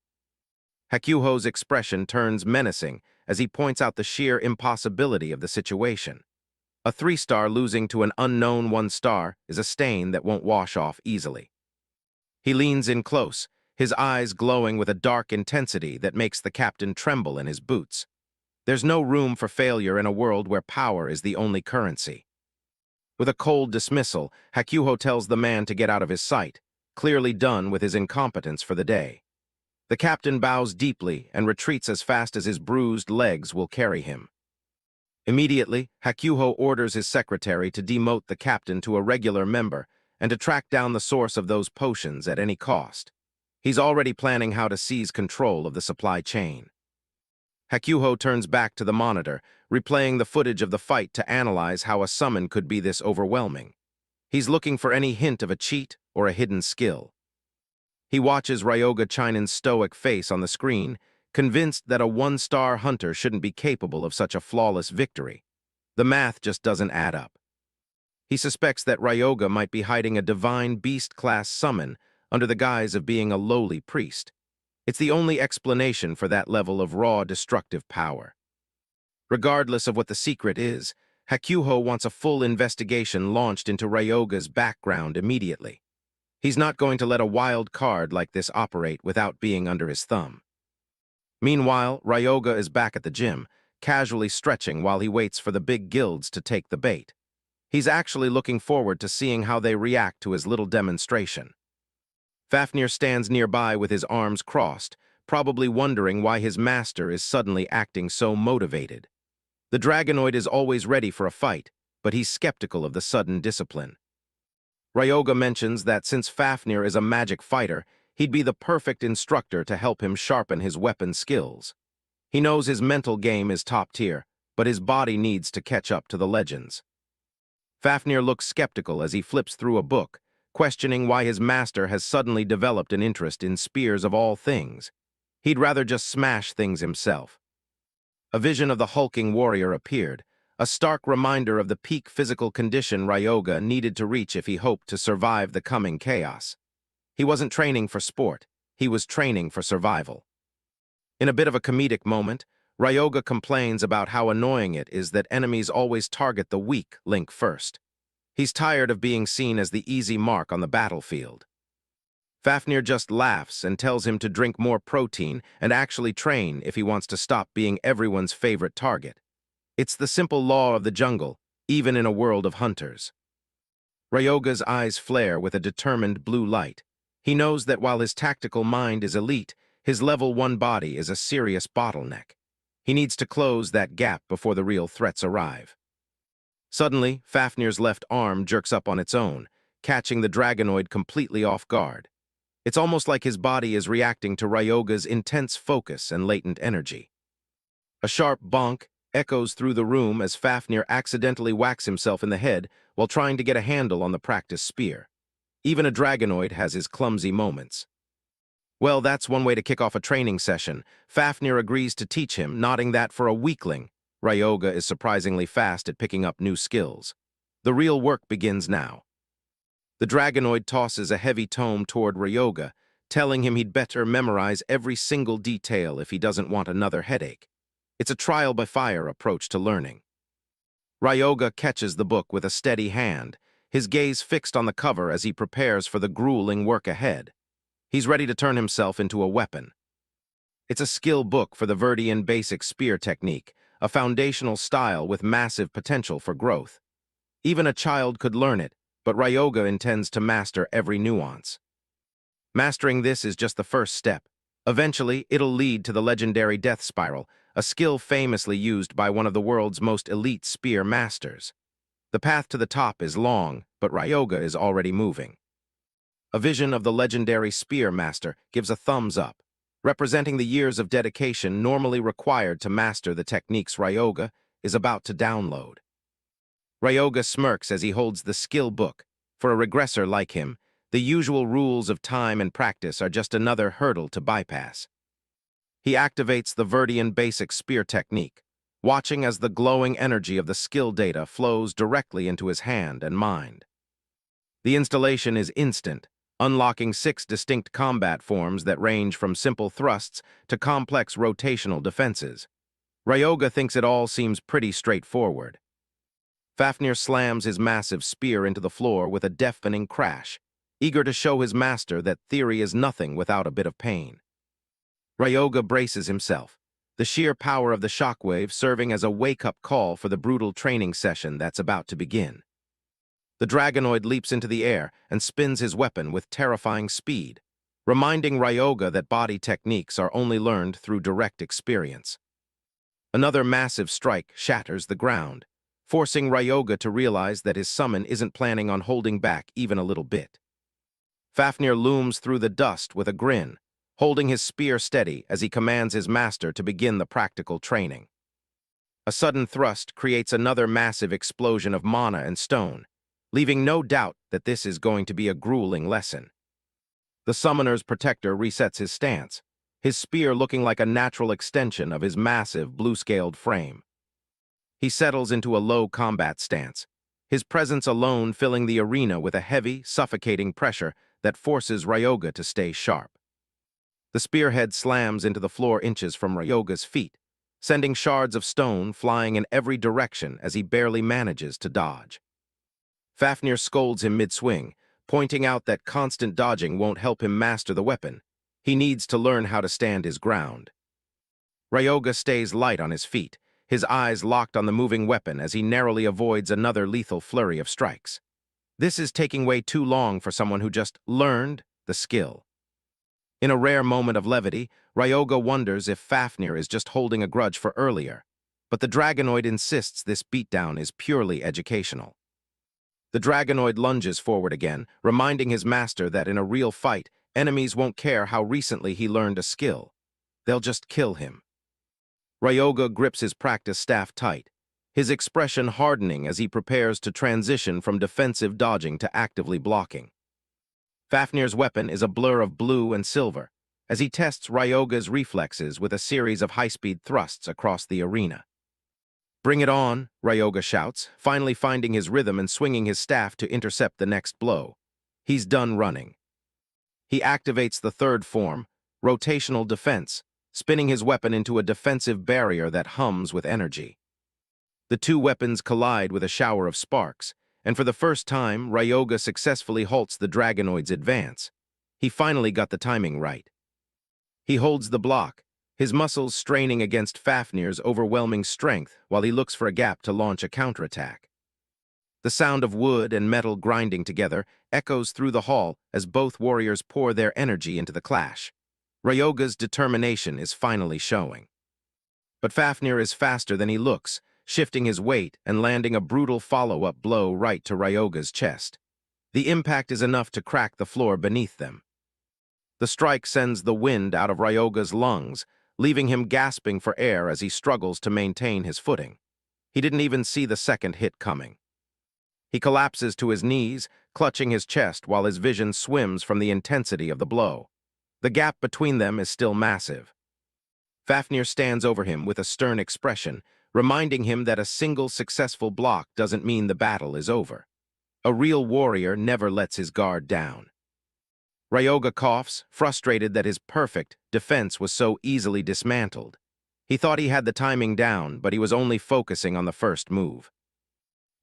Hakuho's expression turns menacing as he points out the sheer impossibility of the situation. A 3-star losing to an unknown 1-star is a stain that won't wash off easily. He leans in close, his eyes glowing with a dark intensity that makes the captain tremble in his boots. There's no room for failure in a world where power is the only currency. With a cold dismissal, Hakuho tells the man to get out of his sight, clearly done with his incompetence for the day. The captain bows deeply and retreats as fast as his bruised legs will carry him. Immediately, Hakuho orders his secretary to demote the captain to a regular member and to track down the source of those potions at any cost. He's already planning how to seize control of the supply chain. Hakuho turns back to the monitor, replaying the footage of the fight to analyze how a summon could be this overwhelming. He's looking for any hint of a cheat or a hidden skill. He watches Ryoga Chinan's stoic face on the screen, convinced that a 1-star hunter shouldn't be capable of such a flawless victory. The math just doesn't add up. He suspects that Ryoga might be hiding a divine beast-class summon under the guise of being a lowly priest. It's the only explanation for that level of raw, destructive power. Regardless of what the secret is, Hakuho wants a full investigation launched into Ryoga's background immediately. He's not going to let a wild card like this operate without being under his thumb. Meanwhile, Ryoga is back at the gym, casually stretching while he waits for the big guilds to take the bait. He's actually looking forward to seeing how they react to his little demonstration. Fafnir stands nearby with his arms crossed, probably wondering why his master is suddenly acting so motivated. The Dragonoid is always ready for a fight, but he's skeptical of the sudden discipline. Ryoga mentions that since Fafnir is a magic fighter, he'd be the perfect instructor to help him sharpen his weapon skills. He knows his mental game is top tier, but his body needs to catch up to the legends. Fafnir looks skeptical as he flips through a book, questioning why his master has suddenly developed an interest in spears of all things. He'd rather just smash things himself. A vision of the hulking warrior appeared, a stark reminder of the peak physical condition Ryoga needed to reach if he hoped to survive the coming chaos. He wasn't training for sport, he was training for survival. In a bit of a comedic moment, Ryoga complains about how annoying it is that enemies always target the weak link first. He's tired of being seen as the easy mark on the battlefield. Fafnir just laughs and tells him to drink more protein and actually train if he wants to stop being everyone's favorite target. It's the simple law of the jungle, even in a world of hunters. Ryoga's eyes flare with a determined blue light. He knows that while his tactical mind is elite, his level 1 body is a serious bottleneck. He needs to close that gap before the real threats arrive. Suddenly, Fafnir's left arm jerks up on its own, catching the Dragonoid completely off guard. It's almost like his body is reacting to Ryoga's intense focus and latent energy. A sharp bonk echoes through the room as Fafnir accidentally whacks himself in the head while trying to get a handle on the practice spear. Even a Dragonoid has his clumsy moments. Well, that's one way to kick off a training session. Fafnir agrees to teach him, nodding that for a weakling, Ryoga is surprisingly fast at picking up new skills. The real work begins now. The Dragonoid tosses a heavy tome toward Ryoga, telling him he'd better memorize every single detail if he doesn't want another headache. It's a trial-by-fire approach to learning. Ryoga catches the book with a steady hand, his gaze fixed on the cover as he prepares for the grueling work ahead. He's ready to turn himself into a weapon. It's a skill book for the Verdian basic spear technique, a foundational style with massive potential for growth. Even a child could learn it, but Ryoga intends to master every nuance. Mastering this is just the first step. Eventually, it'll lead to the legendary Death Spiral, a skill famously used by one of the world's most elite spear masters. The path to the top is long, but Ryoga is already moving. A vision of the legendary spear master gives a thumbs up, representing the years of dedication normally required to master the techniques Ryoga is about to download. Ryoga smirks as he holds the skill book. For a regressor like him, the usual rules of time and practice are just another hurdle to bypass. He activates the Verdian basic spear technique, watching as the glowing energy of the skill data flows directly into his hand and mind. The installation is instant, unlocking 6 distinct combat forms that range from simple thrusts to complex rotational defenses. Ryoga thinks it all seems pretty straightforward. Fafnir slams his massive spear into the floor with a deafening crash, eager to show his master that theory is nothing without a bit of pain. Ryoga braces himself, the sheer power of the shockwave serving as a wake-up call for the brutal training session that's about to begin. The Dragonoid leaps into the air and spins his weapon with terrifying speed, reminding Ryoga that body techniques are only learned through direct experience. Another massive strike shatters the ground, forcing Ryoga to realize that his summon isn't planning on holding back even a little bit. Fafnir looms through the dust with a grin, holding his spear steady as he commands his master to begin the practical training. A sudden thrust creates another massive explosion of mana and stone, leaving no doubt that this is going to be a grueling lesson. The summoner's protector resets his stance, his spear looking like a natural extension of his massive blue-scaled frame. He settles into a low combat stance, his presence alone filling the arena with a heavy, suffocating pressure that forces Ryoga to stay sharp. The spearhead slams into the floor inches from Ryoga's feet, sending shards of stone flying in every direction as he barely manages to dodge. Fafnir scolds him mid-swing, pointing out that constant dodging won't help him master the weapon. He needs to learn how to stand his ground. Ryoga stays light on his feet, his eyes locked on the moving weapon as he narrowly avoids another lethal flurry of strikes. This is taking way too long for someone who just learned the skill. In a rare moment of levity, Ryoga wonders if Fafnir is just holding a grudge for earlier, but the Dragonoid insists this beatdown is purely educational. The Dragonoid lunges forward again, reminding his master that in a real fight, enemies won't care how recently he learned a skill. They'll just kill him. Ryoga grips his practice staff tight, his expression hardening as he prepares to transition from defensive dodging to actively blocking. Fafnir's weapon is a blur of blue and silver, as he tests Ryoga's reflexes with a series of high-speed thrusts across the arena. "Bring it on," Ryoga shouts, finally finding his rhythm and swinging his staff to intercept the next blow. He's done running. He activates the third form, rotational defense, spinning his weapon into a defensive barrier that hums with energy. The two weapons collide with a shower of sparks, and for the first time, Ryoga successfully halts the Dragonoid's advance. He finally got the timing right. He holds the block, his muscles straining against Fafnir's overwhelming strength while he looks for a gap to launch a counterattack. The sound of wood and metal grinding together echoes through the hall as both warriors pour their energy into the clash. Ryoga's determination is finally showing. But Fafnir is faster than he looks, shifting his weight and landing a brutal follow-up blow right to Ryoga's chest. The impact is enough to crack the floor beneath them. The strike sends the wind out of Ryoga's lungs, leaving him gasping for air as he struggles to maintain his footing. He didn't even see the second hit coming. He collapses to his knees, clutching his chest while his vision swims from the intensity of the blow. The gap between them is still massive. Fafnir stands over him with a stern expression, reminding him that a single successful block doesn't mean the battle is over. A real warrior never lets his guard down. Ryoga coughs, frustrated that his perfect defense was so easily dismantled. He thought he had the timing down, but he was only focusing on the first move.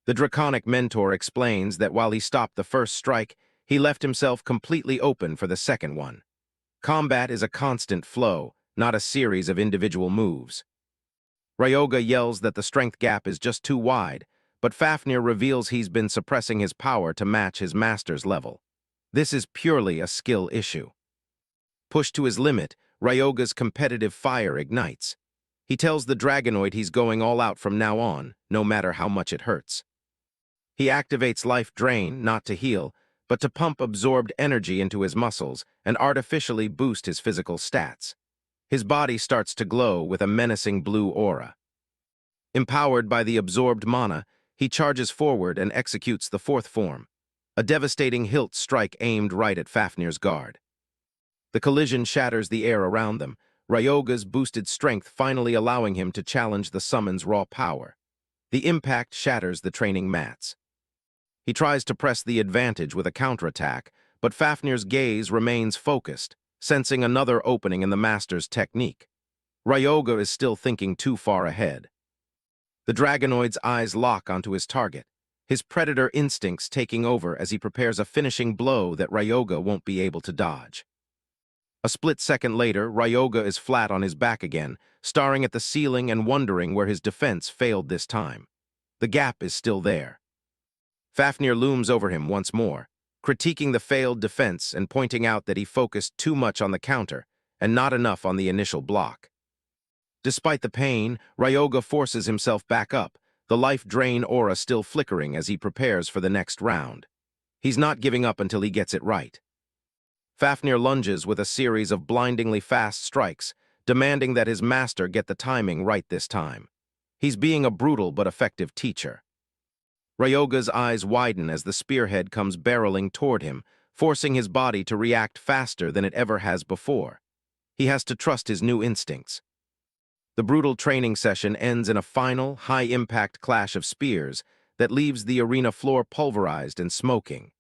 The draconic mentor explains that while he stopped the first strike, he left himself completely open for the second one. Combat is a constant flow, not a series of individual moves. Ryoga yells that the strength gap is just too wide, but Fafnir reveals he's been suppressing his power to match his master's level. This is purely a skill issue. Pushed to his limit, Ryoga's competitive fire ignites. He tells the Dragonoid he's going all out from now on, no matter how much it hurts. He activates Life Drain not to heal, but to pump absorbed energy into his muscles and artificially boost his physical stats. His body starts to glow with a menacing blue aura. Empowered by the absorbed mana, he charges forward and executes the fourth form, a devastating hilt strike aimed right at Fafnir's guard. The collision shatters the air around them, Ryoga's boosted strength finally allowing him to challenge the summon's raw power. The impact shatters the training mats. He tries to press the advantage with a counterattack, but Fafnir's gaze remains focused, sensing another opening in the master's technique. Ryoga is still thinking too far ahead. The Dragonoid's eyes lock onto his target, his predator instincts taking over as he prepares a finishing blow that Ryoga won't be able to dodge. A split second later, Ryoga is flat on his back again, staring at the ceiling and wondering where his defense failed this time. The gap is still there. Fafnir looms over him once more, critiquing the failed defense and pointing out that he focused too much on the counter and not enough on the initial block. Despite the pain, Ryoga forces himself back up, the life drain aura still flickering as he prepares for the next round. He's not giving up until he gets it right. Fafnir lunges with a series of blindingly fast strikes, demanding that his master get the timing right this time. He's being a brutal but effective teacher. Ryoga's eyes widen as the spearhead comes barreling toward him, forcing his body to react faster than it ever has before. He has to trust his new instincts. The brutal training session ends in a final, high-impact clash of spears that leaves the arena floor pulverized and smoking.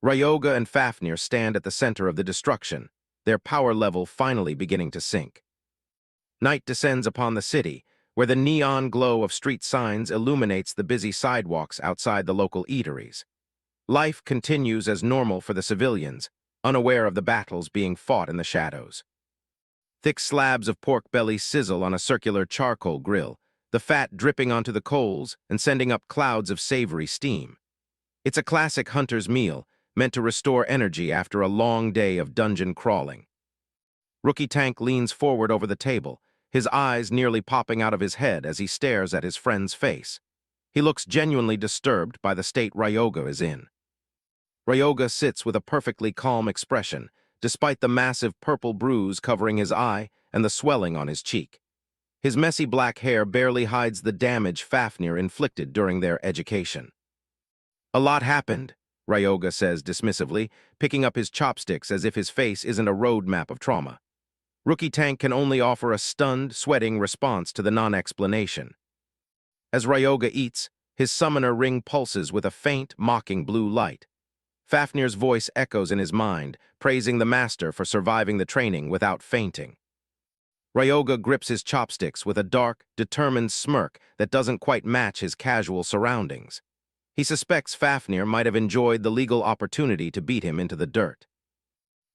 Ryoga and Fafnir stand at the center of the destruction, their power level finally beginning to sink. Night descends upon the city, where the neon glow of street signs illuminates the busy sidewalks outside the local eateries. Life continues as normal for the civilians, unaware of the battles being fought in the shadows. Thick slabs of pork belly sizzle on a circular charcoal grill, the fat dripping onto the coals and sending up clouds of savory steam. It's a classic hunter's meal, meant to restore energy after a long day of dungeon crawling. Rookie Tank leans forward over the table, his eyes nearly popping out of his head as he stares at his friend's face. He looks genuinely disturbed by the state Ryoga is in. Ryoga sits with a perfectly calm expression, despite the massive purple bruise covering his eye and the swelling on his cheek. His messy black hair barely hides the damage Fafnir inflicted during their education. "A lot happened," Ryoga says dismissively, picking up his chopsticks as if his face isn't a roadmap of trauma. Rookie Tank can only offer a stunned, sweating response to the non-explanation. As Ryoga eats, his summoner ring pulses with a faint, mocking blue light. Fafnir's voice echoes in his mind, praising the master for surviving the training without fainting. Ryoga grips his chopsticks with a dark, determined smirk that doesn't quite match his casual surroundings. He suspects Fafnir might have enjoyed the legal opportunity to beat him into the dirt.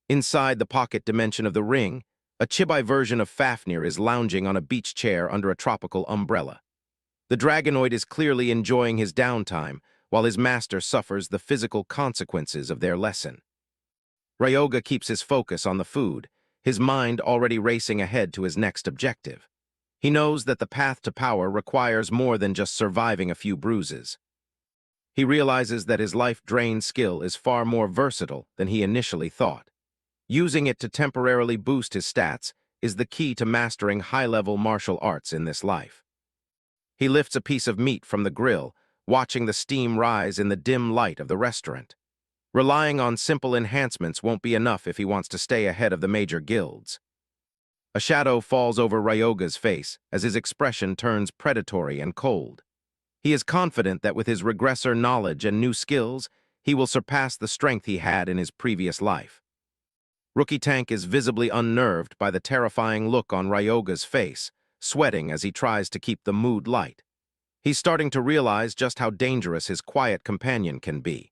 Inside the pocket dimension of the ring, a chibi version of Fafnir is lounging on a beach chair under a tropical umbrella. The Dragonoid is clearly enjoying his downtime, while his master suffers the physical consequences of their lesson. Ryoga keeps his focus on the food, his mind already racing ahead to his next objective. He knows that the path to power requires more than just surviving a few bruises. He realizes that his life-drained skill is far more versatile than he initially thought. Using it to temporarily boost his stats is the key to mastering high-level martial arts in this life. He lifts a piece of meat from the grill, watching the steam rise in the dim light of the restaurant. Relying on simple enhancements won't be enough if he wants to stay ahead of the major guilds. A shadow falls over Ryoga's face as his expression turns predatory and cold. He is confident that with his regressor knowledge and new skills, he will surpass the strength he had in his previous life. Rookie Tank is visibly unnerved by the terrifying look on Ryoga's face, sweating as he tries to keep the mood light. He's starting to realize just how dangerous his quiet companion can be.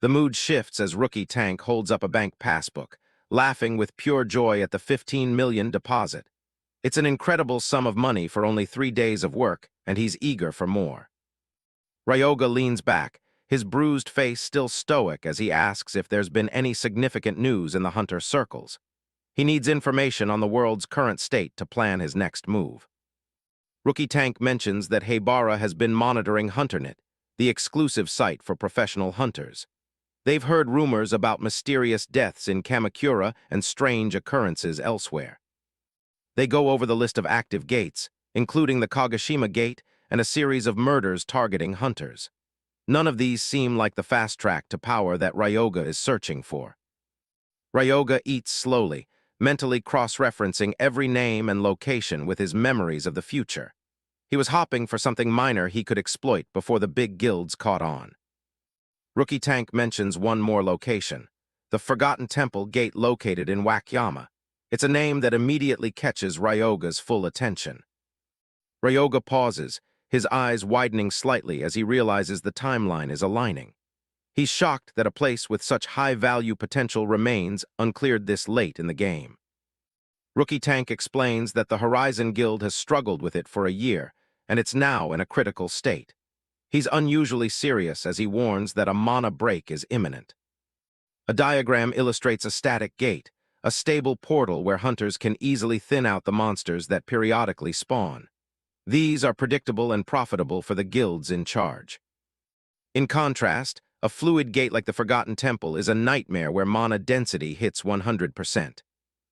The mood shifts as Rookie Tank holds up a bank passbook, laughing with pure joy at the 15 million deposit. It's an incredible sum of money for only 3 days of work, and he's eager for more. Ryoga leans back, his bruised face still stoic as he asks if there's been any significant news in the hunter circles. He needs information on the world's current state to plan his next move. Rookie Tank mentions that Haibara has been monitoring HunterNet, the exclusive site for professional hunters. They've heard rumors about mysterious deaths in Kamakura and strange occurrences elsewhere. They go over the list of active gates, including the Kagoshima Gate and a series of murders targeting hunters. None of these seem like the fast track to power that Ryoga is searching for. Ryoga eats slowly, mentally cross-referencing every name and location with his memories of the future. He was hopping for something minor he could exploit before the big guilds caught on. Rookie Tank mentions one more location, the Forgotten Temple Gate located in Wakayama. It's a name that immediately catches Ryoga's full attention. Ryoga pauses, his eyes widening slightly as he realizes the timeline is aligning. He's shocked that a place with such high-value potential remains uncleared this late in the game. Rookie Tank explains that the Horizon Guild has struggled with it for a year, and it's now in a critical state. He's unusually serious as he warns that a mana break is imminent. A diagram illustrates a static gate, a stable portal where hunters can easily thin out the monsters that periodically spawn. These are predictable and profitable for the guilds in charge. In contrast, a fluid gate like the Forgotten Temple is a nightmare where mana density hits 100%.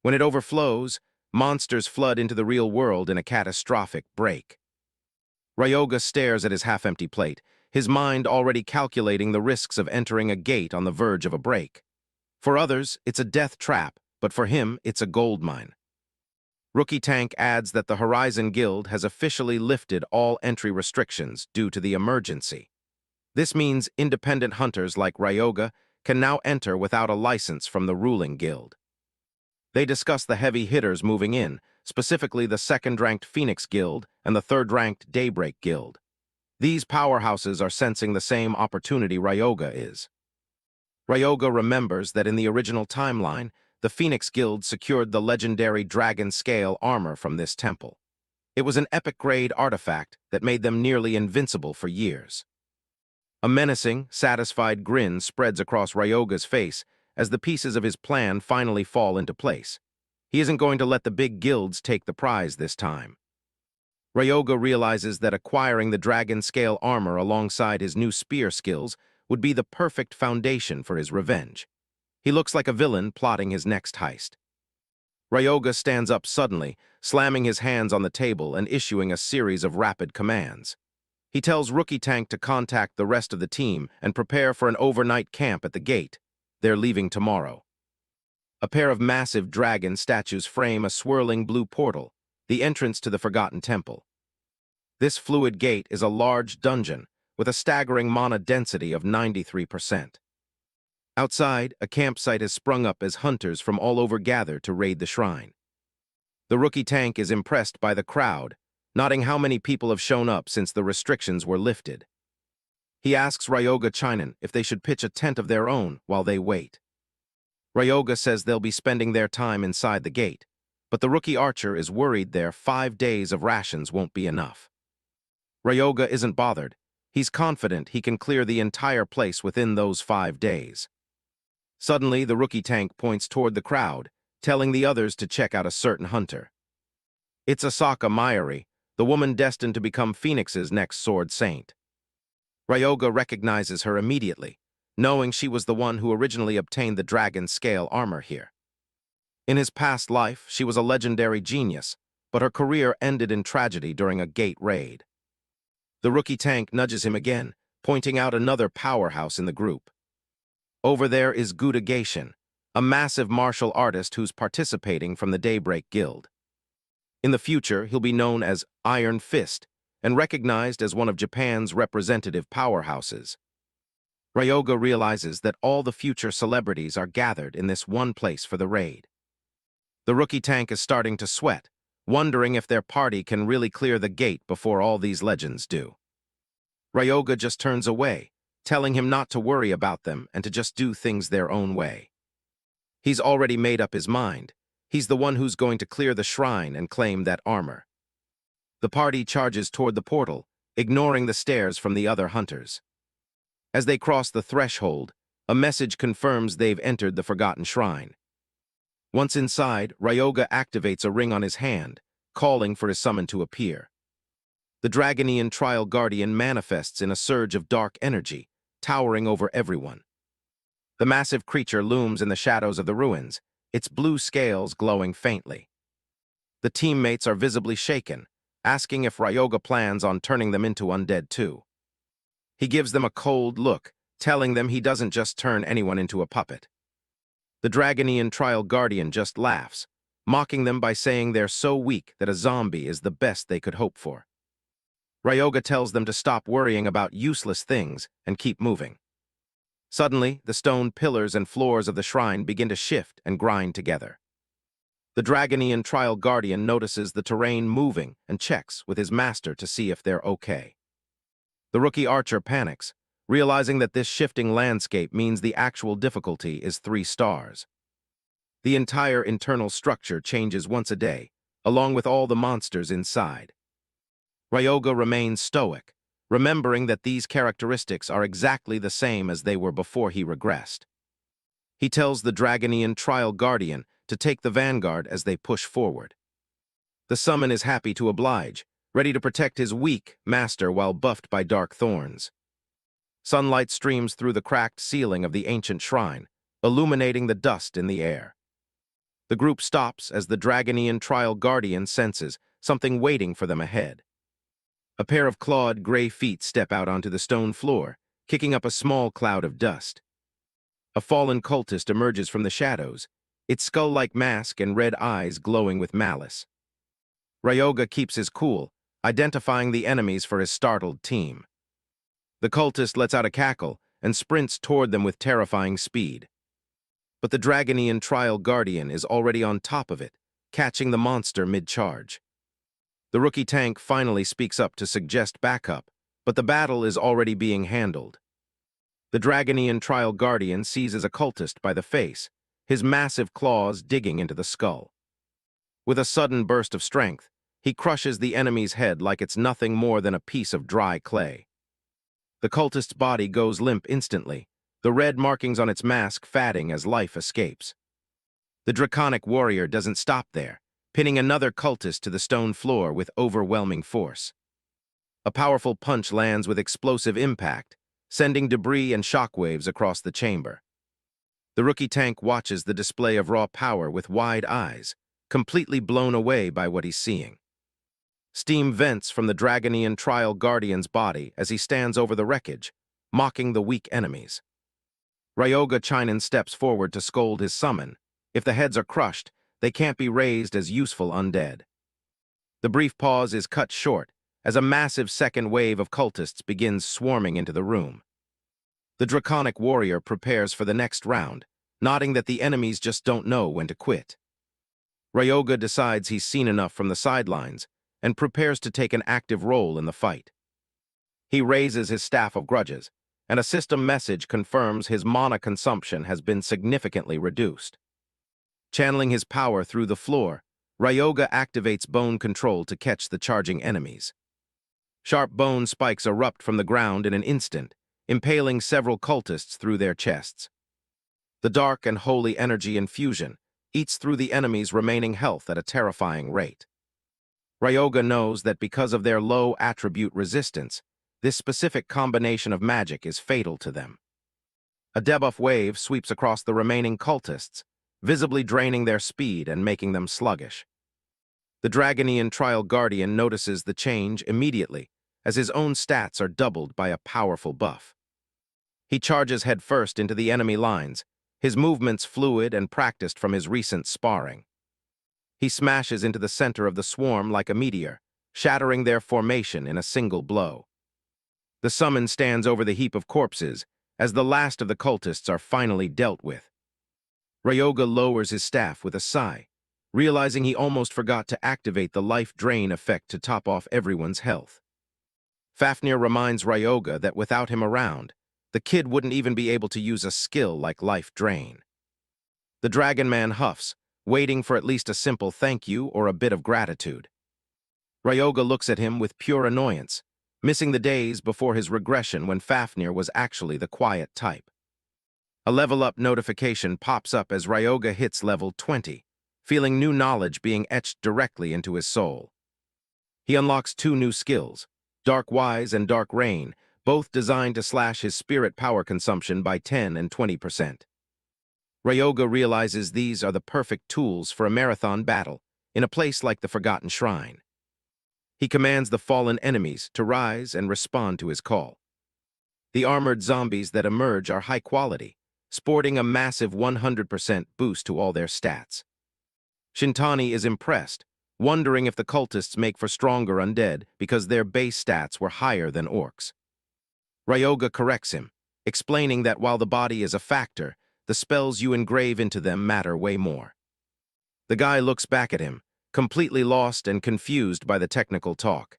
When it overflows, monsters flood into the real world in a catastrophic break. Ryoga stares at his half-empty plate, his mind already calculating the risks of entering a gate on the verge of a break. For others, it's a death trap, but for him, it's a gold mine. Rookie Tank adds that the Horizon Guild has officially lifted all entry restrictions due to the emergency. This means independent hunters like Ryoga can now enter without a license from the ruling guild. They discuss the heavy hitters moving in, specifically the second-ranked Phoenix Guild and the third-ranked Daybreak Guild. These powerhouses are sensing the same opportunity Ryoga is. Ryoga remembers that in the original timeline, the Phoenix Guild secured the legendary dragon scale armor from this temple. It was an epic-grade artifact that made them nearly invincible for years. A menacing, satisfied grin spreads across Ryoga's face as the pieces of his plan finally fall into place. He isn't going to let the big guilds take the prize this time. Ryoga realizes that acquiring the dragon scale armor alongside his new spear skills would be the perfect foundation for his revenge. He looks like a villain plotting his next heist. Ryoga stands up suddenly, slamming his hands on the table and issuing a series of rapid commands. He tells Rookie Tank to contact the rest of the team and prepare for an overnight camp at the gate. They're leaving tomorrow. A pair of massive dragon statues frame a swirling blue portal, the entrance to the Forgotten Temple. This fluid gate is a large dungeon with a staggering mana density of 93%. Outside, a campsite has sprung up as hunters from all over gather to raid the shrine. The Rookie Tank is impressed by the crowd, noting how many people have shown up since the restrictions were lifted. He asks Ryoga Chinen if they should pitch a tent of their own while they wait. Ryoga says they'll be spending their time inside the gate, but the rookie archer is worried their 5 days of rations won't be enough. Ryoga isn't bothered. He's confident he can clear the entire place within those 5 days. Suddenly, the Rookie Tank points toward the crowd, telling the others to check out a certain hunter. It's Asaka Mayuri, the woman destined to become Phoenix's next sword saint. Ryoga recognizes her immediately, knowing she was the one who originally obtained the dragon scale armor here. In his past life, she was a legendary genius, but her career ended in tragedy during a gate raid. The rookie tank nudges him again, pointing out another powerhouse in the group. Over there is Guda Gaishin, a massive martial artist who's participating from the Daybreak Guild. In the future, he'll be known as Iron Fist and recognized as one of Japan's representative powerhouses. Ryoga realizes that all the future celebrities are gathered in this one place for the raid. The rookie tank is starting to sweat, wondering if their party can really clear the gate before all these legends do. Ryoga just turns away, telling him not to worry about them and to just do things their own way. He's already made up his mind. He's the one who's going to clear the shrine and claim that armor. The party charges toward the portal, ignoring the stares from the other hunters. As they cross the threshold, a message confirms they've entered the Forgotten Shrine. Once inside, Ryoga activates a ring on his hand, calling for his summon to appear. The Dragonian Trial Guardian manifests in a surge of dark energy, towering over everyone. The massive creature looms in the shadows of the ruins, its blue scales glowing faintly. The teammates are visibly shaken, asking if Ryoga plans on turning them into undead too. He gives them a cold look, telling them he doesn't just turn anyone into a puppet. The Dragonian Trial Guardian just laughs, mocking them by saying they're so weak that a zombie is the best they could hope for. Ryoga tells them to stop worrying about useless things and keep moving. Suddenly, the stone pillars and floors of the shrine begin to shift and grind together. The Dragonian Trial Guardian notices the terrain moving and checks with his master to see if they're okay. The rookie archer panics, realizing that this shifting landscape means the actual difficulty is 3 stars. The entire internal structure changes once a day, along with all the monsters inside. Ryoga remains stoic, remembering that these characteristics are exactly the same as they were before he regressed. He tells the Dragonian Trial Guardian to take the vanguard as they push forward. The summon is happy to oblige, ready to protect his weak master while buffed by dark thorns. Sunlight streams through the cracked ceiling of the ancient shrine, illuminating the dust in the air. The group stops as the Dragonian Trial Guardian senses something waiting for them ahead. A pair of clawed gray feet step out onto the stone floor, kicking up a small cloud of dust. A fallen cultist emerges from the shadows, its skull-like mask and red eyes glowing with malice. Ryoga keeps his cool, identifying the enemies for his startled team. The cultist lets out a cackle and sprints toward them with terrifying speed. But the Dragonian Trial Guardian is already on top of it, catching the monster mid-charge. The rookie tank finally speaks up to suggest backup, but the battle is already being handled. The Dragonian Trial Guardian seizes a cultist by the face, his massive claws digging into the skull. With a sudden burst of strength, he crushes the enemy's head like it's nothing more than a piece of dry clay. The cultist's body goes limp instantly, the red markings on its mask fading as life escapes. The draconic warrior doesn't stop there, pinning another cultist to the stone floor with overwhelming force. A powerful punch lands with explosive impact, sending debris and shockwaves across the chamber. The rookie tank watches the display of raw power with wide eyes, completely blown away by what he's seeing. Steam vents from the Dragonian Trial Guardian's body as he stands over the wreckage, mocking the weak enemies. Ryoga Chinen steps forward to scold his summon. If the heads are crushed, they can't be raised as useful undead. The brief pause is cut short as a massive second wave of cultists begins swarming into the room. The draconic warrior prepares for the next round, nodding that the enemies just don't know when to quit. Ryoga decides he's seen enough from the sidelines and prepares to take an active role in the fight. He raises his staff of grudges, and a system message confirms his mana consumption has been significantly reduced. Channeling his power through the floor, Ryoga activates bone control to catch the charging enemies. Sharp bone spikes erupt from the ground in an instant, impaling several cultists through their chests. The dark and holy energy infusion eats through the enemy's remaining health at a terrifying rate. Ryoga knows that because of their low attribute resistance, this specific combination of magic is fatal to them. A debuff wave sweeps across the remaining cultists, visibly draining their speed and making them sluggish. The Dragonian Trial Guardian notices the change immediately, as his own stats are doubled by a powerful buff. He charges headfirst into the enemy lines, his movements fluid and practiced from his recent sparring. He smashes into the center of the swarm like a meteor, shattering their formation in a single blow. The summon stands over the heap of corpses, as the last of the cultists are finally dealt with. Ryoga lowers his staff with a sigh, realizing he almost forgot to activate the life drain effect to top off everyone's health. Fafnir reminds Ryoga that without him around, the kid wouldn't even be able to use a skill like life drain. The Dragon Man huffs, waiting for at least a simple thank you or a bit of gratitude. Ryoga looks at him with pure annoyance, missing the days before his regression when Fafnir was actually the quiet type. A level-up notification pops up as Ryoga hits level 20, feeling new knowledge being etched directly into his soul. He unlocks 2 new skills, Dark Wise and Dark Rain, both designed to slash his spirit power consumption by 10 and 20%. Ryoga realizes these are the perfect tools for a marathon battle in a place like the Forgotten Shrine. He commands the fallen enemies to rise and respond to his call. The armored zombies that emerge are high quality, sporting a massive 100% boost to all their stats. Shintani is impressed, wondering if the cultists make for stronger undead because their base stats were higher than orcs. Ryoga corrects him, explaining that while the body is a factor, the spells you engrave into them matter way more. The guy looks back at him, completely lost and confused by the technical talk.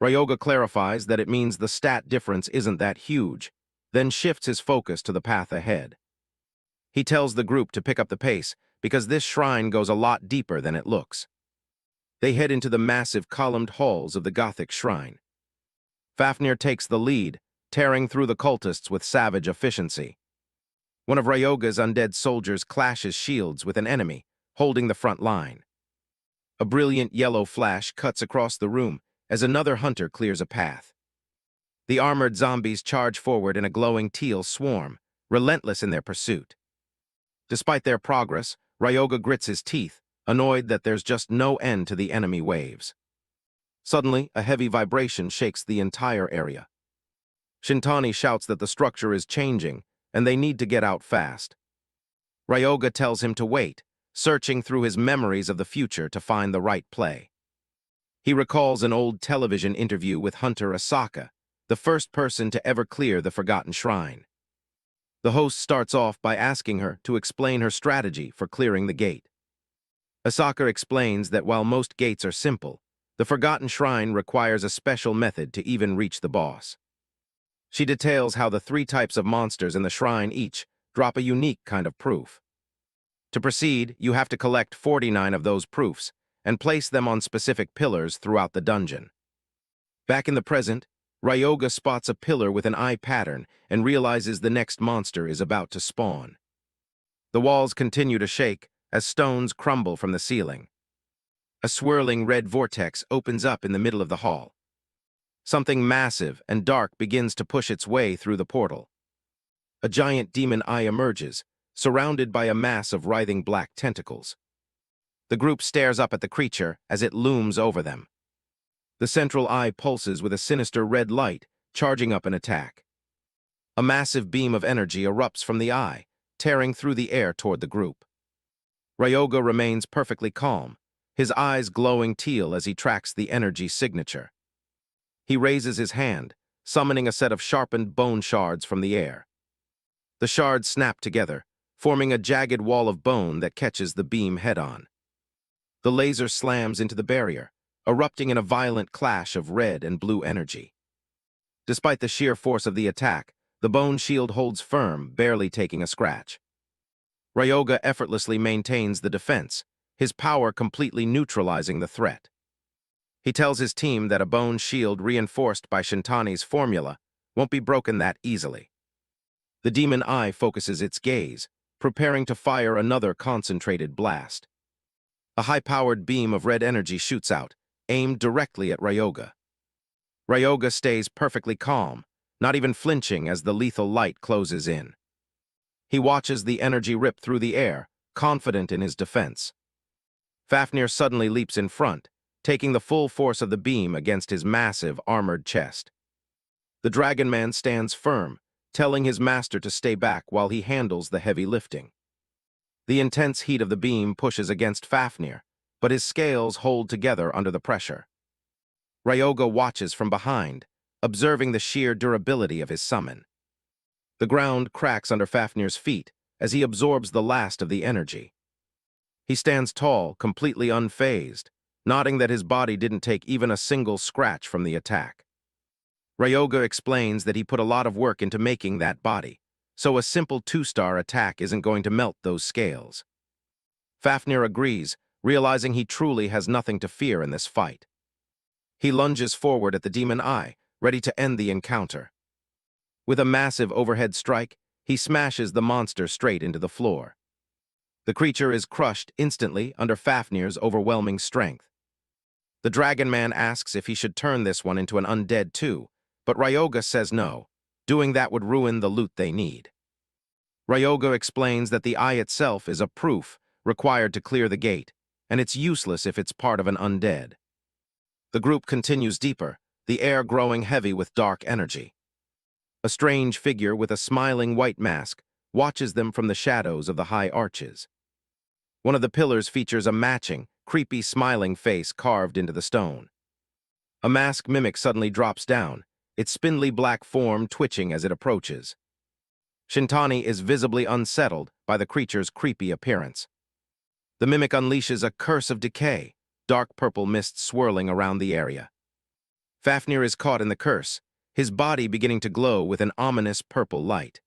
Ryoga clarifies that it means the stat difference isn't that huge, then shifts his focus to the path ahead. He tells the group to pick up the pace because this shrine goes a lot deeper than it looks. They head into the massive columned halls of the Gothic shrine. Fafnir takes the lead, tearing through the cultists with savage efficiency. One of Ryoga's undead soldiers clashes shields with an enemy, holding the front line. A brilliant yellow flash cuts across the room as another hunter clears a path. The armored zombies charge forward in a glowing teal swarm, relentless in their pursuit. Despite their progress, Ryoga grits his teeth, annoyed that there's just no end to the enemy waves. Suddenly, a heavy vibration shakes the entire area. Shintani shouts that the structure is changing, and they need to get out fast. Ryoga tells him to wait, searching through his memories of the future to find the right play. He recalls an old television interview with Hunter Asaka, the first person to ever clear the Forgotten Shrine. The host starts off by asking her to explain her strategy for clearing the gate. Asaka explains that while most gates are simple, the Forgotten Shrine requires a special method to even reach the boss. She details how the 3 types of monsters in the shrine each drop a unique kind of proof. To proceed, you have to collect 49 of those proofs and place them on specific pillars throughout the dungeon. Back in the present, Ryoga spots a pillar with an eye pattern and realizes the next monster is about to spawn. The walls continue to shake as stones crumble from the ceiling. A swirling red vortex opens up in the middle of the hall. Something massive and dark begins to push its way through the portal. A giant demon eye emerges, surrounded by a mass of writhing black tentacles. The group stares up at the creature as it looms over them. The central eye pulses with a sinister red light, charging up an attack. A massive beam of energy erupts from the eye, tearing through the air toward the group. Ryoga remains perfectly calm, his eyes glowing teal as he tracks the energy signature. He raises his hand, summoning a set of sharpened bone shards from the air. The shards snap together, forming a jagged wall of bone that catches the beam head-on. The laser slams into the barrier, erupting in a violent clash of red and blue energy. Despite the sheer force of the attack, the bone shield holds firm, barely taking a scratch. Ryoga effortlessly maintains the defense, his power completely neutralizing the threat. He tells his team that a bone shield reinforced by Shintani's formula won't be broken that easily. The demon eye focuses its gaze, preparing to fire another concentrated blast. A high-powered beam of red energy shoots out, aimed directly at Ryoga. Ryoga stays perfectly calm, not even flinching as the lethal light closes in. He watches the energy rip through the air, confident in his defense. Fafnir suddenly leaps in front, taking the full force of the beam against his massive, armored chest. The Dragon Man stands firm, telling his master to stay back while he handles the heavy lifting. The intense heat of the beam pushes against Fafnir, but his scales hold together under the pressure. Ryoga watches from behind, observing the sheer durability of his summon. The ground cracks under Fafnir's feet as he absorbs the last of the energy. He stands tall, completely unfazed, nodding that his body didn't take even a single scratch from the attack. Ryoga explains that he put a lot of work into making that body, so a simple 2-star attack isn't going to melt those scales. Fafnir agrees, realizing he truly has nothing to fear in this fight. He lunges forward at the demon eye, ready to end the encounter. With a massive overhead strike, he smashes the monster straight into the floor. The creature is crushed instantly under Fafnir's overwhelming strength. The Dragon Man asks if he should turn this one into an undead too, but Ryoga says no. Doing that would ruin the loot they need. Ryoga explains that the eye itself is a proof required to clear the gate, and it's useless if it's part of an undead. The group continues deeper, the air growing heavy with dark energy. A strange figure with a smiling white mask watches them from the shadows of the high arches. One of the pillars features a matching, creepy smiling face carved into the stone. A mask mimic suddenly drops down, its spindly black form twitching as it approaches. Shintani is visibly unsettled by the creature's creepy appearance. The mimic unleashes a curse of decay, dark purple mist swirling around the area. Fafnir is caught in the curse, his body beginning to glow with an ominous purple light.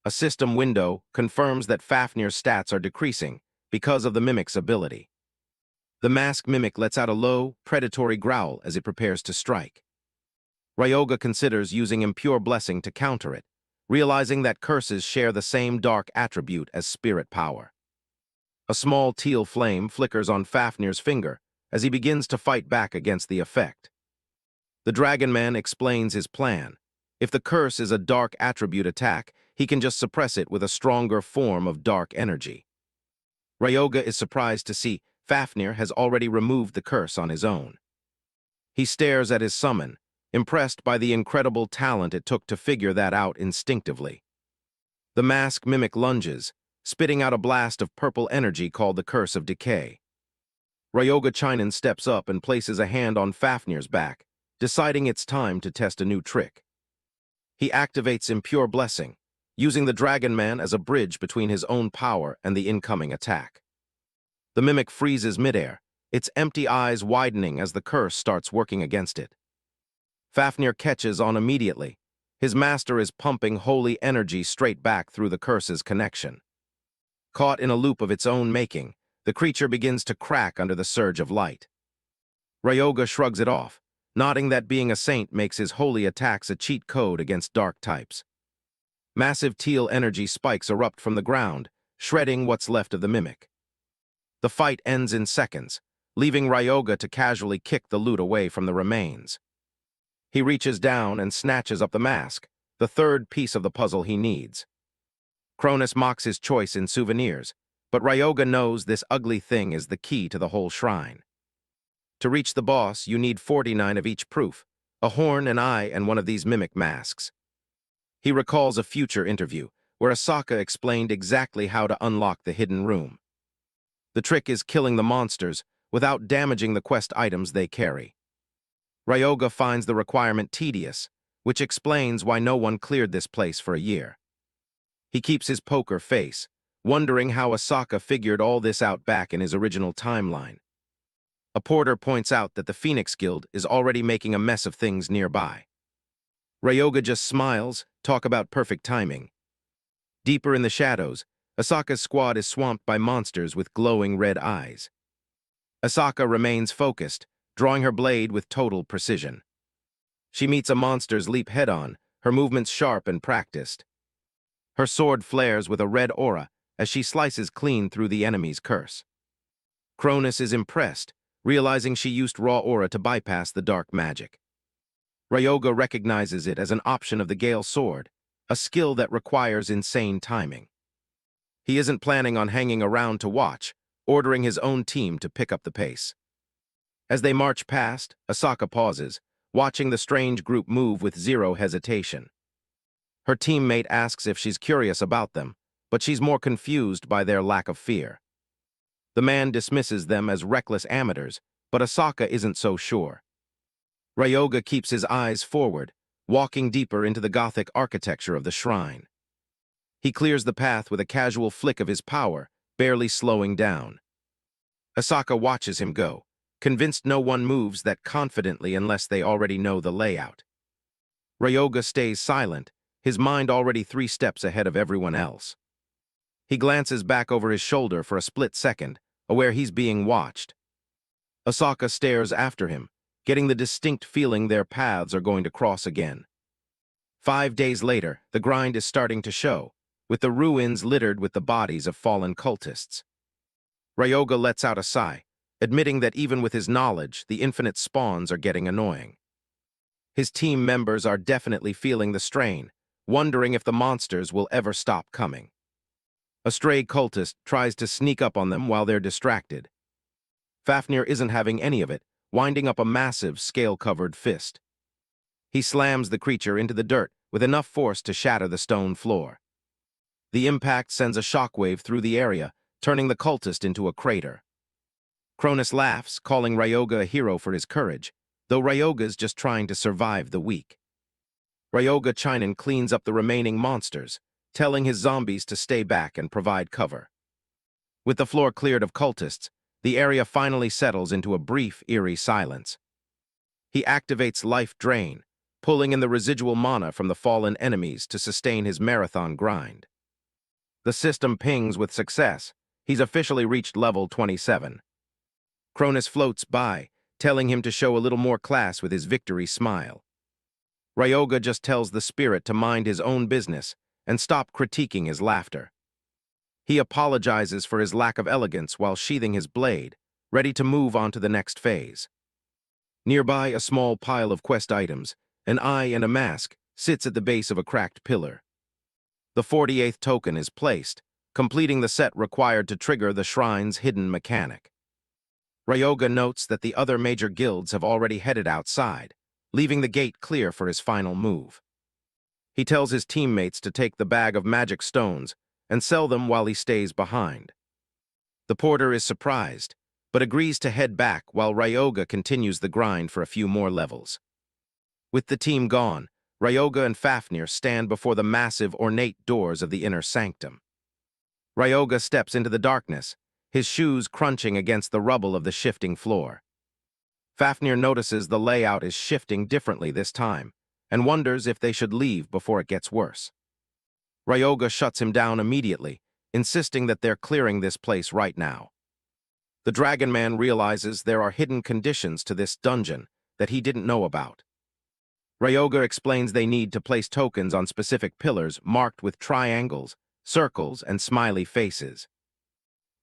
A system window confirms that Fafnir's stats are decreasing because of the mimic's ability. The mask mimic lets out a low, predatory growl as it prepares to strike. Ryoga considers using Impure Blessing to counter it, realizing that curses share the same dark attribute as spirit power. A small teal flame flickers on Fafnir's finger as he begins to fight back against the effect. The Dragon Man explains his plan. If the curse is a dark attribute attack, he can just suppress it with a stronger form of dark energy. Ryoga is surprised to see Fafnir has already removed the curse on his own. He stares at his summon, impressed by the incredible talent it took to figure that out instinctively. The mask mimic lunges, spitting out a blast of purple energy called the Curse of Decay. Ryoga Chinan steps up and places a hand on Fafnir's back, deciding it's time to test a new trick. He activates Impure Blessing, using the Dragon Man as a bridge between his own power and the incoming attack. The mimic freezes midair, its empty eyes widening as the curse starts working against it. Fafnir catches on immediately. His master is pumping holy energy straight back through the curse's connection. Caught in a loop of its own making, the creature begins to crack under the surge of light. Ryoga shrugs it off, nodding that being a saint makes his holy attacks a cheat code against dark types. Massive teal energy spikes erupt from the ground, shredding what's left of the mimic. The fight ends in seconds, leaving Ryoga to casually kick the loot away from the remains. He reaches down and snatches up the mask, the third piece of the puzzle he needs. Cronus mocks his choice in souvenirs, but Ryoga knows this ugly thing is the key to the whole shrine. To reach the boss, you need 49 of each proof, a horn, an eye, and one of these mimic masks. He recalls a future interview, where Asaka explained exactly how to unlock the hidden room. The trick is killing the monsters without damaging the quest items they carry. Ryoga finds the requirement tedious, which explains why no one cleared this place for a year. He keeps his poker face, wondering how Asaka figured all this out back in his original timeline. A porter points out that the Phoenix Guild is already making a mess of things nearby. Ryoga just smiles, talk about perfect timing. Deeper in the shadows, Asaka's squad is swamped by monsters with glowing red eyes. Asaka remains focused, drawing her blade with total precision. She meets a monster's leap head-on, her movements sharp and practiced. Her sword flares with a red aura as she slices clean through the enemy's curse. Cronus is impressed, realizing she used raw aura to bypass the dark magic. Ryoga recognizes it as an option of the Gale Sword, a skill that requires insane timing. He isn't planning on hanging around to watch, ordering his own team to pick up the pace. As they march past, Asaka pauses, watching the strange group move with zero hesitation. Her teammate asks if she's curious about them, but she's more confused by their lack of fear. The man dismisses them as reckless amateurs, but Asaka isn't so sure. Ryoga keeps his eyes forward, walking deeper into the Gothic architecture of the shrine. He clears the path with a casual flick of his power, barely slowing down. Asaka watches him go, convinced no one moves that confidently unless they already know the layout. Ryoga stays silent, his mind already 3 steps ahead of everyone else. He glances back over his shoulder for a split second, aware he's being watched. Asaka stares after him, getting the distinct feeling their paths are going to cross again. 5 days later, the grind is starting to show, with the ruins littered with the bodies of fallen cultists. Ryoga lets out a sigh, admitting that even with his knowledge, the infinite spawns are getting annoying. His team members are definitely feeling the strain, wondering if the monsters will ever stop coming. A stray cultist tries to sneak up on them while they're distracted. Fafnir isn't having any of it, winding up a massive, scale-covered fist. He slams the creature into the dirt with enough force to shatter the stone floor. The impact sends a shockwave through the area, turning the cultist into a crater. Cronus laughs, calling Ryoga a hero for his courage, though Ryoga's just trying to survive the week. Ryoga Chinen cleans up the remaining monsters, telling his zombies to stay back and provide cover. With the floor cleared of cultists, the area finally settles into a brief, eerie silence. He activates Life Drain, pulling in the residual mana from the fallen enemies to sustain his marathon grind. The system pings with success. He's officially reached level 27. Cronus floats by, telling him to show a little more class with his victory smile. Ryoga just tells the spirit to mind his own business and stop critiquing his laughter. He apologizes for his lack of elegance while sheathing his blade, ready to move on to the next phase. Nearby, a small pile of quest items, an eye and a mask, sits at the base of a cracked pillar. The 48th token is placed, completing the set required to trigger the shrine's hidden mechanic. Ryoga notes that the other major guilds have already headed outside, leaving the gate clear for his final move. He tells his teammates to take the bag of magic stones and sell them while he stays behind. The porter is surprised, but agrees to head back while Ryoga continues the grind for a few more levels. With the team gone, Ryoga and Fafnir stand before the massive, ornate doors of the inner sanctum. Ryoga steps into the darkness, his shoes crunching against the rubble of the shifting floor. Fafnir notices the layout is shifting differently this time, and wonders if they should leave before it gets worse. Ryoga shuts him down immediately, insisting that they're clearing this place right now. The Dragon Man realizes there are hidden conditions to this dungeon that he didn't know about. Ryoga explains they need to place tokens on specific pillars marked with triangles, circles, and smiley faces.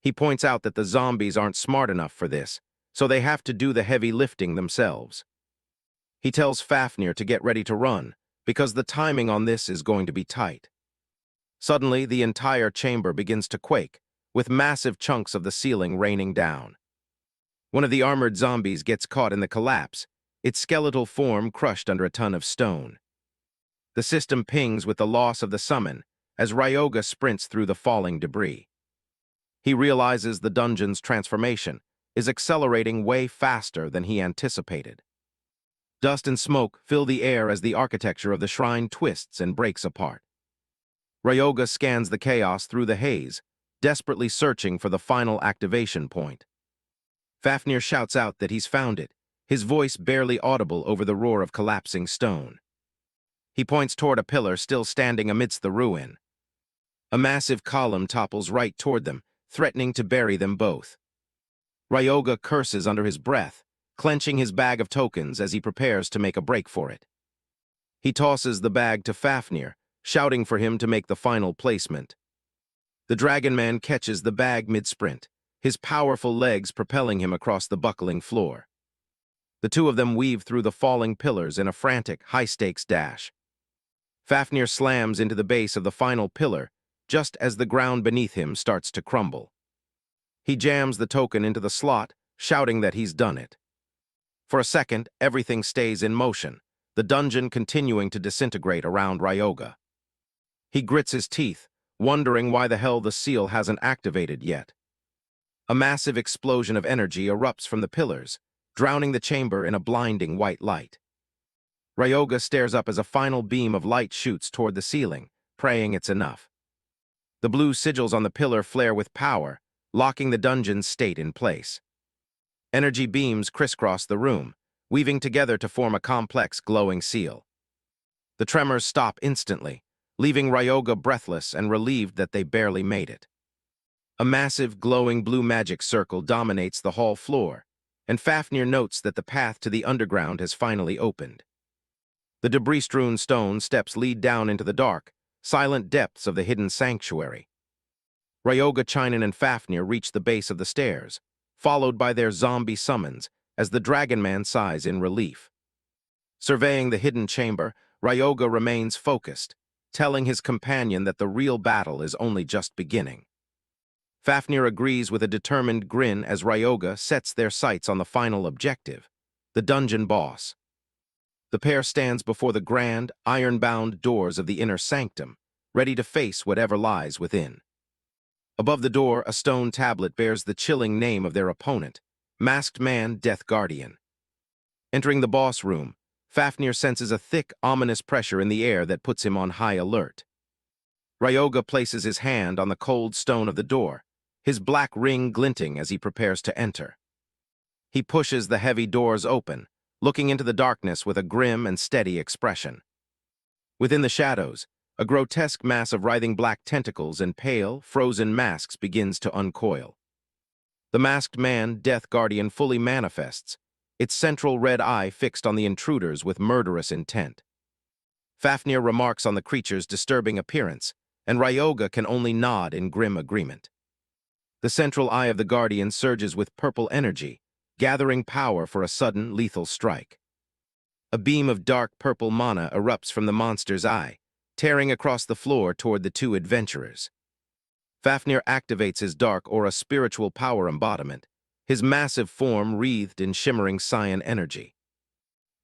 He points out that the zombies aren't smart enough for this, so they have to do the heavy lifting themselves. He tells Fafnir to get ready to run, because the timing on this is going to be tight. Suddenly, the entire chamber begins to quake, with massive chunks of the ceiling raining down. One of the armored zombies gets caught in the collapse, its skeletal form crushed under a ton of stone. The system pings with the loss of the summon, as Ryoga sprints through the falling debris. He realizes the dungeon's transformation is accelerating way faster than he anticipated. Dust and smoke fill the air as the architecture of the shrine twists and breaks apart. Ryoga scans the chaos through the haze, desperately searching for the final activation point. Fafnir shouts out that he's found it, his voice barely audible over the roar of collapsing stone. He points toward a pillar still standing amidst the ruin. A massive column topples right toward them, threatening to bury them both. Ryoga curses under his breath, clenching his bag of tokens as he prepares to make a break for it. He tosses the bag to Fafnir, shouting for him to make the final placement. The Dragon Man catches the bag mid-sprint, his powerful legs propelling him across the buckling floor. The two of them weave through the falling pillars in a frantic, high-stakes dash. Fafnir slams into the base of the final pillar just as the ground beneath him starts to crumble. He jams the token into the slot, shouting that he's done it. For a second, everything stays in motion, the dungeon continuing to disintegrate around Ryoga. He grits his teeth, wondering why the hell the seal hasn't activated yet. A massive explosion of energy erupts from the pillars, drowning the chamber in a blinding white light. Ryoga stares up as a final beam of light shoots toward the ceiling, praying it's enough. The blue sigils on the pillar flare with power, locking the dungeon's state in place. Energy beams crisscross the room, weaving together to form a complex glowing seal. The tremors stop instantly, leaving Ryoga breathless and relieved that they barely made it. A massive glowing blue magic circle dominates the hall floor, and Fafnir notes that the path to the underground has finally opened. The debris-strewn stone steps lead down into the dark, silent depths of the hidden sanctuary. Ryoga, Chinan, and Fafnir reach the base of the stairs, followed by their zombie summons as the Dragon Man sighs in relief. Surveying the hidden chamber, Ryoga remains focused, telling his companion that the real battle is only just beginning. Fafnir agrees with a determined grin as Ryoga sets their sights on the final objective, the dungeon boss. The pair stands before the grand, iron-bound doors of the inner sanctum, ready to face whatever lies within. Above the door, a stone tablet bears the chilling name of their opponent, Masked Man, Death Guardian. Entering the boss room, Fafnir senses a thick, ominous pressure in the air that puts him on high alert. Ryoga places his hand on the cold stone of the door, his black ring glinting as he prepares to enter. He pushes the heavy doors open, looking into the darkness with a grim and steady expression. Within the shadows, a grotesque mass of writhing black tentacles and pale, frozen masks begins to uncoil. The Masked Man, Death Guardian, fully manifests, its central red eye fixed on the intruders with murderous intent. Fafnir remarks on the creature's disturbing appearance, and Ryoga can only nod in grim agreement. The central eye of the Guardian surges with purple energy, gathering power for a sudden, lethal strike. A beam of dark purple mana erupts from the monster's eye, tearing across the floor toward the two adventurers. Fafnir activates his dark aura spiritual power embodiment, his massive form wreathed in shimmering cyan energy.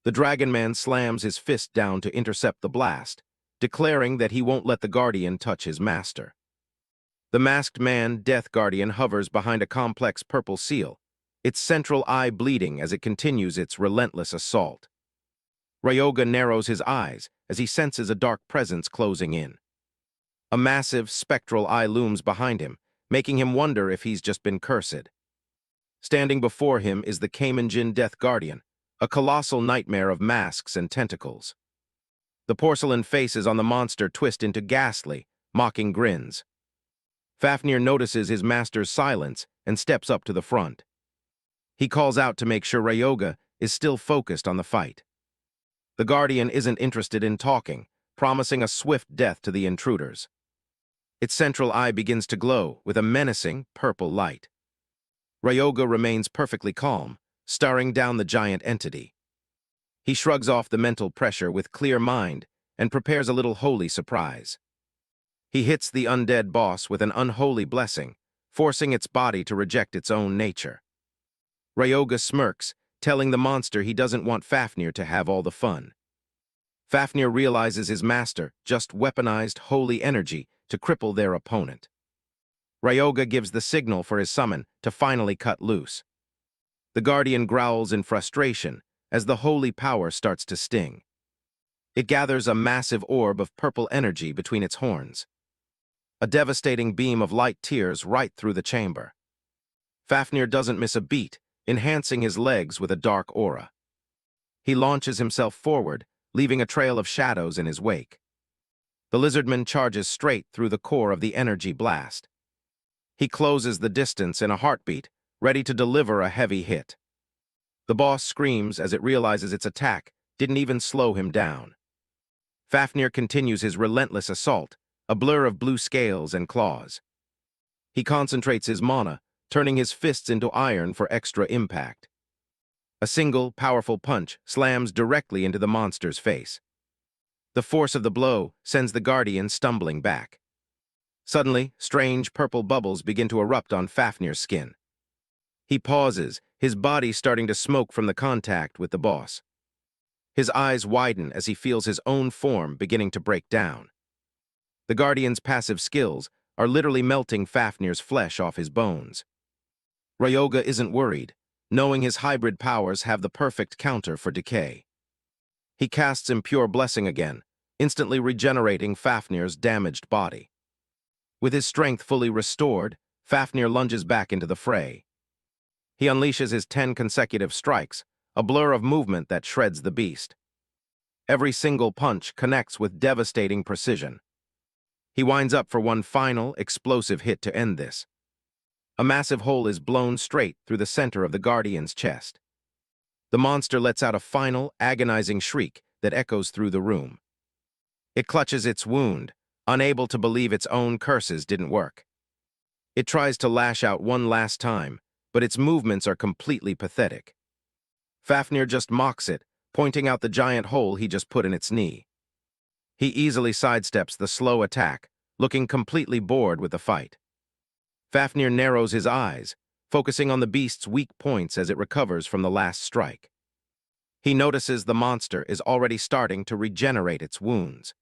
The Dragon Man slams his fist down to intercept the blast, declaring that he won't let the Guardian touch his master. The Masked Man, Death Guardian, hovers behind a complex purple seal, its central eye bleeding as it continues its relentless assault. Ryoga narrows his eyes as he senses a dark presence closing in. A massive, spectral eye looms behind him, making him wonder if he's just been cursed. Standing before him is the Kaimanjin Death Guardian, a colossal nightmare of masks and tentacles. The porcelain faces on the monster twist into ghastly, mocking grins. Fafnir notices his master's silence and steps up to the front. He calls out to make sure Ryoga is still focused on the fight. The Guardian isn't interested in talking, promising a swift death to the intruders. Its central eye begins to glow with a menacing, purple light. Ryoga remains perfectly calm, staring down the giant entity. He shrugs off the mental pressure with clear mind and prepares a little holy surprise. He hits the undead boss with an unholy blessing, forcing its body to reject its own nature. Ryoga smirks, telling the monster he doesn't want Fafnir to have all the fun. Fafnir realizes his master just weaponized holy energy to cripple their opponent. Ryoga gives the signal for his summon to finally cut loose. The Guardian growls in frustration as the holy power starts to sting. It gathers a massive orb of purple energy between its horns. A devastating beam of light tears right through the chamber. Fafnir doesn't miss a beat, enhancing his legs with a dark aura. He launches himself forward, leaving a trail of shadows in his wake. The lizardman charges straight through the core of the energy blast. He closes the distance in a heartbeat, ready to deliver a heavy hit. The boss screams as it realizes its attack didn't even slow him down. Fafnir continues his relentless assault, a blur of blue scales and claws. He concentrates his mana, turning his fists into iron for extra impact. A single, powerful punch slams directly into the monster's face. The force of the blow sends the Guardian stumbling back. Suddenly, strange purple bubbles begin to erupt on Fafnir's skin. He pauses, his body starting to smoke from the contact with the boss. His eyes widen as he feels his own form beginning to break down. The Guardian's passive skills are literally melting Fafnir's flesh off his bones. Ryoga isn't worried, knowing his hybrid powers have the perfect counter for decay. He casts Impure Blessing again, instantly regenerating Fafnir's damaged body. With his strength fully restored, Fafnir lunges back into the fray. He unleashes his 10 consecutive strikes, a blur of movement that shreds the beast. Every single punch connects with devastating precision. He winds up for one final, explosive hit to end this. A massive hole is blown straight through the center of the Guardian's chest. The monster lets out a final, agonizing shriek that echoes through the room. It clutches its wound, unable to believe its own curses didn't work. It tries to lash out one last time, but its movements are completely pathetic. Fafnir just mocks it, pointing out the giant hole he just put in its knee. He easily sidesteps the slow attack, looking completely bored with the fight. Fafnir narrows his eyes, focusing on the beast's weak points as it recovers from the last strike. He notices the monster is already starting to regenerate its wounds.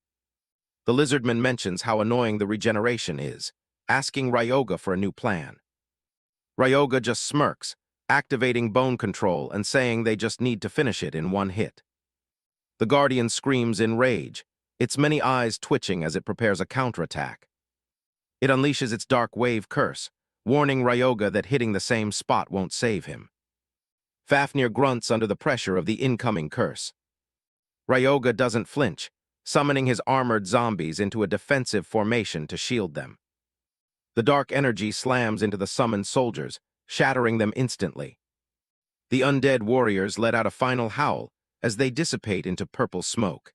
The lizardman mentions how annoying the regeneration is, asking Ryoga for a new plan. Ryoga just smirks, activating bone control and saying they just need to finish it in one hit. The Guardian screams in rage, its many eyes twitching as it prepares a counterattack. It unleashes its Dark Wave curse, warning Ryoga that hitting the same spot won't save him. Fafnir grunts under the pressure of the incoming curse. Ryoga doesn't flinch, summoning his armored zombies into a defensive formation to shield them. The dark energy slams into the summoned soldiers, shattering them instantly. The undead warriors let out a final howl as they dissipate into purple smoke.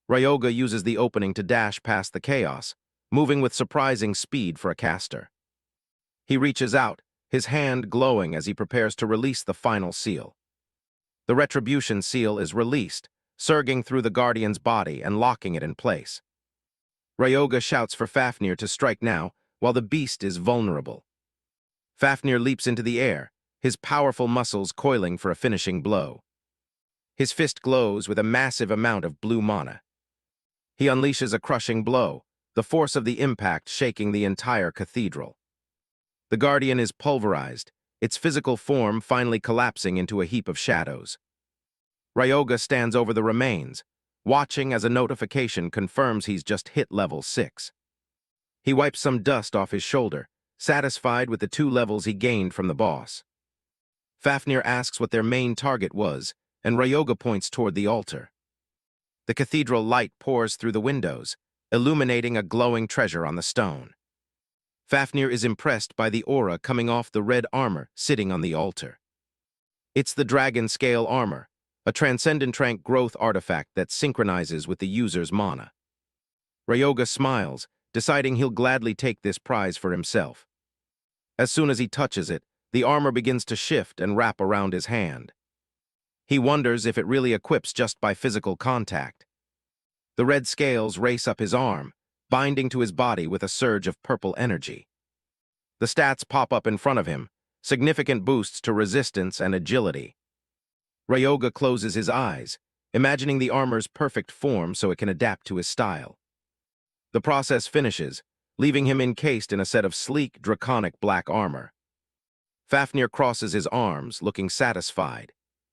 Ryoga uses the opening to dash past the chaos, moving with surprising speed for a caster. He reaches out, his hand glowing as he prepares to release the final seal. The Retribution seal is released, surging through the Guardian's body and locking it in place. Ryoga shouts for Fafnir to strike now, while the beast is vulnerable. Fafnir leaps into the air, his powerful muscles coiling for a finishing blow. His fist glows with a massive amount of blue mana. He unleashes a crushing blow, the force of the impact shaking the entire cathedral. The Guardian is pulverized, its physical form finally collapsing into a heap of shadows. Ryoga stands over the remains, watching as a notification confirms he's just hit level 6. He wipes some dust off his shoulder, satisfied with the 2 levels he gained from the boss. Fafnir asks what their main target was, and Ryoga points toward the altar. The cathedral light pours through the windows, illuminating a glowing treasure on the stone. Fafnir is impressed by the aura coming off the red armor sitting on the altar. It's the dragon scale armor, a transcendent rank growth artifact that synchronizes with the user's mana. Ryoga smiles, deciding he'll gladly take this prize for himself. As soon as he touches it, the armor begins to shift and wrap around his hand. He wonders if it really equips just by physical contact. The red scales race up his arm, binding to his body with a surge of purple energy. The stats pop up in front of him, significant boosts to resistance and agility. Ryoga closes his eyes, imagining the armor's perfect form so it can adapt to his style. The process finishes, leaving him encased in a set of sleek, draconic black armor. Fafnir crosses his arms, looking satisfied.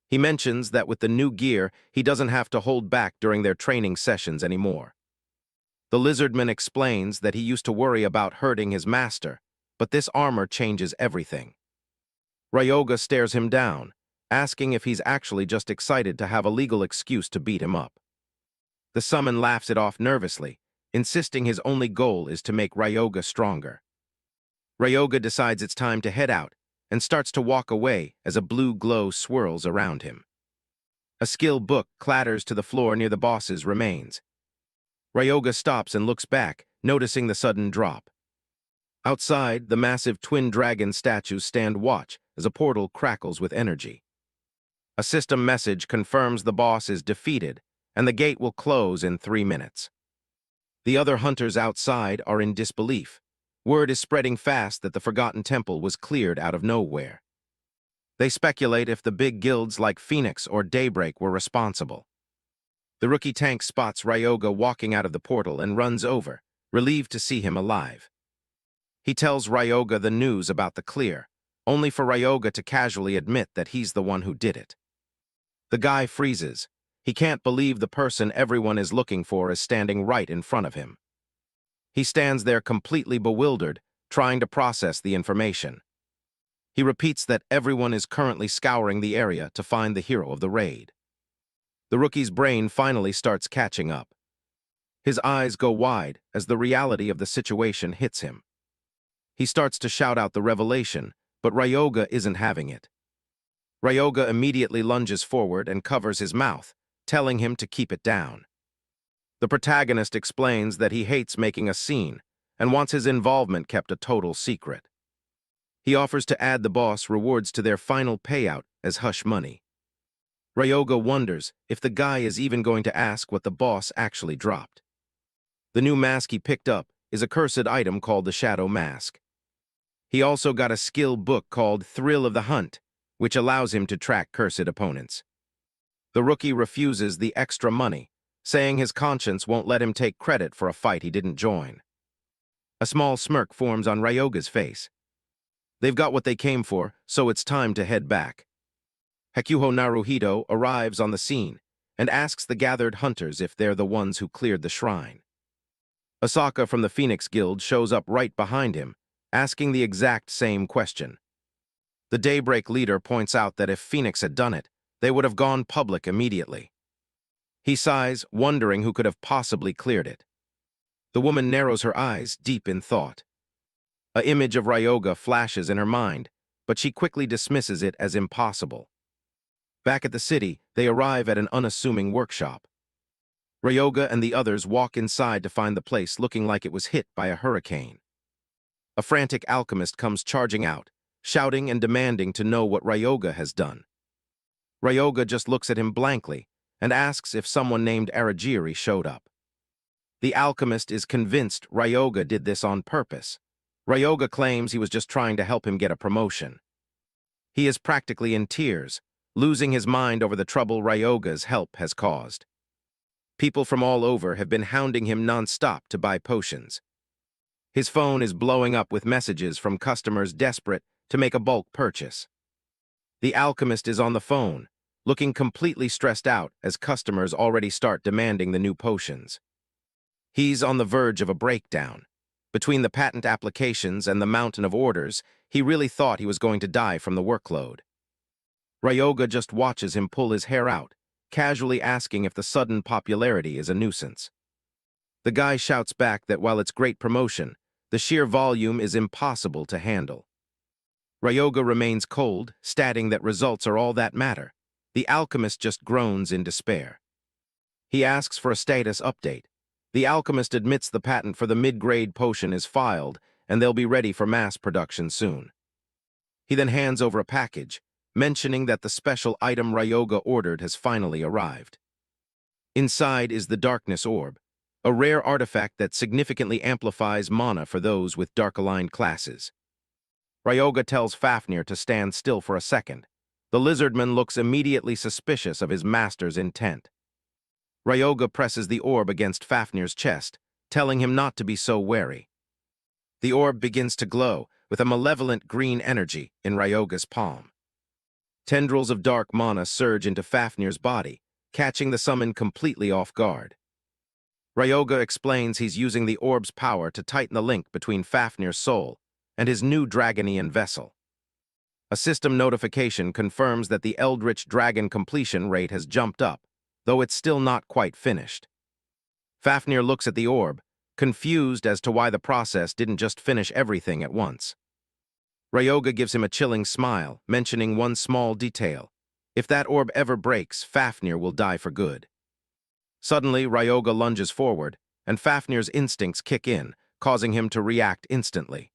He mentions that with the new gear, he doesn't have to hold back during their training sessions anymore. The lizardman explains that he used to worry about hurting his master, but this armor changes everything. Ryoga stares him down, asking if he's actually just excited to have a legal excuse to beat him up. The summon laughs it off nervously, insisting his only goal is to make Ryoga stronger. Ryoga decides it's time to head out and starts to walk away as a blue glow swirls around him. A skill book clatters to the floor near the boss's remains. Ryoga stops and looks back, noticing the sudden drop. Outside, the massive twin dragon statues stand watch as a portal crackles with energy. A system message confirms the boss is defeated, and the gate will close in 3 minutes. The other hunters outside are in disbelief. Word is spreading fast that the Forgotten Temple was cleared out of nowhere. They speculate if the big guilds like Phoenix or Daybreak were responsible. The rookie tank spots Ryoga walking out of the portal and runs over, relieved to see him alive. He tells Ryoga the news about the clear, only for Ryoga to casually admit that he's the one who did it. The guy freezes. He can't believe the person everyone is looking for is standing right in front of him. He stands there completely bewildered, trying to process the information. He repeats that everyone is currently scouring the area to find the hero of the raid. The rookie's brain finally starts catching up. His eyes go wide as the reality of the situation hits him. He starts to shout out the revelation, but Ryoga isn't having it. Ryoga immediately lunges forward and covers his mouth, telling him to keep it down. The protagonist explains that he hates making a scene and wants his involvement kept a total secret. He offers to add the boss rewards to their final payout as hush money. Ryoga wonders if the guy is even going to ask what the boss actually dropped. The new mask he picked up is a cursed item called the Shadow Mask. He also got a skill book called Thrill of the Hunt, which allows him to track cursed opponents. The rookie refuses the extra money, saying his conscience won't let him take credit for a fight he didn't join. A small smirk forms on Ryoga's face. They've got what they came for, so it's time to head back. Hakuho Naruhito arrives on the scene and asks the gathered hunters if they're the ones who cleared the shrine. Asaka from the Phoenix Guild shows up right behind him, asking the exact same question. The Daybreak leader points out that if Phoenix had done it, they would have gone public immediately. He sighs, wondering who could have possibly cleared it. The woman narrows her eyes, deep in thought. An image of Ryoga flashes in her mind, but she quickly dismisses it as impossible. Back at the city, they arrive at an unassuming workshop. Ryoga and the others walk inside to find the place looking like it was hit by a hurricane. A frantic alchemist comes charging out, shouting and demanding to know what Ryoga has done. Ryoga just looks at him blankly and asks if someone named Aragiri showed up. The alchemist is convinced Ryoga did this on purpose. Ryoga claims he was just trying to help him get a promotion. He is practically in tears, losing his mind over the trouble Ryoga's help has caused. People from all over have been hounding him non-stop to buy potions. His phone is blowing up with messages from customers desperate to make a bulk purchase. The alchemist is on the phone, looking completely stressed out as customers already start demanding the new potions. He's on the verge of a breakdown. Between the patent applications and the mountain of orders, he really thought he was going to die from the workload. Ryoga just watches him pull his hair out, casually asking if the sudden popularity is a nuisance. The guy shouts back that while it's great promotion, the sheer volume is impossible to handle. Ryoga remains cold, stating that results are all that matter. The alchemist just groans in despair. He asks for a status update. The alchemist admits the patent for the mid-grade potion is filed, and they'll be ready for mass production soon. He then hands over a package, mentioning that the special item Ryoga ordered has finally arrived. Inside is the Darkness Orb, a rare artifact that significantly amplifies mana for those with dark-aligned classes. Ryoga tells Fafnir to stand still for a second. The lizardman looks immediately suspicious of his master's intent. Ryoga presses the orb against Fafnir's chest, telling him not to be so wary. The orb begins to glow, with a malevolent green energy in Ryoga's palm. Tendrils of dark mana surge into Fafnir's body, catching the summon completely off guard. Ryoga explains he's using the orb's power to tighten the link between Fafnir's soul and his new Dragonian vessel. A system notification confirms that the Eldritch Dragon completion rate has jumped up, though it's still not quite finished. Fafnir looks at the orb, confused as to why the process didn't just finish everything at once. Ryoga gives him a chilling smile, mentioning one small detail. If that orb ever breaks, Fafnir will die for good. Suddenly, Ryoga lunges forward, and Fafnir's instincts kick in, causing him to react instantly.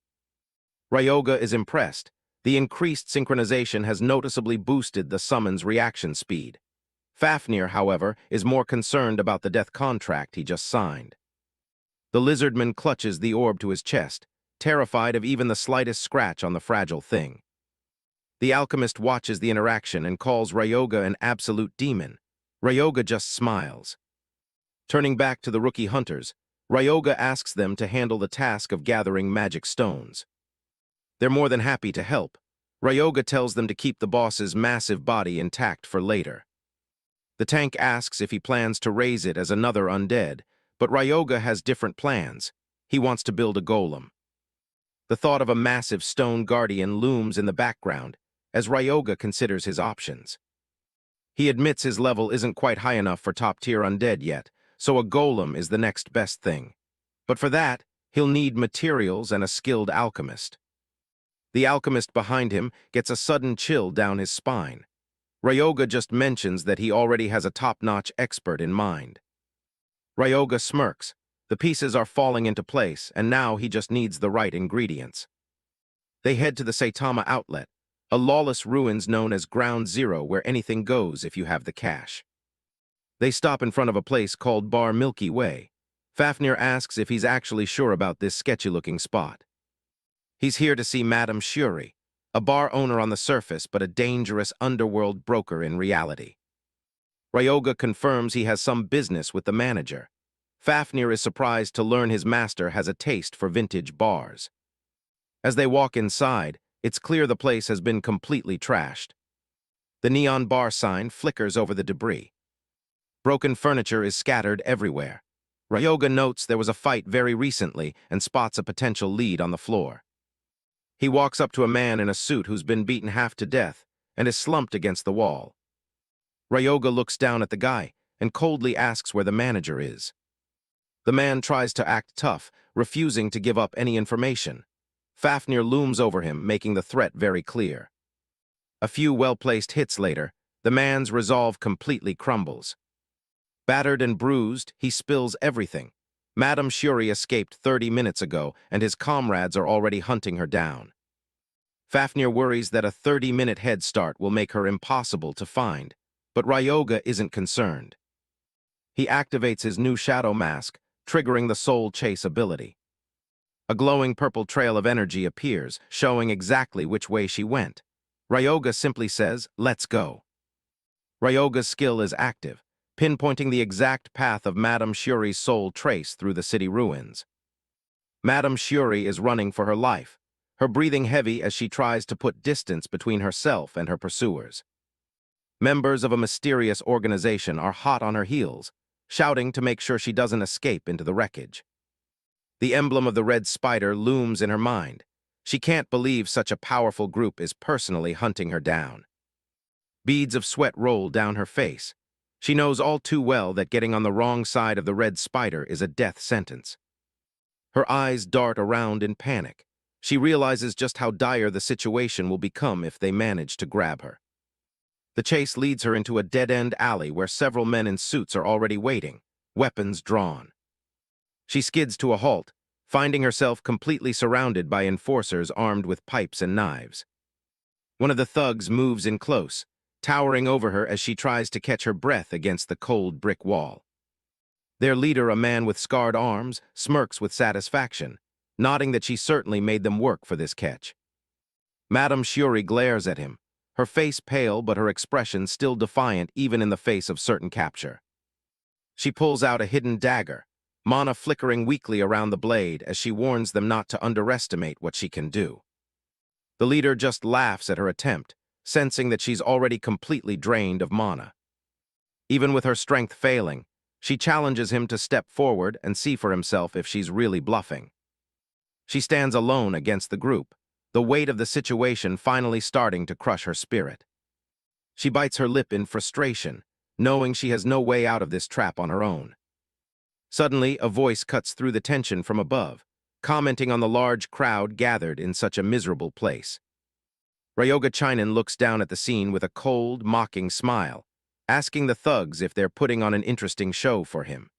Ryoga is impressed. The increased synchronization has noticeably boosted the summon's reaction speed. Fafnir, however, is more concerned about the death contract he just signed. The lizardman clutches the orb to his chest, terrified of even the slightest scratch on the fragile thing. The alchemist watches the interaction and calls Ryoga an absolute demon. Ryoga just smiles. Turning back to the rookie hunters, Ryoga asks them to handle the task of gathering magic stones. They're more than happy to help. Ryoga tells them to keep the boss's massive body intact for later. The tank asks if he plans to raise it as another undead, but Ryoga has different plans. He wants to build a golem. The thought of a massive stone guardian looms in the background as Ryoga considers his options. He admits his level isn't quite high enough for top-tier undead yet, so a golem is the next best thing. But for that, he'll need materials and a skilled alchemist. The alchemist behind him gets a sudden chill down his spine. Ryoga just mentions that he already has a top-notch expert in mind. Ryoga smirks. The pieces are falling into place, and now he just needs the right ingredients. They head to the Saitama outlet, a lawless ruins known as Ground Zero where anything goes if you have the cash. They stop in front of a place called Bar Milky Way. Fafnir asks if he's actually sure about this sketchy-looking spot. He's here to see Madame Shuri, a bar owner on the surface but a dangerous underworld broker in reality. Ryoga confirms he has some business with the manager. Fafnir is surprised to learn his master has a taste for vintage bars. As they walk inside, it's clear the place has been completely trashed. The neon bar sign flickers over the debris. Broken furniture is scattered everywhere. Ryoga notes there was a fight very recently and spots a potential lead on the floor. He walks up to a man in a suit who's been beaten half to death and is slumped against the wall. Ryoga looks down at the guy and coldly asks where the manager is. The man tries to act tough, refusing to give up any information. Fafnir looms over him, making the threat very clear. A few well-placed hits later, the man's resolve completely crumbles. Battered and bruised, he spills everything. Madame Shuri escaped 30 minutes ago, and his comrades are already hunting her down. Fafnir worries that a 30-minute head start will make her impossible to find, but Ryoga isn't concerned. He activates his new shadow mask, triggering the soul chase ability. A glowing purple trail of energy appears, showing exactly which way she went. Ryoga simply says, "Let's go." Ryoga's skill is active, pinpointing the exact path of Madame Shuri's soul trace through the city ruins. Madame Shuri is running for her life, her breathing heavy as she tries to put distance between herself and her pursuers. Members of a mysterious organization are hot on her heels, shouting to make sure she doesn't escape into the wreckage. The emblem of the red spider looms in her mind. She can't believe such a powerful group is personally hunting her down. Beads of sweat roll down her face. She knows all too well that getting on the wrong side of the red spider is a death sentence. Her eyes dart around in panic. She realizes just how dire the situation will become if they manage to grab her. The chase leads her into a dead-end alley where several men in suits are already waiting, weapons drawn. She skids to a halt, finding herself completely surrounded by enforcers armed with pipes and knives. One of the thugs moves in close, towering over her as she tries to catch her breath against the cold brick wall. Their leader, a man with scarred arms, smirks with satisfaction, nodding that she certainly made them work for this catch. Madame Shuri glares at him, her face pale but her expression still defiant even in the face of certain capture. She pulls out a hidden dagger, mana flickering weakly around the blade as she warns them not to underestimate what she can do. The leader just laughs at her attempt, sensing that she's already completely drained of mana. Even with her strength failing, she challenges him to step forward and see for himself if she's really bluffing. She stands alone against the group, the weight of the situation finally starting to crush her spirit. She bites her lip in frustration, knowing she has no way out of this trap on her own. Suddenly, a voice cuts through the tension from above, commenting on the large crowd gathered in such a miserable place. Ryoga Chinen looks down at the scene with a cold, mocking smile, asking the thugs if they're putting on an interesting show for him.